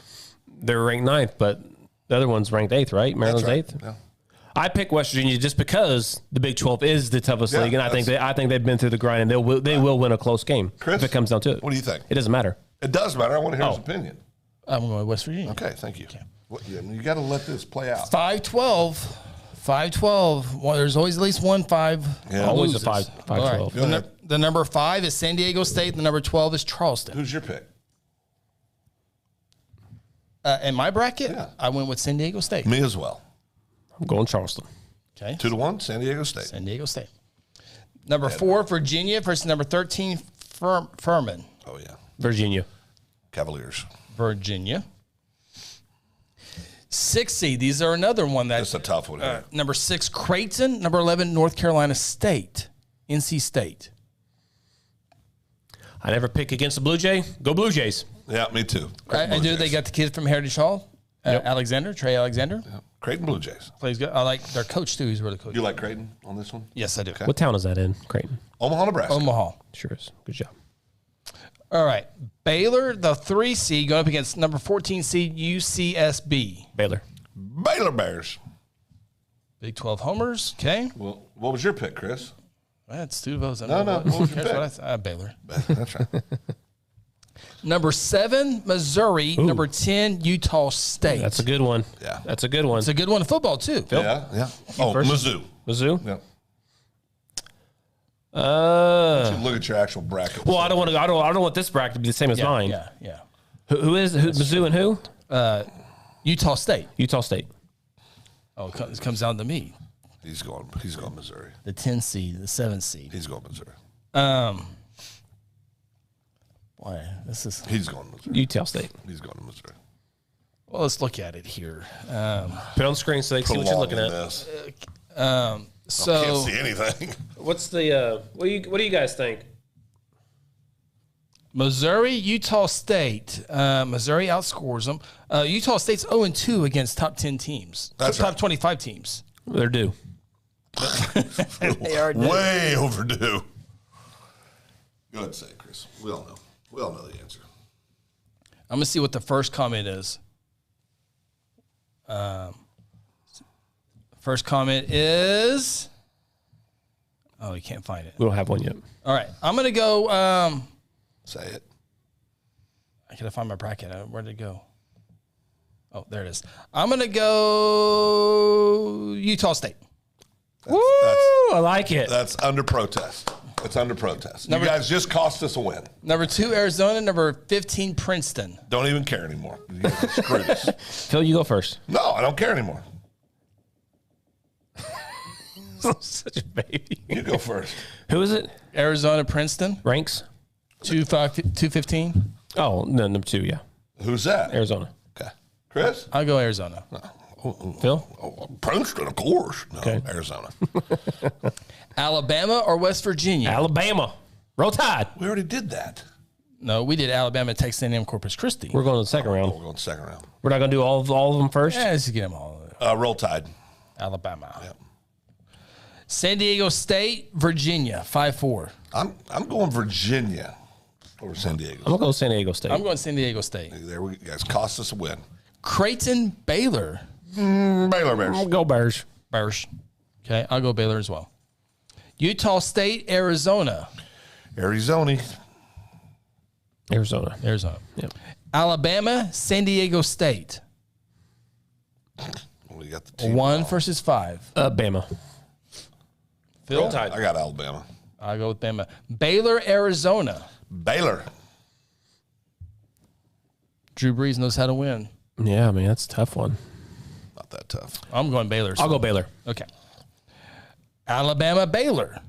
They're ranked 9th, but the other one's ranked 8th, right? Maryland's That's right. 8th. Yeah. I pick West Virginia just because the Big 12 is the toughest Yeah, league, and I think they've been through the grind, and they will win a close game Chris, if it comes down to it. what do you think? It doesn't matter. It does matter. I want to hear his Oh. opinion. I'm going with West Virginia. Okay, thank you. You got to let this play out. 5-12. 5-12. Well, there's always at least one 5. Yeah. Always losers. a 5-12. Go ahead. The number 5 is San Diego State. The number 12 is Charleston. Who's your pick? In my bracket, Yeah. I went with San Diego State. Me as well. I'm going Charleston. Okay. 2-1, San Diego State. San Diego State. Number 4, Virginia versus number 13, Furman. Oh, yeah. Virginia. Cavaliers. Virginia. 6 seed. These are another one That's that's a tough one here. number 6, Creighton. Number 11, North Carolina State. NC State. I never pick against the Blue Jay. Go Blue Jays. Yeah, me too. I Creighton Blue do. They Jays. got the kid from Heritage Hall, Alexander, Trey Alexander. Yeah. Creighton Blue Jays. Plays good. I like their coach too. He's really cool. You like Creighton on this one? Yes, I do. What town is that in? Creighton. Omaha, Nebraska. Omaha. Sure is. Good job. All right. Baylor, the 3 seed, going up against number 14 seed UCSB. Baylor. Baylor Bears. Big 12 homers. Okay. Well, what was your pick, Chris? That's 2 votes. No. What was your pick? Baylor. That's right. Number 7, Missouri. Number 10, Utah State. That's a good one. Yeah. That's a good one. It's a good one in football too. Yeah. Oh, first? Mizzou. Mizzou? Yeah. Look at your actual bracket. Well, I don't want this bracket to be the same as mine. Yeah. Who Mizzou and who? Utah State. Utah State. Oh, it comes down to me. He's going Missouri. The 10 seed, the 7 seed. He's going Missouri. Boy, this is. He's going Missouri. Utah State. He's going to Missouri. Well, let's look at it here. Put it on the screen so they can see what you're looking at. This. So Can't see anything. What's the what do you guys think? Missouri, Utah State. Missouri outscores them. Utah State's 0-2 against top 10 teams. That's top right. 25 teams. They're due. They are due. Way overdue. Go ahead and say it, Chris. We all know. We all know the answer. I'm gonna see what the first comment is. First comment is. Oh, you can't find it. We don't have one yet. All right, I'm gonna go. Say it. I gotta find my bracket. Where did it go? Oh, there it is. I'm gonna go Utah State. Woo! I like it. That's under protest. It's under protest. Number- You guys just cost us a win. Number 2, Arizona. Number 15, Princeton. Don't even care anymore. You guys screwed us. Phil, you go first. No, I don't care anymore. Such a baby. You go first. Who is it? Arizona, Princeton. Ranks? 215. Oh, no, number 2, yeah. Who's that? Arizona. Okay. Chris? I'll go Arizona. Phil? Oh, Princeton, of course. No, Okay. Arizona. Alabama or West Virginia? Alabama. Roll Tide. We already did that. No, we did Alabama, Texas A&M, Corpus Christi. We're going to the second round. We're going second round. We're not going to do all of them first? Yeah, let's get them all. Roll Tide. Alabama. Yep. San Diego State, Virginia, 5-4. I'm going Virginia over San Diego. I'm going to go San Diego State. I'm going San Diego State. There we guys cost us a win. Creighton, Baylor. Baylor Bears. Go Bears. Bears. Okay, I'll go Baylor as well. Utah State, Arizona. Arizona. Arizona. Yep. Alabama, San Diego State. We got the team 1 ball. versus 5. Bama. Phil? Tide. I got Alabama. I'll go with Bama. Baylor, Arizona. Baylor. Drew Brees knows how to win. Yeah, I mean, that's a tough one. Not that tough. I'm going Baylor. I'll go Baylor. Okay. Alabama, Baylor.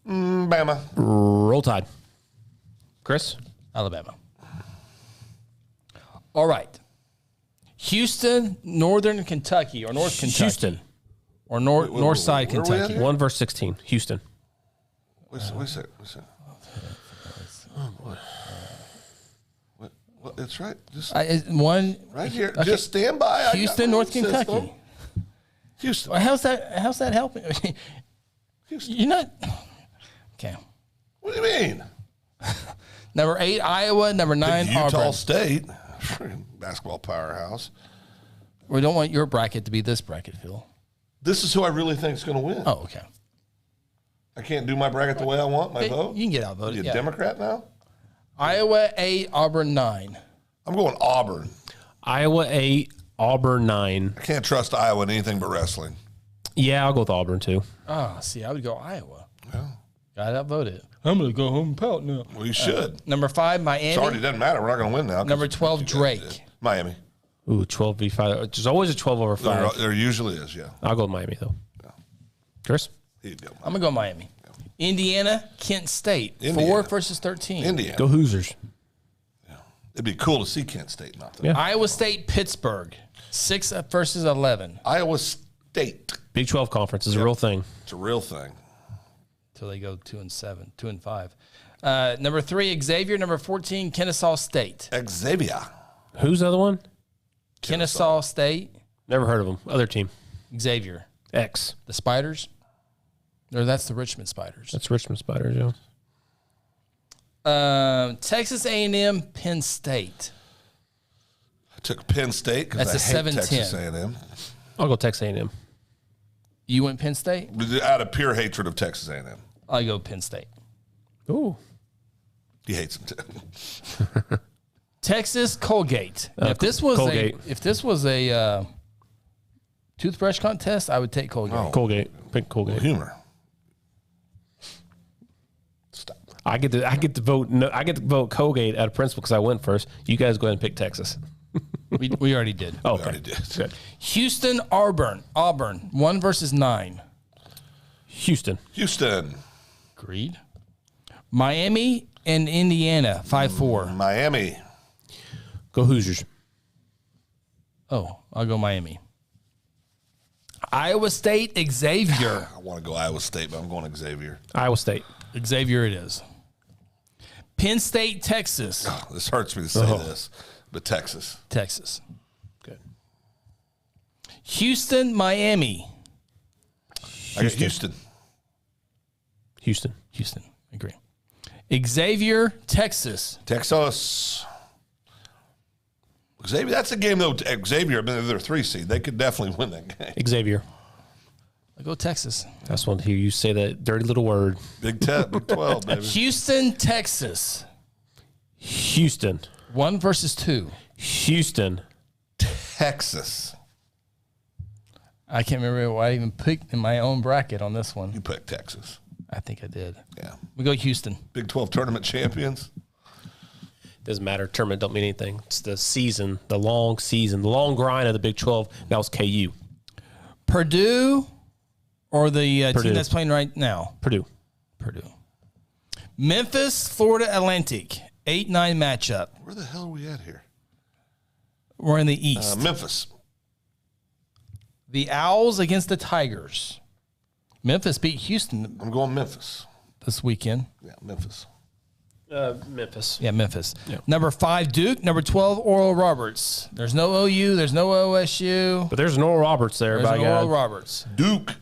Bama. Roll Tide. Chris? Alabama. All right. Houston, Northern Kentucky, or North Kentucky. Houston. Or North Side where are we at Kentucky. here? 1 verse 16. Houston. Wait a second. Oh, boy. What? It's right. Just One. right here. Okay. Just stand by. I got Houston, my North system. Kentucky. Houston. Well, how's that helping? Houston. You're not. Okay. What do you mean? Number 8, Iowa. Number 9, Utah Auburn. State. Basketball powerhouse. We don't want your bracket to be this bracket, Phil. This is who I really think is going to win. Oh, okay. I can't do my bracket the way I want, my Hey, vote. you can get outvoted. You a Yeah. Democrat now? Iowa 8, Auburn 9. I'm going Auburn. Iowa 8, Auburn 9. I can't trust Iowa in anything but wrestling. Yeah, I'll go with Auburn too. Oh, see, I would go Iowa. Yeah. Got outvoted. I'm going to go home and pout now. Well, you should. Number 5, Miami. It already doesn't matter. We're not going to win now. 'cause Number 12, you guys Drake. did. Miami. Ooh, 12 v 5. There's always a 12 over 5. There usually is, yeah. I'll go with Miami though. Chris? He'd go. I'm going to go Miami. Indiana, Kent State. Indiana. 4 versus 13. Indiana. Go Hoosiers. It'd be cool to see Kent State not there. Yeah. Iowa State, Pittsburgh. 6 versus 11. Iowa State. Big 12 conference is a real thing. It's a real thing. Until they go 2-7, 2-5. Number 3, Xavier. Number 14, Kennesaw State. Xavier. Who's the other one? Kennesaw State, Never heard of them. Other team. Xavier. X. The Spiders. Or that's the Richmond Spiders. That's Richmond Spiders, yeah. Texas A&M, Penn State. I took Penn State because I That's a hate 7-10. Texas A&M. I'll go Texas A&M. You went Penn State? Out of pure hatred of Texas A&M. I go Penn State. Ooh. He hates them too. Texas Colgate. Now, if this was Colgate. a toothbrush contest, I would take Colgate. Oh. Colgate. Pick Colgate. Humor. Stop. I get to vote. No, I get to vote Colgate out of principle because I went first. You guys go ahead and pick Texas. We already did. Oh, We already did. Good. Houston, Auburn. 1 versus 9. Houston. Houston. Agreed. Miami and Indiana. 5-4. Miami. Go Hoosiers. Oh, I'll go Miami. Iowa State, Xavier. I want to go Iowa State, but I'm going Xavier. Iowa State. Xavier it is. Penn State, Texas. Oh, this hurts me to say this, but Texas. Texas. Good. Houston, Miami. I got Houston. Houston. Houston. Agree. Xavier, Texas. Texas. Xavier, that's a game though. Xavier, I mean, they're 3 seed. They could definitely win that game. Xavier. I'll go Texas. I just want to hear you say that dirty little word. Big 12, baby. Houston, Texas. Houston. 1 versus 2. Houston. Texas. I can't remember what I even picked in my own bracket on this one. You picked Texas. I think I did. Yeah. We go Houston. Big 12 tournament champions. Doesn't matter. Tournament don't mean anything. It's the season, the long grind of the Big 12. That was KU. Purdue or the Purdue. team that's playing right now? Purdue. Purdue. Memphis, Florida Atlantic. 8-9 matchup. Where the hell are we at here? We're in the East. Memphis. The Owls against the Tigers. Memphis beat Houston I'm going Memphis. this weekend. Yeah, Memphis. Memphis. Yeah, Memphis. Yeah. Number 5, Duke. Number 12, Oral Roberts. There's no OU. There's no OSU. But there's an Oral Roberts there, There's by an Oral God. Roberts. Duke.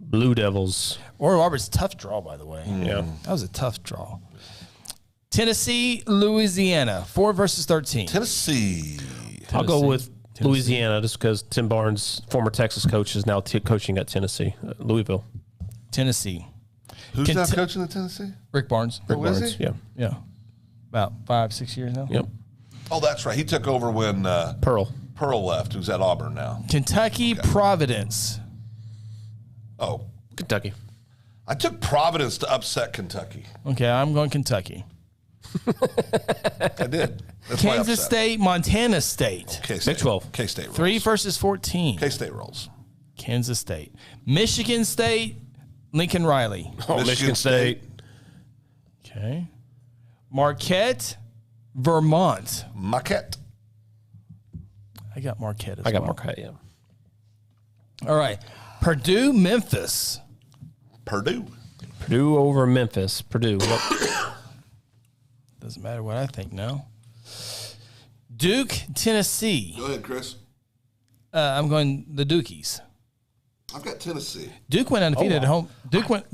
Blue Devils. Oral Roberts, tough draw, by the way. Yeah. That was a tough draw. Tennessee, Louisiana. 4 versus 13. Tennessee. I'll go with Louisiana just because Tim Barnes, former Texas coach, is now coaching at Tennessee, Louisville. Tennessee. Who's now Conti- coaching the Tennessee? Rick Barnes. Oh, is he? Yeah. Yeah. About 5-6 years now. Yep. Oh, that's right. He took over when Pearl. Pearl left, who's at Auburn now. Kentucky Providence. Oh, Kentucky. I took Providence to upset Kentucky. Okay, I'm going Kentucky. I did. That's my Kansas upset. State, Montana State. K-State. Big 12. K-State rolls. 3 versus 14. K-State rolls. Kansas State. Michigan State, Lincoln Riley. Oh, Michigan State. Okay. Marquette, Vermont. Marquette. I got Marquette as I got well. Marquette, yeah. All right. Purdue, Memphis. Purdue. Purdue over Memphis. Purdue. Yep. Doesn't matter what I think now. Duke, Tennessee. Go ahead, Chris. I'm going the Dukies. I've got Tennessee. Duke went undefeated at home. Duke went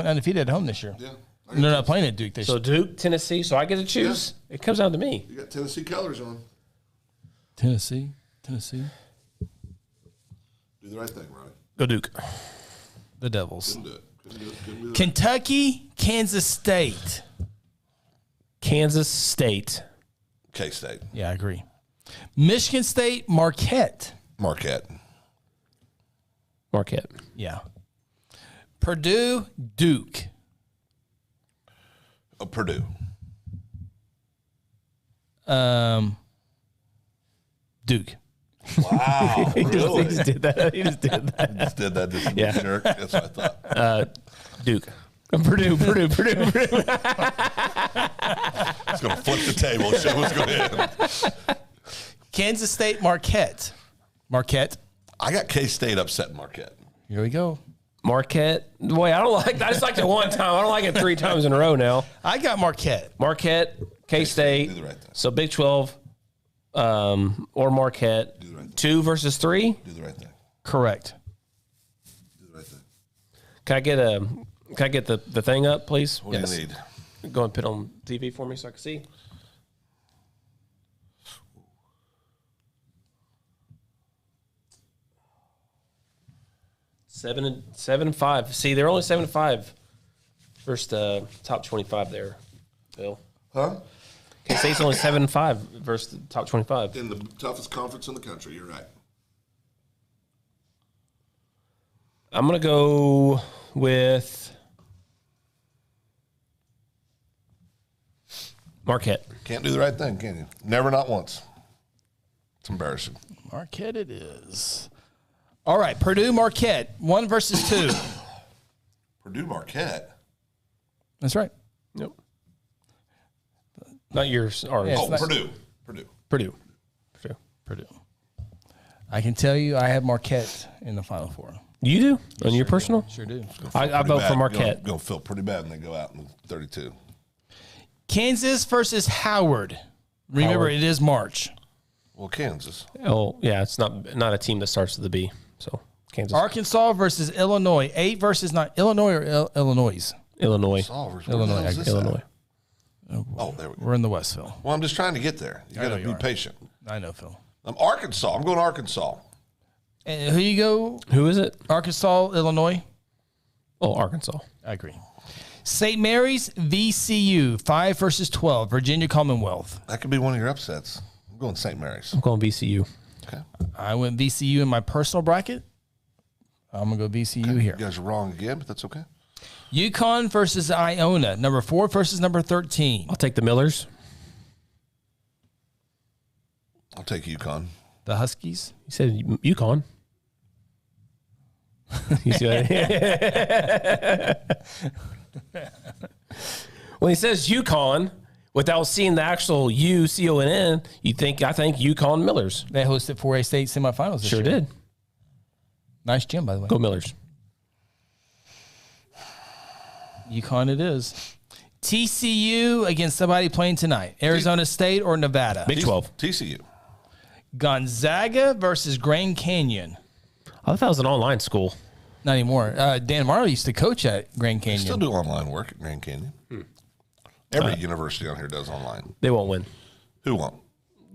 undefeated at home this year. Yeah. They're not playing at Duke this So year. Duke, Tennessee. So I get to choose. It comes down to me. You got Tennessee colors on. Tennessee. Do the right thing, Ronnie. Go Duke. The Devils. Couldn't do it. Couldn't do it. Kentucky, Kansas State. Kansas State. K-State. Yeah, I agree. Michigan State, Marquette. Marquette. Marquette. Yeah. Purdue, Duke. Oh, Purdue. Duke. Wow. Really? He just did that. He just did that. Just did that. Just Yeah. jerk. That's what I thought. Duke. Purdue. It's going to flip the table. Show what's going to hit. Kansas State, Marquette. Marquette. I got K-State upsetting Marquette. Here we go. Marquette. Boy, I just liked it one time. I don't like it 3 times in a row now. I got Marquette. Marquette, K-State. Do the right thing. So Big 12 or Marquette. Do the right thing. 2 versus 3. Do the right thing. Correct. Do the right thing. Can I get the thing up, please? What do you need? Go and put on TV for me so I can see. Seven and 5. See, they're only 7-5 versus the top 25 there, Bill. Huh? K-State's only 7-5 versus the top 25. In the toughest conference in the country. You're right. I'm going to go with Marquette. Can't do the right thing, can you? Never, not once. It's embarrassing. Marquette it is. All right. Purdue, Marquette. 1 versus 2. Purdue, Marquette. That's right. Nope. Not yours. Ours. Yeah, Oh, not- Purdue. Purdue. Purdue. I can tell you I have Marquette in the Final Four. You do? On your personal? Sure do. I vote for Marquette. Going to feel pretty bad when they go out in 32. Kansas versus Howard. Remember, Howard. it is March. Well, Kansas. Oh, yeah, it's not a team that starts with a B. So, Kansas. Arkansas versus Illinois. 8 versus 9. Illinois or Illinois? Illinois. Solvers. Illinois, Where the hell is this Illinois. at? Oh, there we go. We're in the Westville. Well, I'm just trying to get there. You got know to you be are. patient. I know, Phil. I'm Arkansas. I'm going Arkansas. And who you go? Who is it? Arkansas, Illinois? Oh, Arkansas. I agree. St. Mary's, VCU. 5 versus 12. Virginia Commonwealth. That could be one of your upsets. I'm going St. Mary's. I'm going VCU. Okay. I went VCU in my personal bracket. I'm going to go VCU here. You guys are wrong again, but that's okay. UConn versus Iona. Number 4 versus number 13. I'll take the Millers. I'll take UConn. The Huskies. He said UConn. You see what when he says UConn, without seeing the actual UConn, I think UConn Millers. They hosted 4A state semifinals this Sure year. did. Nice gym, by the way. Go Millers. UConn it is. TCU against somebody playing tonight. Arizona State or Nevada. Big 12. TCU. Gonzaga versus Grand Canyon. I thought that was an online school. Not anymore. Dan Marlowe used to coach at Grand They Canyon. still do online work at Grand Canyon. Every university on here does online. They won't win. Who won't?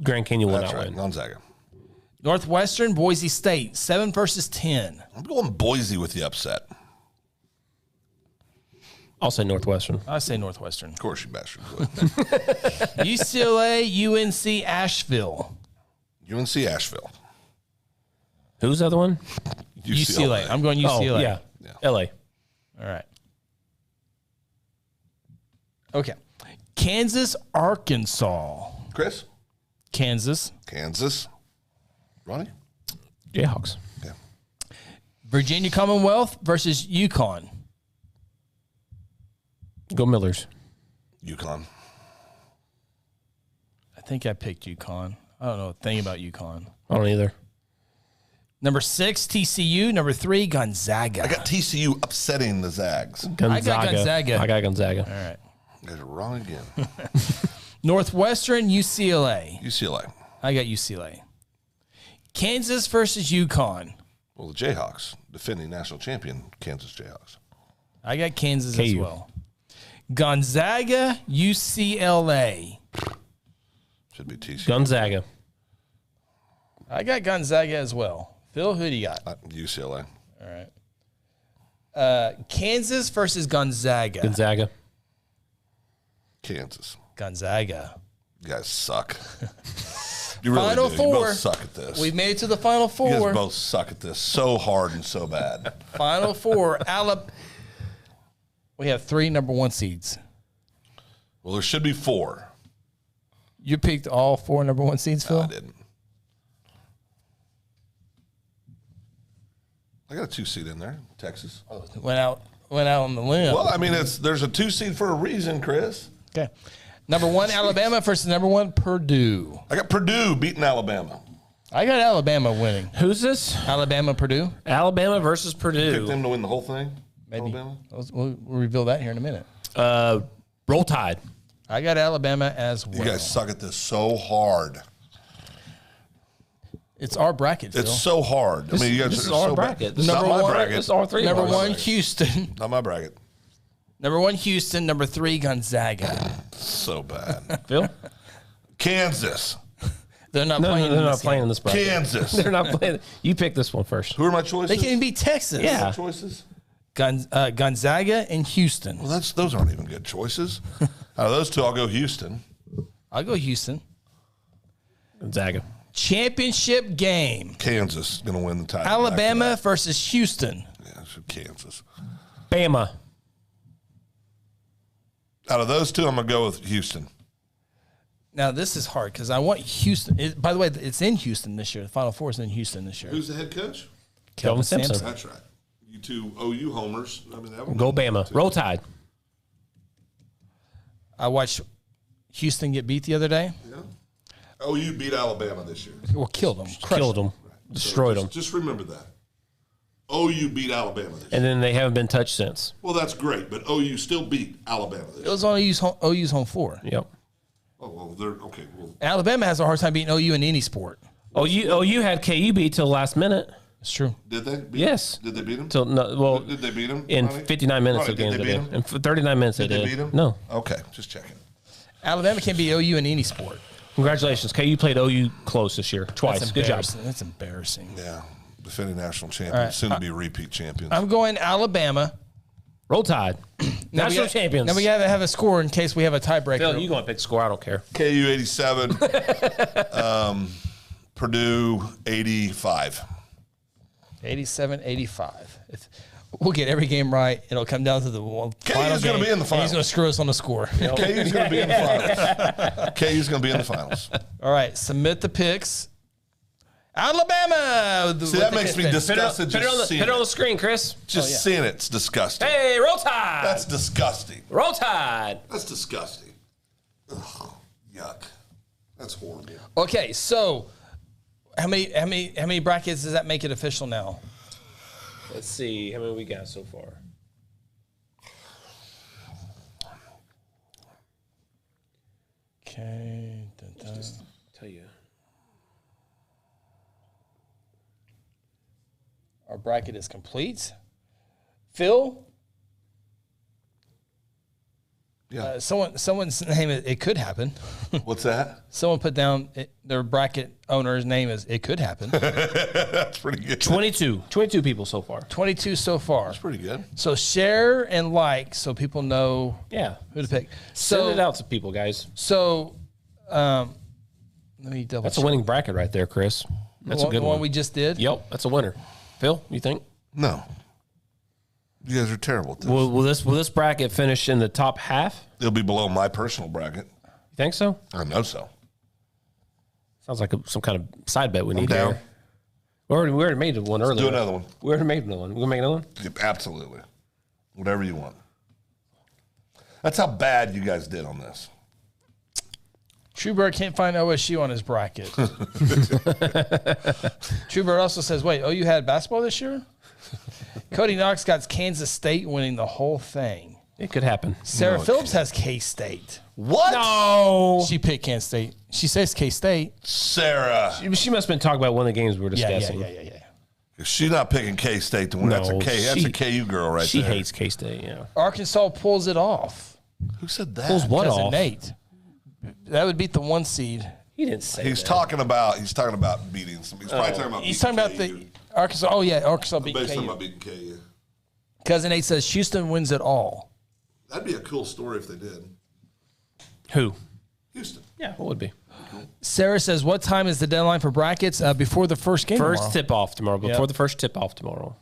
Grand Canyon will That's not right. win. Gonzaga. Northwestern, Boise State. 7 versus 10. I'm going Boise with the upset. I'll say Northwestern. I say Northwestern. Of course, you bastards would. UCLA, UNC, Asheville. UNC Asheville. Who's the other one? UCLA. I'm going UCLA. Oh, yeah. LA. All right. Okay. Kansas, Arkansas. Chris? Kansas. Kansas. Ronnie? Jayhawks. Yeah. Virginia Commonwealth versus UConn. Go Millers. UConn. I think I picked UConn. I don't know a thing about UConn. I don't either. Number 6, TCU. Number 3, Gonzaga. I got TCU upsetting the Zags. Gonzaga. I got Gonzaga. I got Gonzaga. All right. You guys are wrong again. Northwestern, UCLA. UCLA. I got UCLA. Kansas versus UConn. Well, the Jayhawks, defending national champion, Kansas Jayhawks. I got Kansas as KU. well. Gonzaga, UCLA. Should be TCU. Gonzaga. I got Gonzaga as well. Phil, who do you got? UCLA. All right. Kansas versus Gonzaga. Gonzaga. Kansas. Gonzaga. You guys suck. You really Final do. four. You both suck at this. We've made it to the Final You Four. guys both suck at this so hard and so bad. Final Four. We have 3 number 1 seeds. Well, there should be 4. You picked all 4 number 1 seeds, Phil? I didn't. I got a 2 seed in there, Texas. Went out on the limb. Well, I mean, there's a 2 seed for a reason, Chris. Okay. Number 1, Alabama versus number 1, Purdue. I got Purdue beating Alabama. I got Alabama winning. Who's this? Alabama, Purdue. Alabama versus Pick Purdue. them to win the whole thing. Maybe. Alabama. We'll reveal that here in a minute. Roll Tide. I got Alabama as well. You guys suck at this so hard. It's our bracket, Phil. It's so hard. I mean, you guys This is are our so bracket. This is Number not my one- bracket. This is all 3 Number of ours. 1, Houston. Not my bracket. Number 1, Houston. Number 3, Gonzaga. So bad. Phil? Kansas. They're not No, playing. they're in not this playing game. in this bracket. Kansas. They're not playing. You pick this one first. Who are my choices? They can't even beat Texas. Yeah. My choices? Gonzaga and Houston. Well, those aren't even good choices. Out of those 2, I'll go Houston. I'll go Houston. Gonzaga. Championship game. Kansas going to win the title. Alabama versus Houston. Yeah, so Kansas. Bama. Out of those 2, I'm going to go with Houston. Now, this is hard because I want Houston. By the way, it's in Houston this year. The Final Four is in Houston this year. Who's the head coach? Kelvin Sampson. That's right. You 2 OU homers. I mean, that would Go Bama. Roll Tide. I watched Houston get beat the other day. Yeah. OU beat Alabama this year. Well, killed them. Killed them. Destroyed them. Just remember that. OU beat Alabama this year. And then they haven't been touched since. Well, that's great, but OU still beat Alabama this It year. was on OU's home floor. Yep. Oh, well, they're okay. Well, Alabama has a hard time beating OU in any sport. You had KU beat till the last minute. It's true. did they? Beat Yes. Did they beat them? Till no, well, Did they beat them? in Ronnie? 59 minutes Ronnie, of games did they they beat did. them? In 39 minutes Did they they did. beat them? No. Okay, just checking. Alabama can beat OU in any sport. Congratulations. KU played OU close this year. Twice. That's Good job. embarrassing. That's embarrassing. Yeah, defending national champions, All right. soon to be repeat champions. I'm going Alabama. Roll Tide. Now National champions. Now we got to have a score in case we have a tiebreaker. Phil, you going to pick the score. I don't care. KU 87, Purdue 85. 87-85. We'll get every game right. It'll come down to the final KU's going game, to be in the and finals. He's going to screw us on the score. KU's going to be in the finals. KU's going to be in the finals. All right, submit the picks. Alabama. See, that makes me disgusted just seeing Put it on the it. screen, Chris. Just seeing it's disgusting. Hey, Roll Tide. That's disgusting. Roll Tide. That's disgusting. Ugh, yuck. That's horrible. Okay, so how many brackets does that make it official now? Let's see how many we got so far. Okay. Tell you. Our bracket is complete. Phil, Yeah. Someone's name is It Could Happen. What's that? Someone put down their bracket owner's name is It Could Happen. That's pretty good. 22 people so far. 22 so far. That's pretty good. So share and like so people know Yeah. who to pick. Send So it out to people, guys. So let me double That's a check. winning bracket right there, Chris. That's a good The one one. we just did. Yep, that's a winner. Phil, you think? No. You guys are terrible at this. Will this bracket finish in the top half? It'll be below my personal bracket. You think so? I know so. Sounds like some kind of side bet we need down. there. We already made one earlier. Do another one. We already made another one. We gonna make another one? Yep, absolutely. Whatever you want. That's how bad you guys did on this. Truebird can't find OSU on his bracket. Truebird also says, wait, OU had basketball this year? Cody Knox got Kansas State winning the whole thing. It could happen. Sarah No, it Phillips has K-State. What? No. She picked Kansas State. She says K-State. Sarah. She must have been talking about one of the games we were discussing. Yeah. She's not picking K-State to win. That's a No, That's a KU girl right She there. hates K-State, yeah. Arkansas pulls it off. Who said that? Pulls what Cousin off? Nate. That would beat the 1 seed. He didn't say He's that. talking about beating some. He's probably talking about. He's talking about the Arkansas. Oh, yeah, Arkansas beat Basically talking KU. about beating KU. Cousin Nate says Houston wins it all. That'd be a cool story if they did. Who? Houston. Yeah, what would be? Sarah says, what time is the deadline for brackets? Before the first game First tomorrow. tip-off tomorrow, before Yep. the first tip-off tomorrow.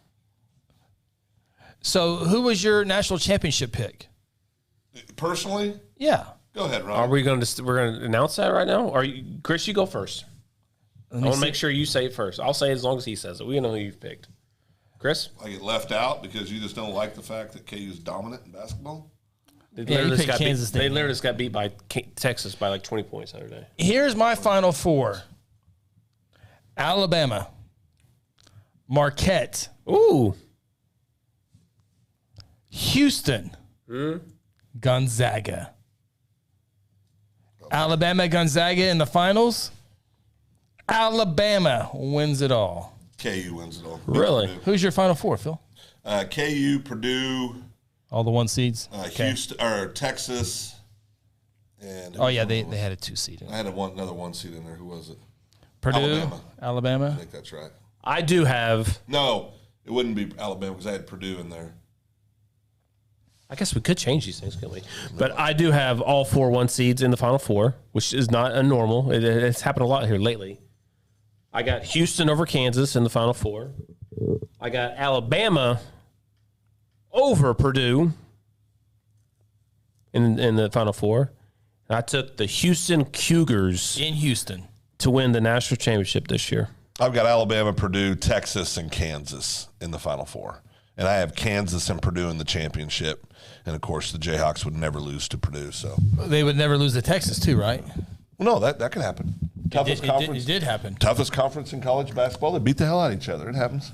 So who was your national championship pick? Personally, Yeah. go ahead, Ron. Are we going to we're going to announce that right now? Or Chris, you go first. I want to make sure you say it first. I'll say it as long as he says it. We know who you've picked. Chris? I get left out because you just don't like the fact that KU's dominant in basketball? They Yeah, you picked Kansas State. They literally just got beat by Texas by like 20 points the other day. Here's my final four. Alabama. Marquette. Ooh. Houston. Gonzaga. Alabama, Gonzaga in the finals. Alabama wins it all. KU wins it all. Really? Who's your final four, Phil? KU, Purdue, All the 1 seeds? Houston, or Texas, and Oh, yeah, they had a 2 seed. I had another 1 seed in there. Who was it? Purdue, I Alabama. think that's right. I do have. No, it wouldn't be Alabama because I had Purdue in there. I guess we could change these things, couldn't we? But I do have all 4 1 seeds in the Final Four, which is not a normal. It's happened a lot here lately. I got Houston over Kansas in the Final Four. I got Alabama over Purdue in the Final Four. And I took the Houston Cougars In Houston. to win the national championship this year. I've got Alabama, Purdue, Texas, and Kansas in the Final Four. And I have Kansas and Purdue in the championship. And, of course, the Jayhawks would never lose to Purdue. So, They would never lose to Texas, too, right? well, no, that could happen. Toughest conference. It did happen. Toughest conference in college basketball. They beat the hell out of each other. It happens.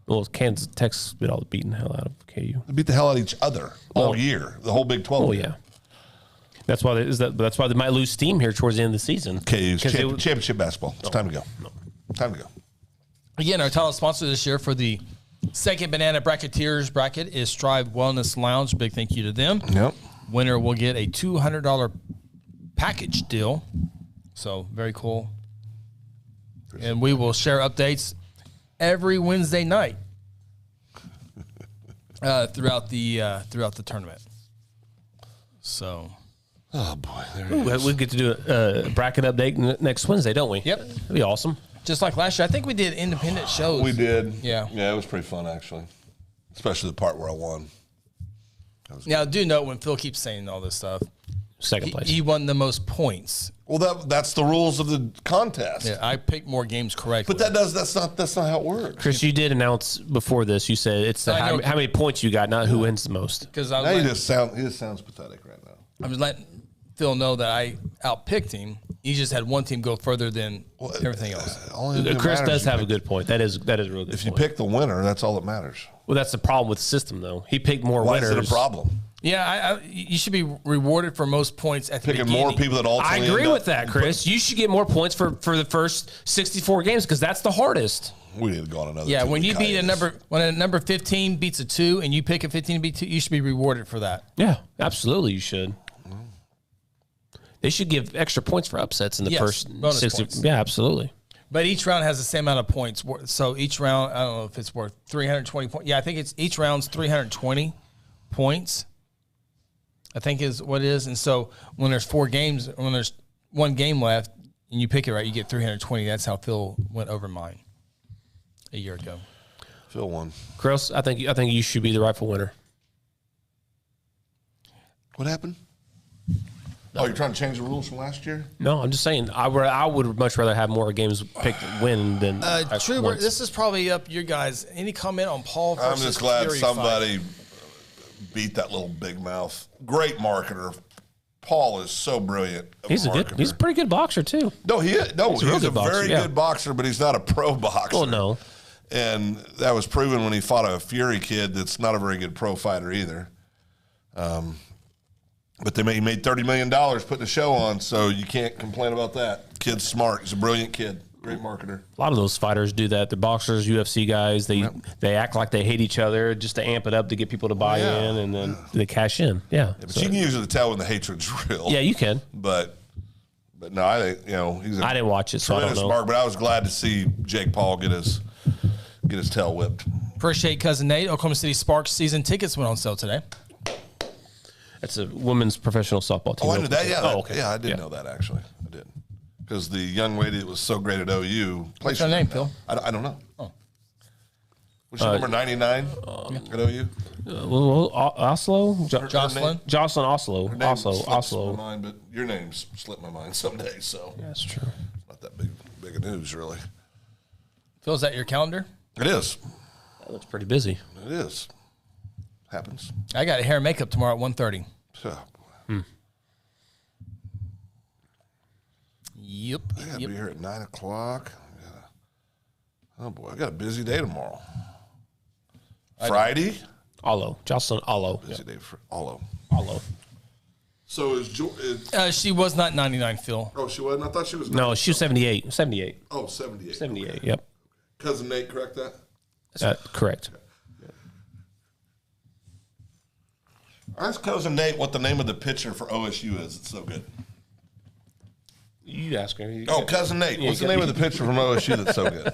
Well, Texas beat all the beating the hell out of KU. They beat the hell out of each other all year. The whole Big 12. Oh yeah, that's why that's why they might lose steam here towards the end of the season. KU's 'Cause championship basketball. It's time to go. Time to go. Again, our title sponsor this year for the second Banana Bracketeers bracket is Strive Wellness Lounge. Big thank you to them. Yep. Winner will get a $200 package deal. So very cool. And we will share updates every Wednesday night throughout the tournament. So Oh, boy. There it is. We get to do a bracket update next Wednesday, don't we? Yep. That'd be awesome. just like last year, I think we did independent shows. We did. Yeah. Yeah, it was pretty fun, actually. Especially the part where I won. Now, do note when Phil keeps saying all this stuff, Second place. he won the most points. Well, that's the rules of the contest. Yeah, I picked more games correctly. But that's not how it works. Chris, you did announce before this. You said it's I know. how many points you got, not who wins the most. because I Now was he letting, just sounds pathetic right now. I was letting Phil know that I outpicked him. He just had one team go further than everything else. Only thing that Chris matters does is you have a pick- good point. That is a really good If you point. pick the winner, that's all that matters. Well, that's the problem with the system, though. He picked more Why winners. is it a problem? Yeah, you should be rewarded for most points at the Picking beginning. more people that I ultimately agree end up- with that, Chris. You should get more points for the first 64 games because that's the hardest. We need to go on another. Yeah, team when to you beat Coyotes. when a number 15 beats a 2 and you pick a 15 to beat 2, you should be rewarded for that. Yeah, absolutely, you should. They should give extra points for upsets in the first bonus 60. points. Yeah, absolutely. But each round has the same amount of points. So each round, I don't know if it's worth 320 points. Yeah, I think it's each round's 320 points, I think is what it is. And so when there's 4 games, when there's 1 game left and you pick it right, you get 320. That's how Phil went over mine a year ago. Phil won. Chris, I think you should be the rightful winner. What happened? Oh, you're trying to change the rules from last year? No, I'm just saying I would much rather have more games picked win than True, once. this is probably up your guys. Any comment on Paul versus I'm just glad Fury somebody fight? beat that little big mouth. Great marketer. Paul is so brilliant. He's a pretty good boxer too. No, he's a real a good boxer, very yeah. good boxer, but he's not a pro boxer. Well, no. And that was proven when he fought a Fury kid that's not a very good pro fighter either. But he made $30 million putting a show on, so you can't complain about that. Kid's smart. He's a brilliant kid. Great marketer. A lot of those fighters do that. The boxers, UFC guys, they act like they hate each other just to amp it up to get people to buy in, and then they cash in. Yeah. But you can usually tell when the hatred's real. Yeah, you can. But no, I think he's a I didn't watch it, so I don't tremendous know. mark. But I was glad to see Jake Paul get his tail whipped. Appreciate Cousin Nate. Oklahoma City Sparks season tickets went on sale today. It's a women's professional softball team. Oh, I knew that. Yeah, okay. Yeah, I did know that actually. I did because the young lady that was so great at OU. What's her name, Phil? I don't know. Oh, was she number 99 at OU? Oslo, Jocelyn. Jocelyn Oslo, Her name Oslo, slips Oslo. my mind, but your name's slipped my mind someday. So Yeah, that's true. it's not that big of news, really. Phil, is that your calendar? It is. That looks pretty busy. It is. Happens. I got hair and makeup tomorrow at 1:30. Yep. I gotta be here at 9 o'clock. Oh boy, I got a busy day tomorrow. Friday, Olo, Jocelyn Olo. busy day for Olo. Olo. So She was not 99, Phil. oh, she wasn't. I thought she was. No, she was 78. 78. Oh, 78. 78, Okay. yep. Cousin Nate, correct that. Correct. Ask Cousin Nate what the name of the pitcher for OSU is. It's so good. You ask her. Oh, Cousin Nate, what's the name of the pitcher from OSU that's so good?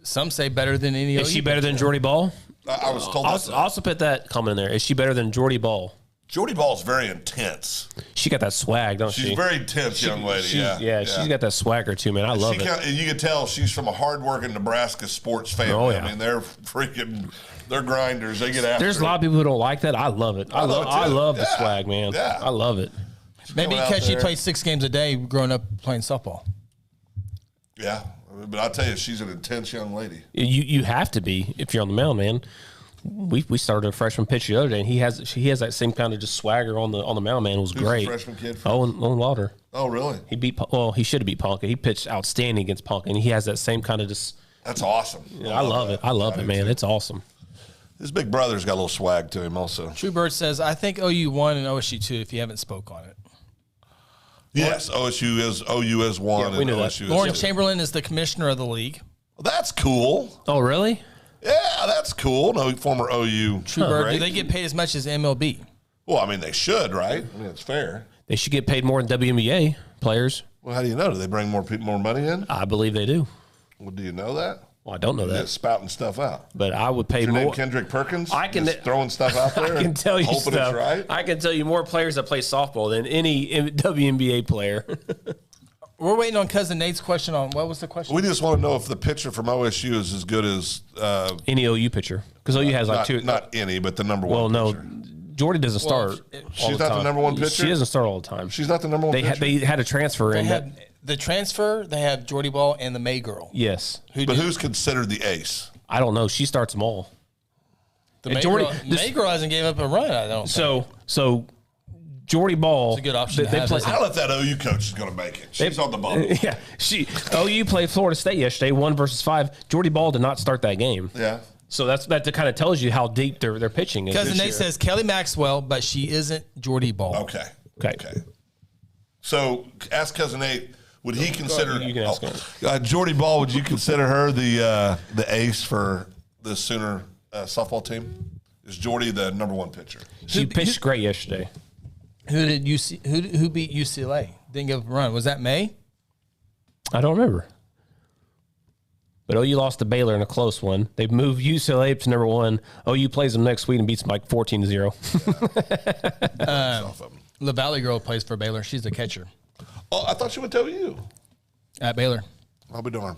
Some say better than any Is OU she better than pitcher. Jordy Ball? I was told that. Also put that comment in there. Is she better than Jordy Ball? Jordy Ball's very intense. She got that swag, don't She's she? a very intense young lady. She's got that swagger too, man. I love it. And you can tell she's from a hardworking Nebraska sports family. Oh, yeah. I mean, they're grinders. They get after There's it. a lot of people who don't like that. I love it. I love the Yeah. swag, man. Yeah. I love it. Maybe coming out because she there. played 6 games a day growing up playing softball. Yeah, but I'll tell you, she's an intense young lady. You have to be if you're on the mound, man. We started a freshman pitcher the other day, and he has that same kind of just swagger on the mound, man. It was Who's great. the freshman kid from? Owen Lauder. Oh, really? He should have beat Ponca. He pitched outstanding against Ponca, and he has that same kind of just. That's awesome. I love it. I love it, man. It's awesome. His big brother's got a little swag to him, also. True Bird says, I think OU won and OSU 2 if you haven't spoke on it. Yes, OU is one. Yeah, we and knew that. OSU is Lauren two. Chamberlain is the commissioner of the league. Well, that's cool. Oh, really? Yeah, that's cool. No, former OU. True Bird, great. do they get paid as much as MLB? Well, I mean, they should, right? I mean, it's fair. They should get paid more than WNBA players. Well, how do you know? Do they bring more money in? I believe they do. Well, do you know that? Well, I don't know They're that, spouting stuff out. but I would pay Your name more. Kendrick Perkins? I can Just throwing stuff out there. I can tell you hoping stuff. It's right. I can tell you more players that play softball than any WNBA player. We're waiting on Cousin Nate's question on what was the question? We just want to know if the pitcher from OSU is as good as Any OU pitcher, because OU has like two. not any, but the number one. Well, no, pitcher. Jordy doesn't start. all she's the not the time. number one pitcher? She doesn't start all the time. She's not the number one They pitcher. they had a transfer They in that. had the transfer, they have Jordy Ball and the May girl. Yes, but who's considered the ace? I don't know. She starts them all. The May, Jordy- girl, this- May girl hasn't gave up a run, I don't think. So Jordy Ball. It's a good option to They have, play, isn't I don't know if that OU coach is going to make it. She's on the bubble. yeah, OU played Florida State yesterday, 1-5. Jordy Ball did not start that game. Yeah. So that kind of tells you how deep their pitching is. Cousin this Nate year. says Kelly Maxwell, but she isn't Jordy Ball. Okay. Okay. So ask Cousin Nate, would he consider You can ask him. Jordy Ball, would you consider her the ace for the Sooner softball team? Is Jordy the number one pitcher? She pitched great yesterday. Who did who beat UCLA? Didn't give a run. Was that May? I don't remember. But OU lost to Baylor in a close one. They moved UCLA up to number 1. OU plays them next week and beats them like 14-0. The Valley girl plays for Baylor. She's the catcher Oh, I thought you would tell you. at Baylor. I'll be darned.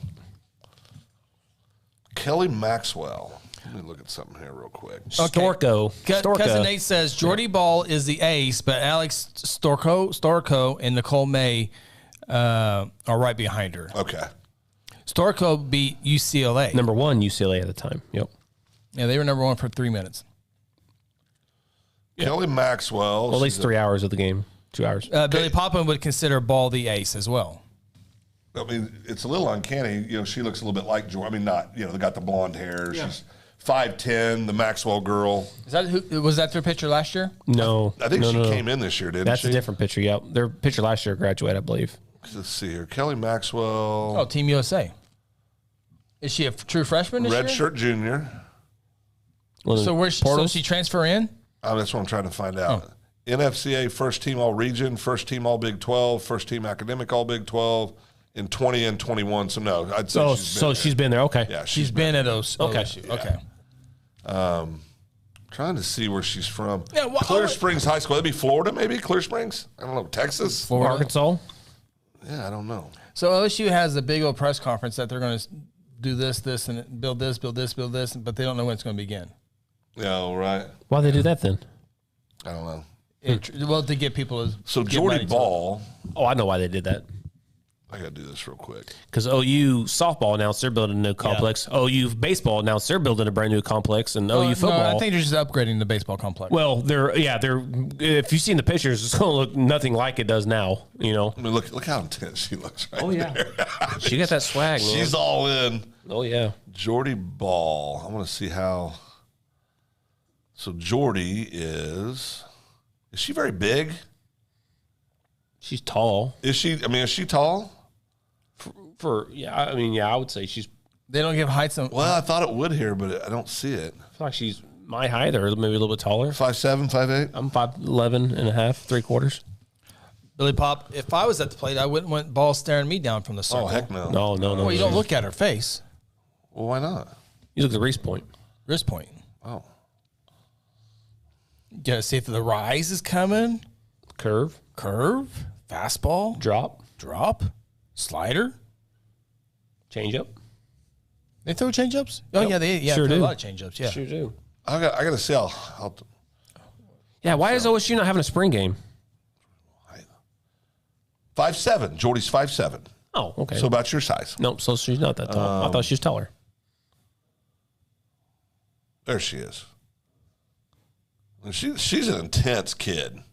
Kelly Maxwell. Let me look at something here real quick. Storko. Cousin Nate says Jordy Ball is the ace, but Alex Storko and Nicole May are right behind her. Okay. Storko beat UCLA. Number 1 UCLA at the time. Yep. Yeah, they were number 1 for 3 minutes. Kelly Maxwell. Well, at least 3 hours of the game. 2 hours. Billy Poppin would consider Ball the ace as well. I mean, it's a little uncanny. You know, she looks a little bit like Jordy. I mean, not, you know, they got the blonde hair. Yeah. She's 5'10", the Maxwell girl. Is that who was that their pitcher last year? No. I think she came in this year, didn't That's she? a different pitcher, yep. Their pitcher last year graduated, I believe. Let's see here. Kelly Maxwell. Oh, Team USA. Is she a true freshman this year? Redshirt junior. So where's so she transfer in? That's what I'm trying to find out. NFCA first team all region, first team all Big 12, first team academic all Big 12 in 20 and 21. So no, I'd say she's been there. Okay. Yeah, she's been at OSU. Okay. Trying to see where she's from. Yeah, Clear Springs High School. That'd be Florida, maybe? Clear Springs? I don't know. Texas? Florida. Arkansas? Yeah, I don't know. So OSU has a big old press conference that they're going to do this, and build this, but they don't know when it's going to begin. Yeah, right. Why'd they do that then? I don't know. Well, to get people to So get Jordy money to Ball. Oh, I know why they did that. I got to do this real quick. Because OU softball announced they're building a new complex. OU baseball announced they're building a brand new complex, and OU football. No, I think they're just upgrading the baseball complex. Well, they're. If you've seen the pictures, it's going to look nothing like it does now. You know. I mean, look how intense she looks right there. She got that swag. Man. She's all in. Oh yeah. Jordy Ball. I want to see how. So Jordy is she very big? She's tall. Is she? I mean, is she tall? I would say she's. They don't give heights on. Well, I thought it would here, but I don't see it. I feel like she's my height or maybe a little bit taller. 5'7", 5'8"? I'm 5'11" and a half, 3/4. Billy Pop, if I was at the plate, I wouldn't want Ball staring me down from the circle. Oh, heck no. No. Well, you don't look at her face. Well, why not? You look at the wrist point. Wrist point. Oh. You got to see if the rise is coming. Curve. Fastball. Drop. Slider. Change up. They throw change-ups? Oh, Yep. yeah, Sure they throw do. a lot of change-ups, yeah. Sure do. I got to see how Yeah, why is OSU not having a spring game? 5'7". Jordy's 5'7". Oh, okay. So about your size. Nope, so she's not that tall. I thought she was taller. There she is. She's an intense kid.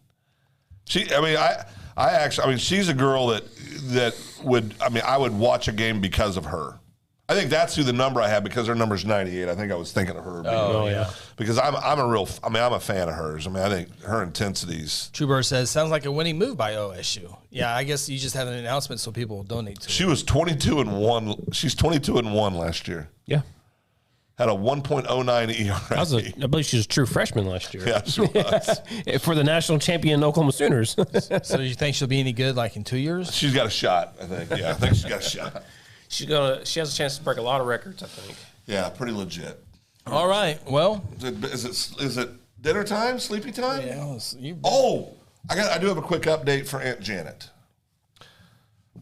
She's a girl that would, I would watch a game because of her. I think that's who the number I have, because her number's 98. I think I was thinking of her. Yeah. Because I'm a fan of hers. I think her intensities. Truebird says, sounds like a winning move by OSU. Yeah, I guess you just had an announcement so people will donate to She it. was 22-1. She's 22-1 last year. Yeah. Had a 1.09 ERA. I believe she was a true freshman last year. Yeah, she was. For the national champion Oklahoma Sooners. So you think she'll be any good like in 2 years? She's got a shot, I think. Yeah, I think she's got a shot. She has a chance to break a lot of records, I think. Yeah, pretty legit. All right. Well, Is it dinner time? Sleepy time? yeah, I do have a quick update for Aunt Janet.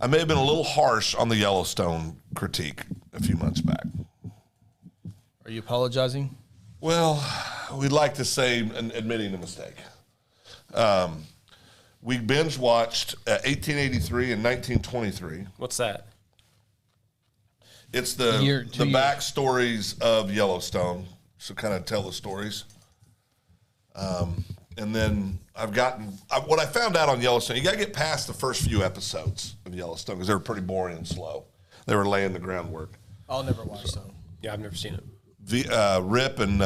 I may have been a little harsh on the Yellowstone critique a few months back. are you apologizing? Well, we'd like to say admitting a mistake. We binge watched 1883 and 1923. What's that? It's the backstories of Yellowstone, so kind of tell the stories. And then what I found out on Yellowstone, you got to get past the first few episodes of Yellowstone because they were pretty boring and slow. They were laying the groundwork. I'll never watch so. Yeah, I've never seen it. Rip and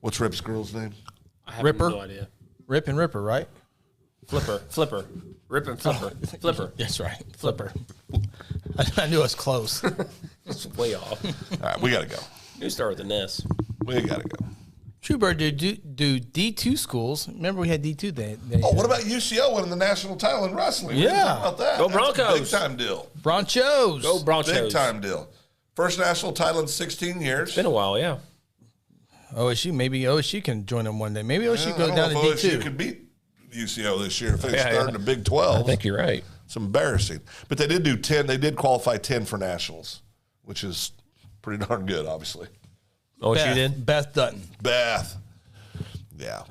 what's Rip's girl's name? I have Ripper? no idea. Rip and Ripper, right? Flipper. Rip and Flipper. Flipper. That's right. Flipper. I knew it was close. It's way off. All right, we got to go. You start with an S. We got to go. Truebird, do D2 schools? Remember we had D2 then. What about UCO winning the national title in wrestling? Yeah. What do you think about that? Go That's a Broncos. big time deal. Bronchos. Go Broncos. Big time deal. First national title in 16 years. Been a while, yeah. OSU, maybe OSU can join them one day. Maybe OSU I go don't down to know if OSU D2. could beat UCO this year if they Yeah, start in the Big 12. I think you're right. It's embarrassing. But they did do 10. They did qualify 10 for nationals, which is pretty darn good, obviously. Oh, what you did? Beth Dutton. Beth. Yeah.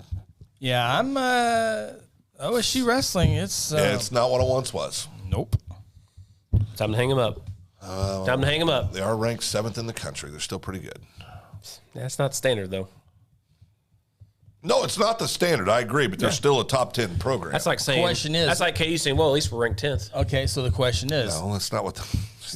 Yeah, I'm OSU wrestling. It's It's not what it once was. nope. Time to hang him up. Time to hang him up. They are ranked 7th in the country. They're still pretty good. That's not standard, though. No, it's not the standard. I agree, but they're still a top 10 program. That's like saying. Question is- That's like KU saying, well, at least we're ranked 10th. Okay, so the question is, No, that's not what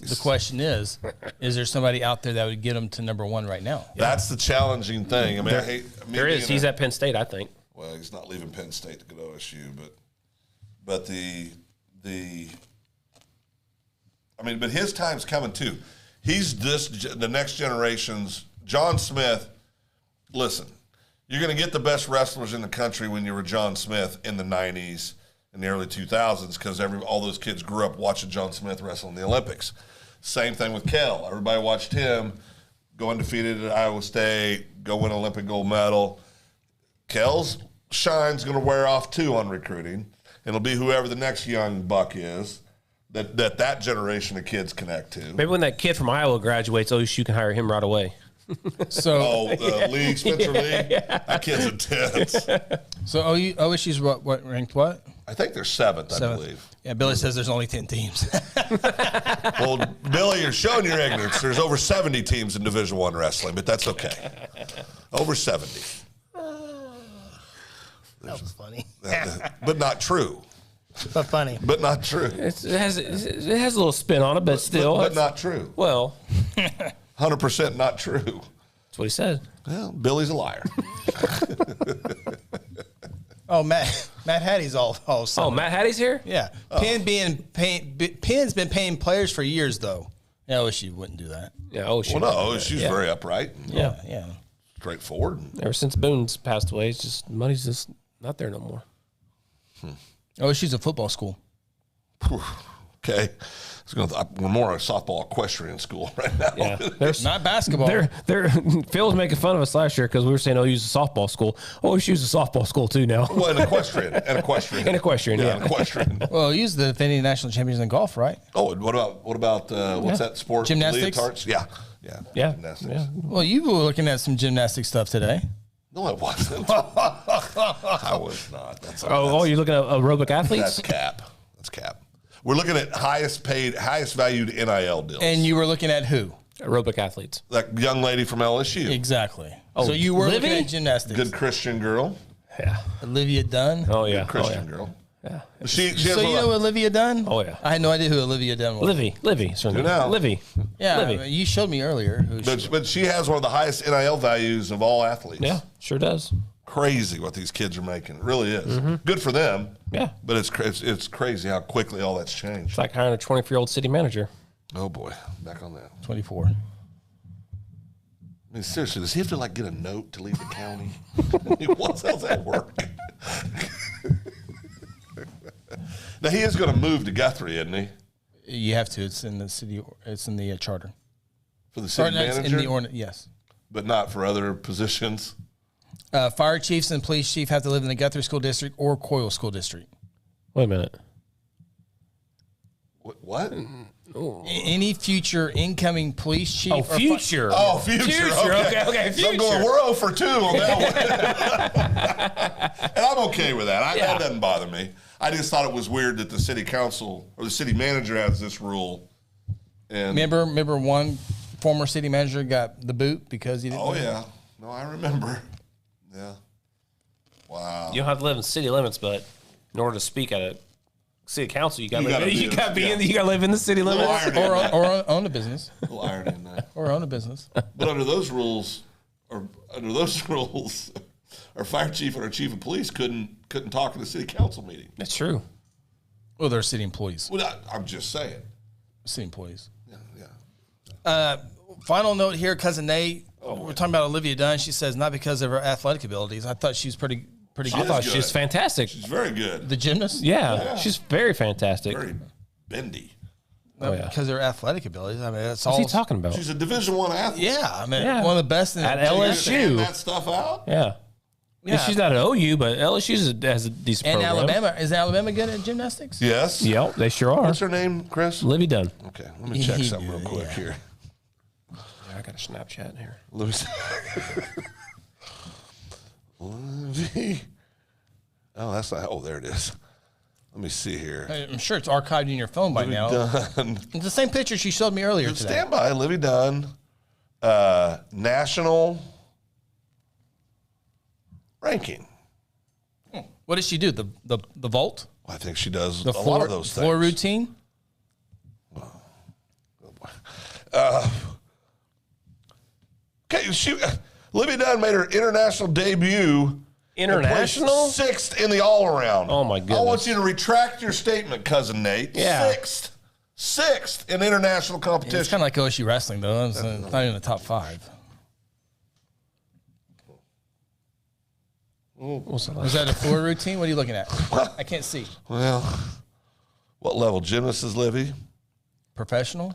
the question is there somebody out there that would get them to number one right now? That's the challenging thing. I mean, I hate. me There is. being He's a- at Penn State, I think. Well, he's not leaving Penn State to go to OSU, but but his time's coming too. He's the next generation's John Smith. Listen, you're going to get the best wrestlers in the country when you were John Smith in the 90s and the early 2000s because all those kids grew up watching John Smith wrestle in the Olympics. Same thing with Kell. Everybody watched him go undefeated at Iowa State, go win Olympic gold medal. Kell's shine's going to wear off too on recruiting. It'll be whoever the next young buck is that generation of kids connect to. Maybe when that kid from Iowa graduates, OSU can hire him right away. So Lee, Spencer Lee, that kid's intense. so OSU's what ranked what? I think they're 7th, I Seventh. believe. Yeah, Billy says there's only 10 teams. Well, Billy, you're showing your ignorance. There's over 70 teams in Division I wrestling, but that's okay. Over 70. That was funny. But not true. But funny. But not true. It has a little spin on it, but still. But not true. Well, 100% not true. that's what he said. Well, Billy's a liar. Oh, Matt Hattie's all Oh, summer. Matt Hattie's here? Yeah. Penn's been paying players for years, though. Yeah, OSU wouldn't do that. Yeah, OSU. Well, no, she's very upright and Yeah. straightforward. Ever since Boone's passed away, it's just money's just not there no more. OSU's a football school. Okay. We're more a softball equestrian school right now. Yeah, there's Not basketball. Phil was making fun of us last year because we were saying, "Oh, use a softball school." Oh, we use a softball school too now. Well, an equestrian. An equestrian. An equestrian, yeah. An equestrian. Well, he's the defending national champions in golf, right? Oh, and what about what's that sport? Gymnastics? Leotards? Yeah. Yeah, Gymnastics. yeah. Well, you were looking at some gymnastic stuff today. No, I wasn't. I was not. Oh, you're looking at aerobic athletes? That's cap. That's cap. We're looking at highest paid, highest valued NIL deals. And you were looking at who? Aerobic athletes. That young lady from LSU. Exactly. So you were looking Livy? at gymnastics. Good Christian girl. Yeah. Olivia Dunn. Oh yeah. Christian oh, yeah. girl. Yeah. She has So you know Olivia Dunn? Oh, yeah. I had no idea who Olivia Dunn was. Livy. Certainly. now. Livy. Yeah, Livy. you showed me earlier. Who but she has one of the highest NIL values of all athletes. Yeah, sure does. Crazy what these kids are making. It really is. Good for them. Yeah. But it's crazy how quickly all that's changed. It's like hiring a 24-year-old city manager. Oh boy, back on that. 24. I mean, seriously, does he have to get a note to leave the county? How's that work? Now he is going to move to Guthrie, isn't he? You have to. It's in the city. It's in the charter. For the city Or no, it's manager, in the ordinance. Yes. but not for other positions. Fire chiefs and police chief have to live in the Guthrie School District or Coyle School District. Wait a minute. What? Any future incoming police chief. Oh, or future. Oh, future. Okay, So I'm future. going, we're 0 for 2 on that one. And I'm okay with that. Yeah. That doesn't bother me. I just thought it was weird that the city council or the city manager has this rule. And Remember one former city manager got the boot because he didn't. oh yeah, no, I remember. Yeah. Wow. You don't have to live in city limits, but in order to speak at a city council, you got to live in the city Little limits. irony, Or own a business. little irony in that. Or own a business. But under those rules, our fire chief and our chief of police couldn't talk in the city council meeting. That's true. Well, they're city employees. Well, I'm just saying. City employees. Yeah. Final note here, Cousin Nate. we're talking about Olivia Dunn. She says not because of her athletic abilities. I thought she was pretty good. I thought she was good. fantastic. She's very good. The gymnast? Yeah, she's very fantastic. Very bendy. Not yeah. because of her athletic abilities. I mean, that's all. What's he talking about? She's a Division I athlete. Yeah, I mean, Yeah. one of the best in At the You LSU. hand that stuff out? Yeah. Yeah. She's not at OU, but LSU has a decent And program. Alabama. Is Alabama good at gymnastics? Yes. Yep, they sure are. What's her name, Chris? Livy Dunn. Okay, let me check something real quick here. I got a Snapchat here. Let me see. Livy. Oh, that's not. Oh, there it is. Let me see here. I'm sure it's archived in your phone by now. Dunn. It's the same picture she showed me earlier today. Stand by, Livy Dunn. National ranking. What does she do? The vault? I think she does The a lot of those things. floor routine? Okay, Livy Dunn made her international debut. International? And placed 6th in the all-around. Oh, my goodness. I want you to retract your statement, Cousin Nate. Yeah. 6th in international competition. It's kind of like OSU wrestling, though. It's not even in the top 5. Was that a floor routine? What are you looking at? I can't see. Well, what level gymnast is Livy? Professional?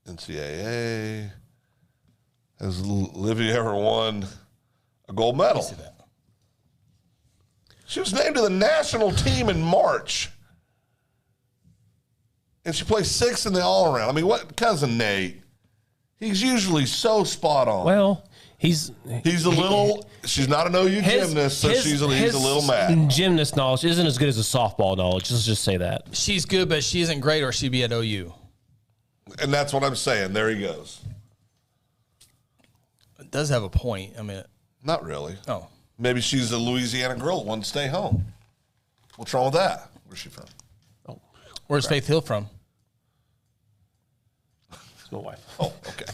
NCAA. Has Livy ever won a gold medal? See that. She was named to the national team in March. And she placed 6th in the all-around. I mean, what, Cousin Nate? He's usually so spot on. Well, he's a little. She's not an OU gymnast, so he's a little mad. Gymnast knowledge isn't as good as a softball knowledge. Let's just say that. She's good, but she isn't great, or she'd be at OU. And that's what I'm saying. There he goes. It does have a point. I mean, Not really. oh. Maybe she's a Louisiana girl that wants to stay home. What's wrong with that? Where's she from? Where's Faith Hill from? It's my wife. Oh, okay.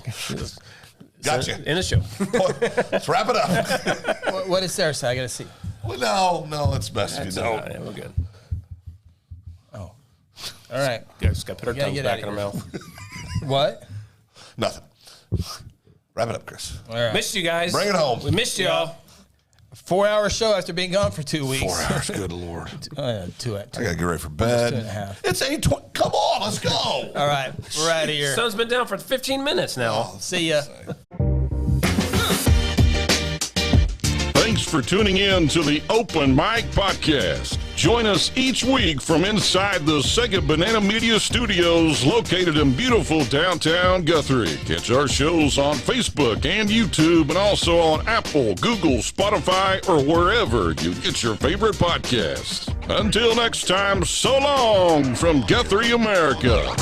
Gotcha. In the show. Let's wrap it up. What is Sarah say? I got to see. Well, no, it's best if you don't. Yeah, we're good. Oh. All right. Guys, got to put our We gotta tongues get back in outta our mouth. What? Nothing. Wrap it up, Chris. All right. Missed you guys. Bring it home. We missed y'all. 4-hour show after being gone for 2 weeks. 4 hours. Good Lord. Two. I got to get ready for bed. 2.5. It's 8:20. Come on, let's go. All right. We're out of here. Sun's been down for 15 minutes now. See ya. Thanks for tuning in to the Open Mic Podcast. Join us each week from inside the Second Banana Media Studios located in beautiful downtown Guthrie. Catch our shows on Facebook and YouTube and also on Apple, Google, Spotify, or wherever you get your favorite podcasts. Until next time, so long from Guthrie, America.